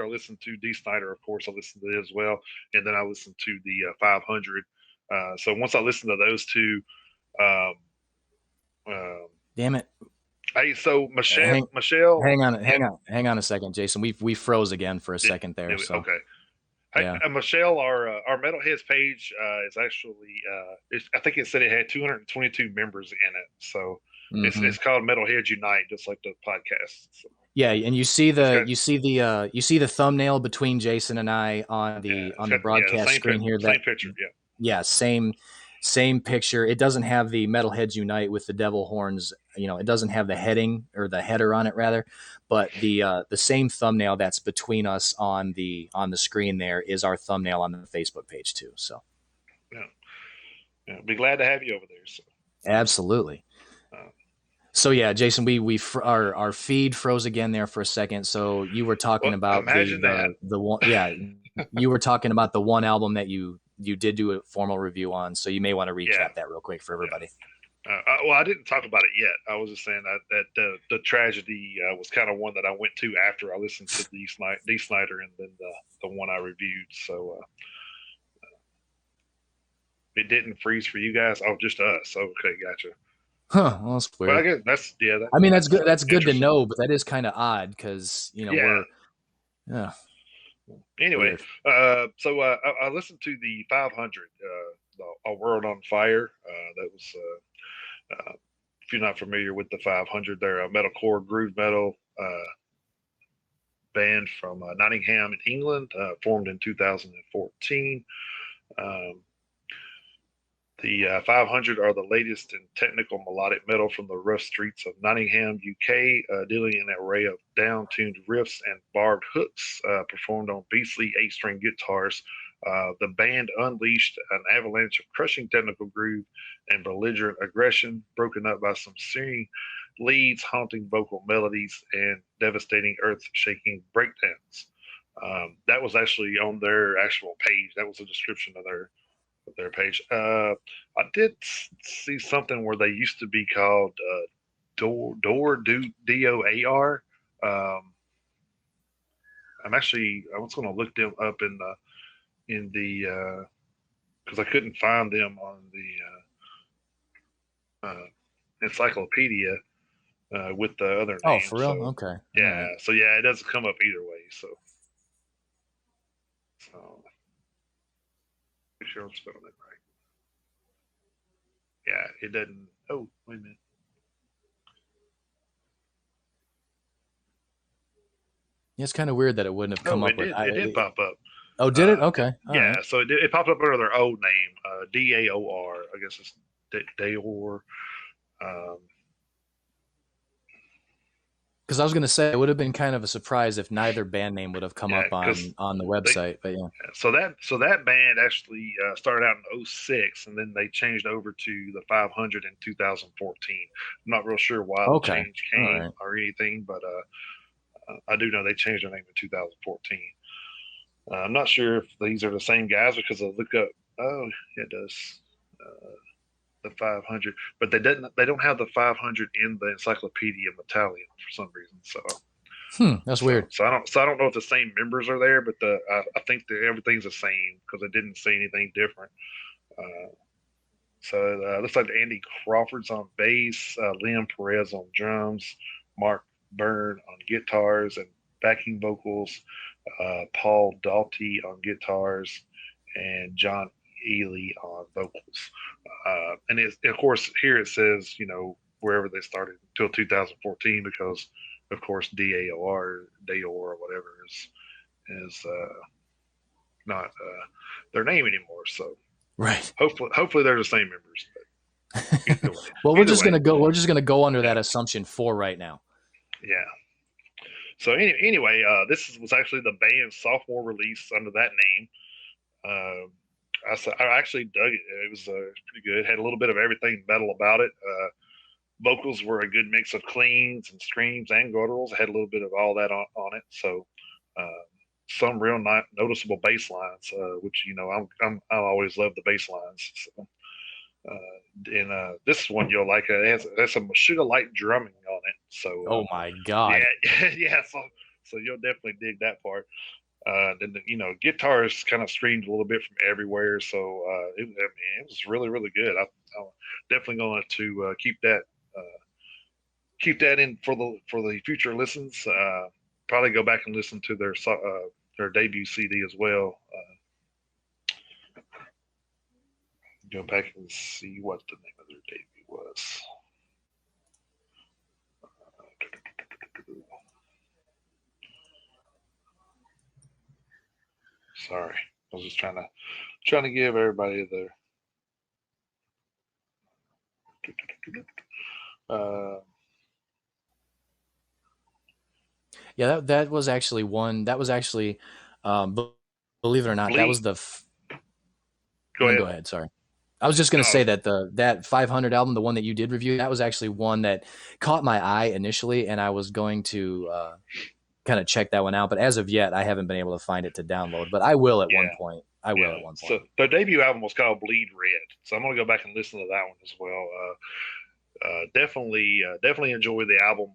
I listened to D. Snyder, of course, I listened to it as well, and then I listened to the 500. So once I listened to those two, um, damn it. Hey, so Michelle, hang on a second, Jason. We froze again for a second there. So okay. Hey, yeah. Michelle, our Metalheads page is actually I think it said it had 222 members in it, so it's called Metalheads Unite, just like the podcast. So. Yeah, and you see the thumbnail between Jason and I on the broadcast screen here. Same picture, yeah, same picture. It doesn't have the Metalheads Unite with the devil horns. It doesn't have the heading or the header on it, rather. But the same thumbnail that's between us on the screen there is our thumbnail on the Facebook page too. So yeah, be glad to have you over there. So. Absolutely. So yeah, Jason, our feed froze again there for a second. So you were talking about the one, yeah, you were talking about the one album that you did do a formal review on. So you may want to recap that real quick for everybody. Well, I didn't talk about it yet. I was just saying that the tragedy was kind of one that I went to after I listened to D. Snyder and then the one I reviewed. So it didn't freeze for you guys. Oh, just us. Okay, gotcha. Huh. Well, that's weird. Well, I guess that's I mean, that's good. That's good to know, but that is kind of odd because we're. Yeah. Anyway, so I listened to the 500, A World on Fire. That was, if you're not familiar with the 500, they're a metalcore groove metal band from Nottingham in England, formed in 2014. The 500 are the latest in technical melodic metal from the rough streets of Nottingham, UK, dealing in an array of down-tuned riffs and barbed hooks performed on beastly 8-string guitars. The band unleashed an avalanche of crushing technical groove and belligerent aggression, broken up by some searing leads, haunting vocal melodies, and devastating earth-shaking breakdowns. That was actually on their actual page. That was a description of their page. I did see something where they used to be called DOAR. I was going to look them up in the because I couldn't find them on the encyclopedia with the other names. Oh, for real? So, okay. Yeah. Right. So yeah, it doesn't come up either way. So. Sure I'm spelling it right. Yeah, it doesn't. Oh, wait a minute. Yeah, it's kind of weird that it wouldn't have come up. It did pop up. Oh, did it? Okay. Yeah, right. So it popped up under their old name, DAOR. I guess it's Daor. Because I was going to say it would have been kind of a surprise if neither band name would have come up on the website, but yeah. So that band actually started out in 2006, and then they changed over to the 500 in 2014. I'm not real sure why the change came or anything, but I do know they changed their name in 2014. I'm not sure if these are the same guys because I look up. Oh, it does. The 500, but they don't have the 500 in the Encyclopedia Metallica for some reason. So that's weird. So I don't know if the same members are there, but I think that everything's the same because it didn't say anything different. So it looks like Andy Crawford's on bass, Liam Perez on drums, Mark Byrne on guitars and backing vocals, Paul Dalty on guitars, and John Ely on vocals. And of course, here it says, wherever they started until 2014, because of course DAOR or whatever is not their name anymore. So right. Hopefully they're the same members. Well, we're just gonna go. We're just gonna go under that assumption for right now. Yeah. So anyway, this was actually the band's sophomore release under that name. I actually dug it. It was pretty good. Had a little bit of everything metal about it. Vocals were a good mix of cleans and screams and gutturals. Had a little bit of all that on it. So some real noticeable bass lines, which I always love the bass lines. So, and this one you'll like. It has some Sugar Light drumming on it. So oh my god, yeah. So you'll definitely dig that part. Then guitars kind of streamed a little bit from everywhere, so it was really really good. I'm definitely going to keep that in for the future listens. Probably go back and listen to their debut CD as well. Go back and see what the name of their debut was. Sorry, I was just trying to give everybody their. Yeah, that was actually one. That was actually, believe it or not, that was the. Go ahead. Sorry, I was just going to say that that 500 album, the one that you did review, that was actually one that caught my eye initially, and I was going to kind of check that one out. But as of yet, I haven't been able to find it to download. But I will at one point. I will at one point. So their debut album was called Bleed Red. So I'm going to go back and listen to that one as well. Definitely enjoy the album.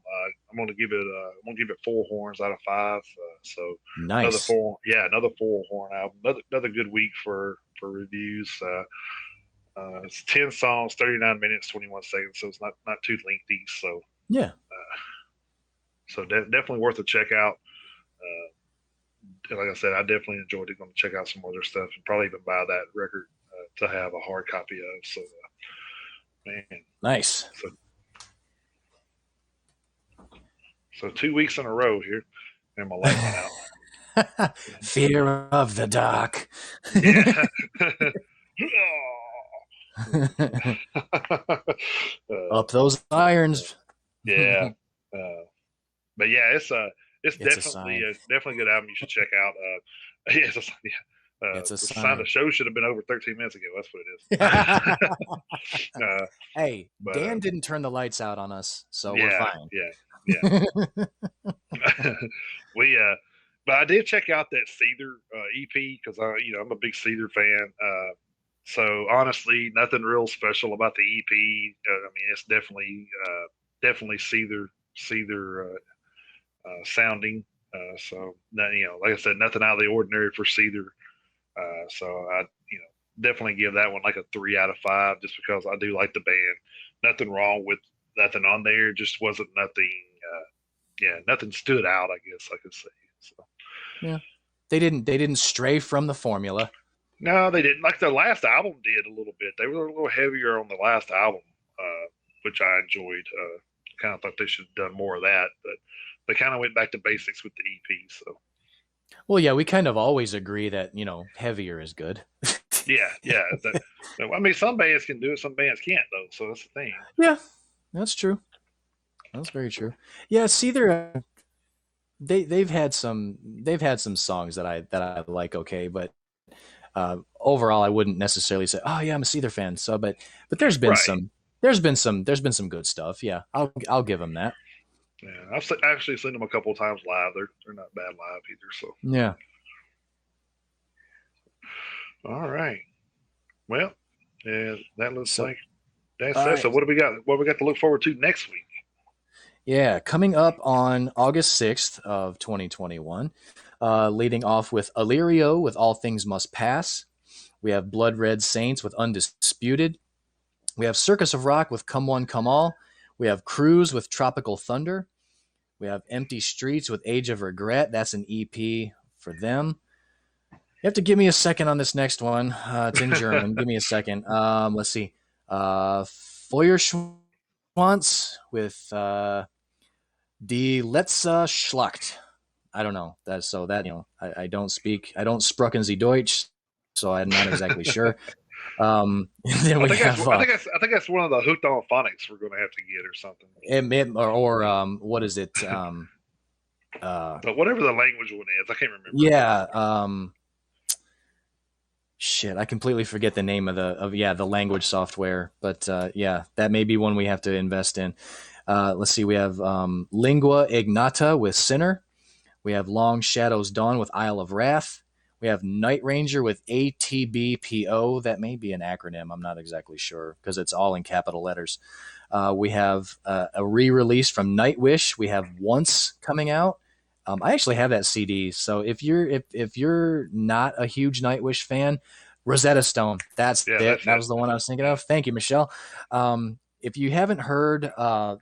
I'm going to give it 4 horns out of 5. So nice. Another 4 horn album. Another good week for reviews. It's 10 songs, 39 minutes, 21 seconds. So it's not too lengthy. So yeah. So definitely worth a check out. Like I said, I definitely enjoyed it. Going to check out some other stuff and probably even buy that record to have a hard copy of. So, man, nice. So 2 weeks in a row here, and my light went out. Fear of the dark. Yeah. Up those irons. Yeah. But yeah, it's definitely a good album you should check out. It's a sign. The show should have been over 13 minutes ago. That's what it is. Hey, Dan didn't turn the lights out on us, so we're fine. Yeah. But I did check out that Seether EP because I'm a big Seether fan. So honestly, nothing real special about the EP. I mean, it's definitely Seether sounding. So like I said, nothing out of the ordinary for Seether. So I definitely give that one like a 3 out of 5 just because I do like the band. Nothing wrong with nothing on there. Just wasn't nothing. Nothing stood out, I guess I could say. So yeah, they didn't stray from the formula. No, they didn't. Like their last album did a little bit. They were a little heavier on the last album, which I enjoyed. Kind of thought they should have done more of that, but they kind of went back to basics with the EP. So, well, yeah, we kind of always agree that heavier is good. Yeah. I mean, some bands can do it, some bands can't, though. So that's the thing. Yeah, that's true. That's very true. Yeah, Seether, they've had some songs that I like. Okay, but overall, I wouldn't necessarily say, oh yeah, I'm a Seether fan. So, but there's been some good stuff. Yeah, I'll give them that. Yeah, I've actually seen them a couple of times live. They're not bad live either. So yeah. All right. Well, yeah, that looks like that's it. Right. So what do we got? What we got to look forward to next week? Yeah, coming up on August 6th of 2021, leading off with Illyrio with All Things Must Pass. We have Blood Red Saints with Undisputed. We have Circus of Rock with Come One, Come All. We have Cruise with Tropical Thunder. We have Empty Streets with Age of Regret. That's an EP for them. You have to give me a second on this next one. It's in German. Give me a second. Let's see. Feuerschwanz with Die Letzte Schlacht. I don't know. I don't sprechen Sie Deutsch, so I'm not exactly sure. Then we have I think that's one of the hooked on phonics we're going to have to get or something. What is it? But whatever the language one is, I can't remember. Yeah. Shit, I completely forget the name of the language software, but yeah, that may be one we have to invest in. Let's see, we have Lingua Ignata with Sinner. We have Long Shadows Dawn with Isle of Wrath. We have Night Ranger with ATBPO. That may be an acronym. I'm not exactly sure because it's all in capital letters. We have a re-release from Nightwish. We have Once coming out. I actually have that CD. So if you're not a huge Nightwish fan, Rosetta Stone. That's it. That was the one I was thinking of. Thank you, Michelle. If you haven't heard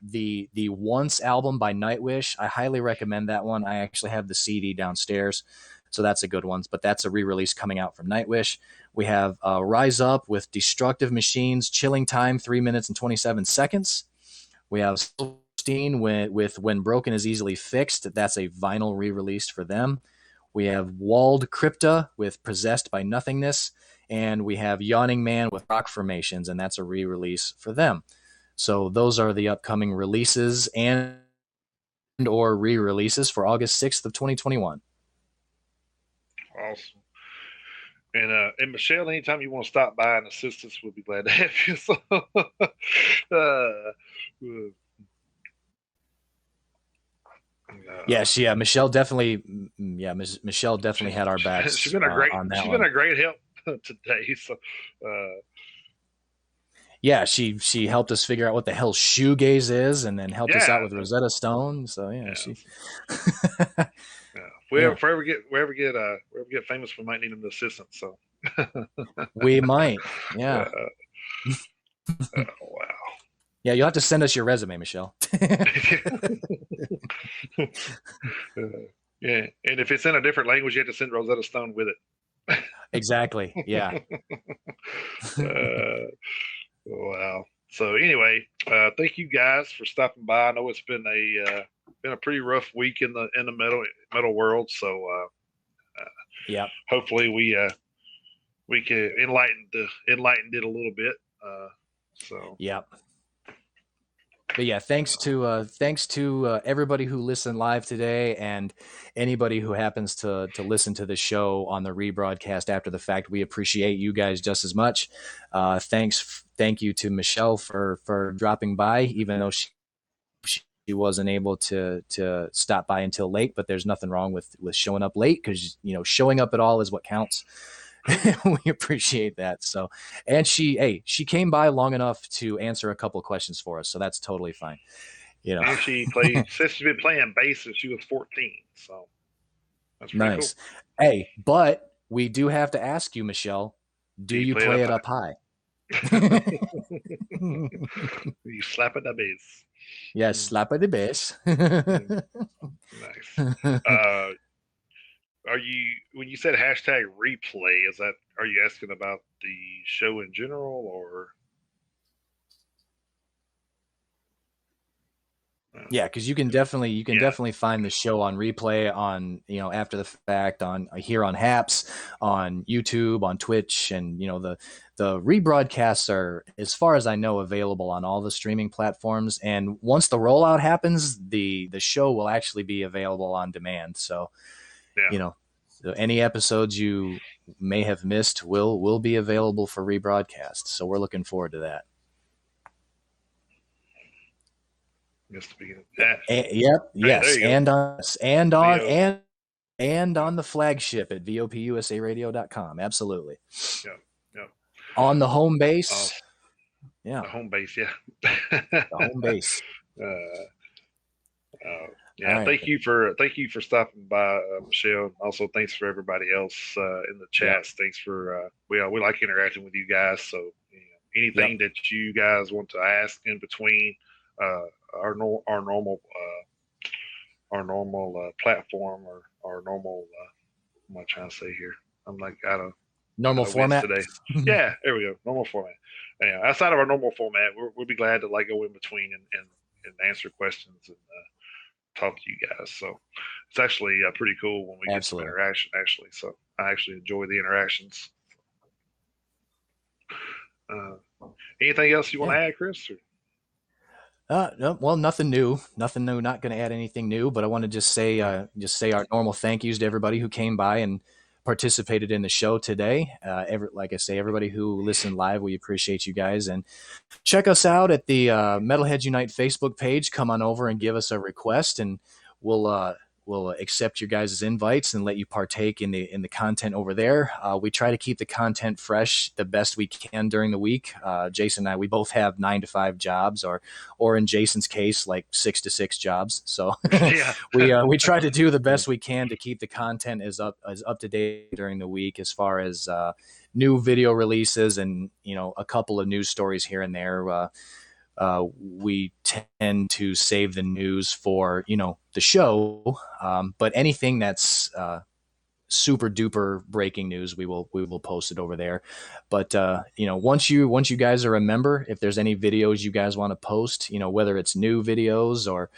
the Once album by Nightwish, I highly recommend that one. I actually have the CD downstairs, so that's a good one. But that's a re-release coming out from Nightwish. We have Rise Up with Destructive Machines, Chilling Time, 3 minutes and 27 seconds. We have Silverstein with When Broken is Easily Fixed. That's a vinyl re-release for them. We have Walled Crypta with Possessed by Nothingness. And we have Yawning Man with Rock Formations, and that's a re-release for them. So those are the upcoming releases and or re-releases for August 6th of 2021. Awesome. And Michelle, anytime you want to stop by and assist us, we'll be glad to have you. So, Michelle definitely. Yeah, Michelle definitely had our backs. She's been a great help today. So, yeah, she helped us figure out what the hell shoegaze is, and then helped us out with Rosetta Stone. So she. If we ever get famous, we might need an assistant. So we might. Yeah. Wow. Yeah, you'll have to send us your resume, Michelle. Yeah, and if it's in a different language, you have to send Rosetta Stone with it. Exactly. Yeah. Wow. So anyway, thank you guys for stopping by. I know it's been a pretty rough week in the metal world. So yeah, hopefully we can enlighten it a little bit. So yeah. But yeah, thanks to everybody who listened live today and anybody who happens to listen to the show on the rebroadcast after the fact. We appreciate you guys just as much. Thank you to Michelle for dropping by, even though she wasn't able to stop by until late. But there's nothing wrong with showing up late, because showing up at all is what counts. We appreciate that. So, and she came by long enough to answer a couple of questions for us, so that's totally fine. And she says she's been playing bass since she was 14. So that's nice. Cool. Hey, but we do have to ask you, Michelle, do you play it up high? You slap at the bass. Yes, slap at the bass. Nice. When you said hashtag replay, are you asking about the show in general, or? Yeah, because you can definitely find the show on replay on after the fact on here on Haps, on YouTube, on Twitch, and the rebroadcasts are, as far as I know, available on all the streaming platforms. And once the rollout happens, the show will actually be available on demand. So so any episodes you may have missed will be available for rebroadcast. So we're looking forward to that. Yes, and on the flagship at VOPUSARadio.com. Absolutely. Yeah. On the home base. The home base. Yeah. The home base. Right. Thank you for stopping by, Michelle. Also, thanks for everybody else in the chats. Thanks for we like interacting with you guys. So anything that you guys want to ask in between our normal platform or our normal what am I trying to say here? I'm like out of normal format today. Yeah, there we go. Normal format. Outside of our normal format, we'll be glad to go in between and answer questions and talk to you guys. So it's actually pretty cool when we get some interaction, actually. So I actually enjoy the interactions. Anything else you want to Yeah. add, Chris? Or? No, well, nothing new. Nothing new. Not going to add anything new, but I want to just say our normal thank yous to everybody who came by and participated in the show today. Like I say, everybody who listened live, we appreciate you guys. And check us out at the Metalheads Unite Facebook page. Come on over and give us a request, and we'll accept your guys' invites and let you partake in the content over there. We try to keep the content fresh the best we can during the week. Jason and I, we both have 9 to 5 jobs, or in Jason's case, like 6 to 6 jobs. So Yeah. we try to do the best we can to keep the content as up to date during the week, as far as new video releases and a couple of news stories here and there. We tend to save the news for the show, but anything that's super duper breaking news, we will post it over there. But once you guys are a member, if there's any videos you guys want to post, whether it's new videos or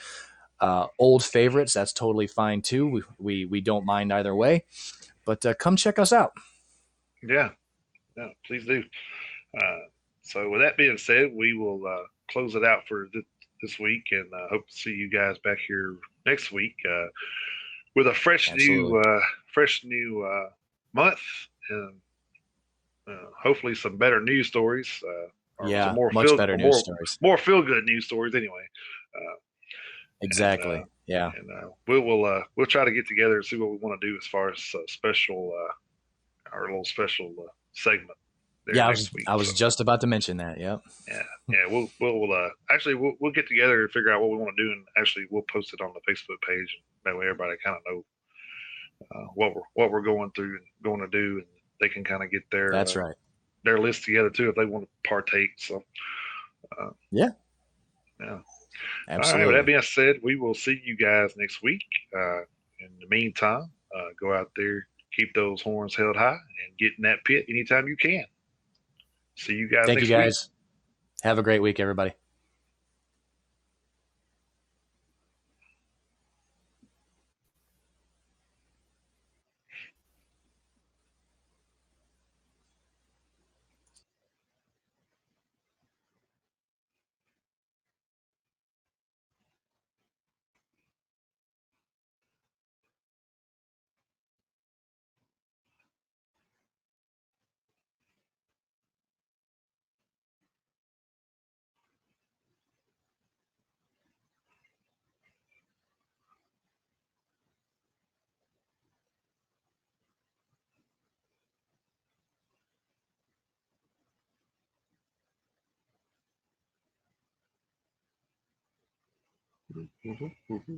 old favorites, that's totally fine too. We don't mind either way. But come check us out. Yeah. Yeah. Please do. Uh, so with that being said, we will close it out for this week, and hope to see you guys back here next week with a fresh new month, and hopefully some better news stories. Or Yeah, some more much better news stories. more feel good news stories anyway. Exactly. Yeah. And we'll try to get together and see what we want to do as far as special our little special segment. Yeah, I was just about to mention that. Yep. Yeah. We'll actually we'll get together and figure out what we want to do, and actually we'll post it on the Facebook page. That way, everybody kind of know what we're going through and going to do, and they can kind of get That's right. their list together too if they want to partake. So yeah. All Absolutely. right. With that being said, we will see you guys next week. In the meantime, go out there, keep those horns held high, and get in that pit anytime you can. See you guys Thank next you guys. week. Have a great week, everybody. Mm-hmm.